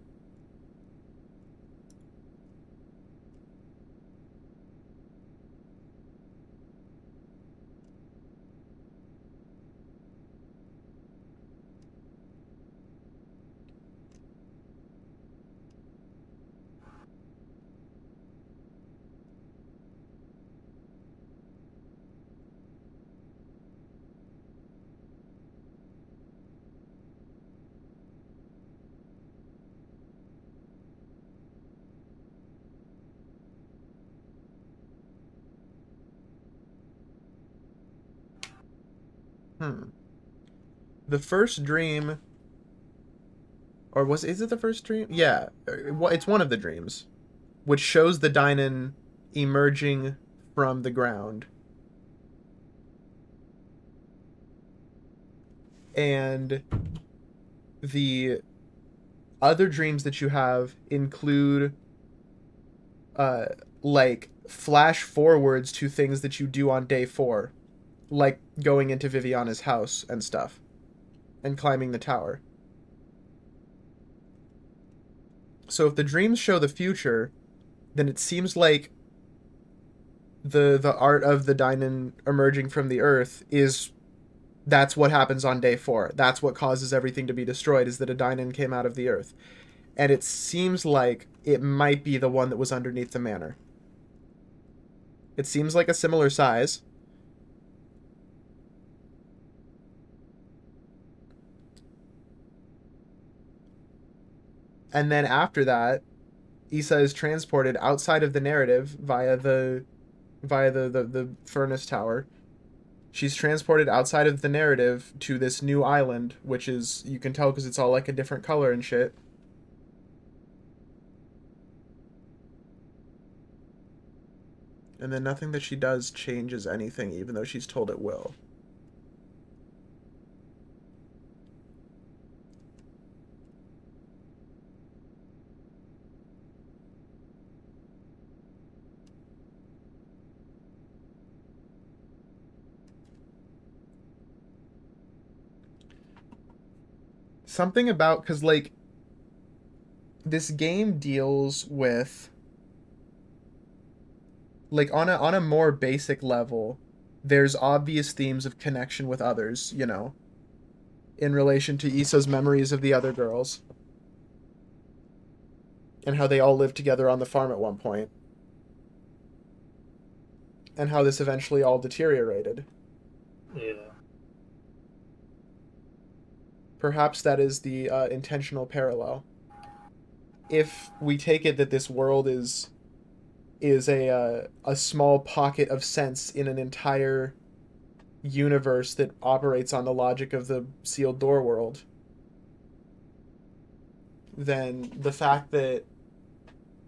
Hmm. The first dream, or is it the first dream? Yeah, it's one of the dreams, which shows the Dynan emerging from the ground. And the other dreams that you have include uh like flash forwards to things that you do on day 4, like going into Viviana's house and stuff and climbing the tower. So if the dreams show the future, then it seems like the art of the Dynan emerging from the earth is that's what happens on day 4. That's what causes everything to be destroyed, is that a Dynan came out of the earth. And it seems like it might be the one that was underneath the manor. It seems like a similar size. And then after that, Issa is transported outside of the narrative via the furnace tower. She's transported outside of the narrative to this new island, which is, you can tell because it's all like a different color and shit. And then nothing that she does changes anything, even though she's told it will. Something about, because like this game deals with, like, on a more basic level, there's obvious themes of connection with others, you know, in relation to Issa's memories of the other girls and how they all lived together on the farm at one point and how this eventually all deteriorated. Yeah. Perhaps that is the intentional parallel. If we take it that this world is a small pocket of sense in an entire universe that operates on the logic of the sealed door world, then the fact that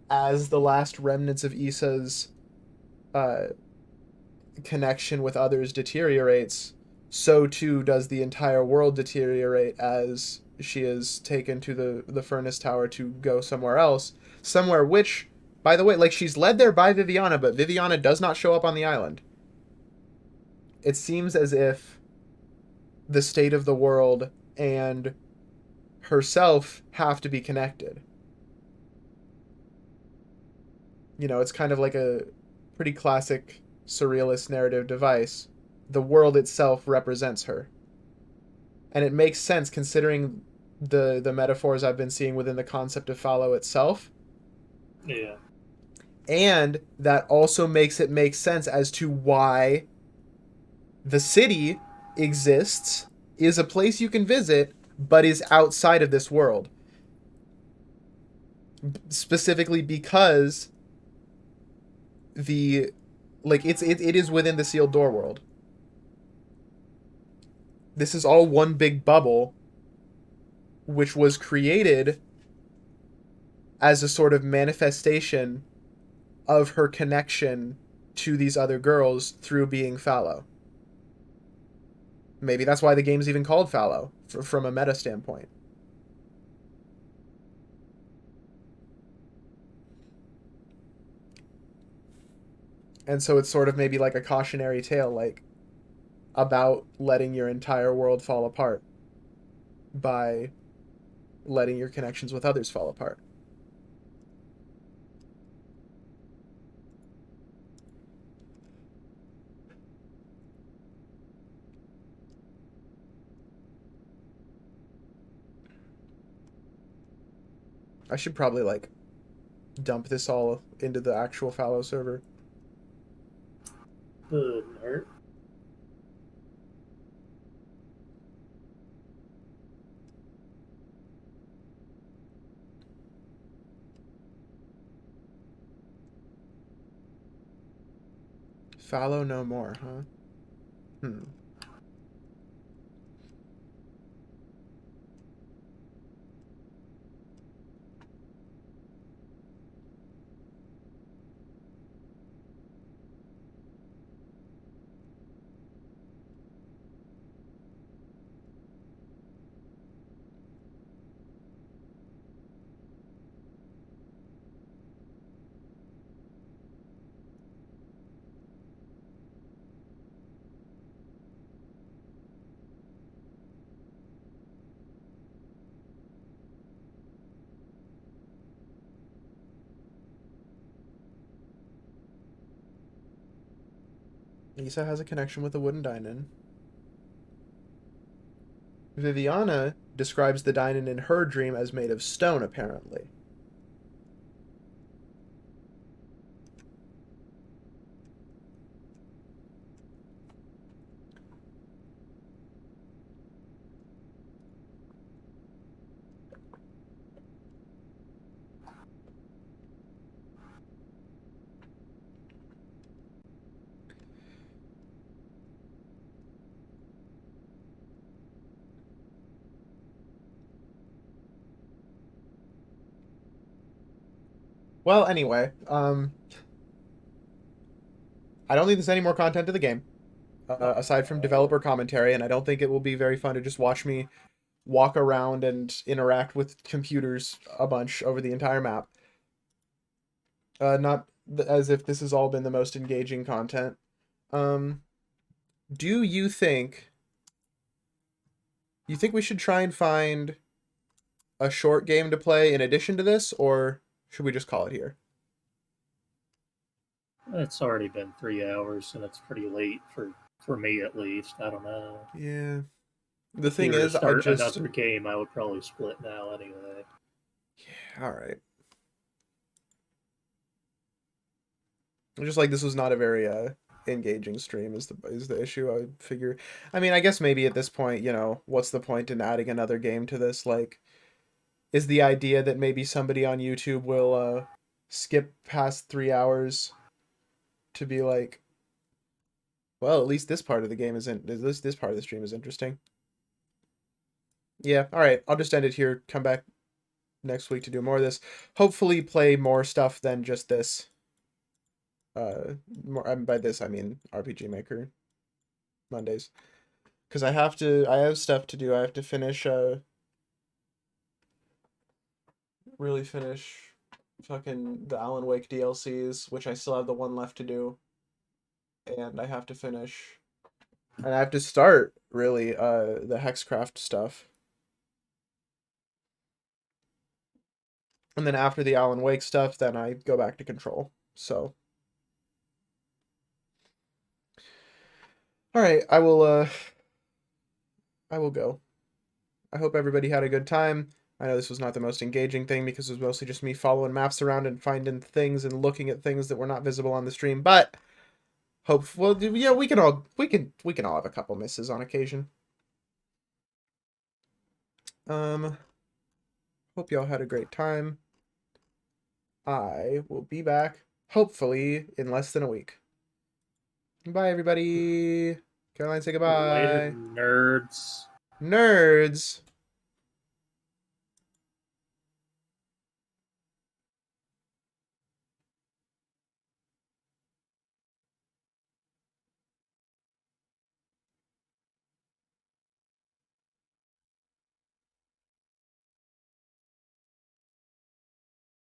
as the last remnants of Issa's uh, connection with others deteriorates, so too does the entire world deteriorate as she is taken to the furnace tower to go somewhere else. Somewhere which, by the way, like, she's led there by Viviana, but Viviana does not show up on the island. It seems as if the state of the world and herself have to be connected. You know, it's kind of like a pretty classic surrealist narrative device. The world itself represents her. And it makes sense considering the metaphors I've been seeing within the concept of Fallow itself. Yeah. And that also makes it make sense as to why the city exists, is a place you can visit, but is outside of this world. Specifically because the it is within the sealed door world. This is all one big bubble which was created as a sort of manifestation of her connection to these other girls through being Fallow. Maybe that's why the game's even called Fallow, from a meta standpoint. And so it's sort of maybe like a cautionary tale, like, about letting your entire world fall apart. by letting your connections with others fall apart. I should probably like dump this all into the actual Fallow server. Nerd. Fallow no more, huh? Hmm. Lisa has a connection with a wooden dine-in. Viviana describes the dine-in in her dream as made of stone, apparently. Well, anyway, I don't think there's any more content to the game, aside from developer commentary, and I don't think it will be very fun to just watch me walk around and interact with computers a bunch over the entire map. Not as if this has all been the most engaging content. Um, do you think we should try and find a short game to play in addition to this, or should we just call it here? It's already been 3 hours, and it's pretty late for me at least. I don't know. Yeah. The If we thing were to is, I start just another game, I would probably split now anyway. yeah, all right. Just like this was not a very engaging stream is the issue I figure. I mean, I guess maybe at this point, what's the point in adding another game to this? Like, is the idea that maybe somebody on YouTube will skip past 3 hours to be like, well, at least this part of the game isn't this part of the stream is interesting. Yeah, all right. I'll just end it here. Come back next week to do more of this. Hopefully play more stuff than just this. More by this I mean RPG Maker Mondays. Because I have stuff to do. I have to finish really finish fucking the Alan Wake DLCs, which I still have the one left to do. And I have to finish and I have to start really the Hexcraft stuff. And then after the Alan Wake stuff, then I go back to Control. So all right, I will go. I hope everybody had a good time. I know this was not the most engaging thing because it was mostly just me following maps around and finding things and looking at things that were not visible on the stream, but hope well yeah, we can all have a couple misses on occasion. Hope y'all had a great time. I will be back hopefully in less than a week. Bye everybody. Caroline, say Later, goodbye. nerds. Nerds.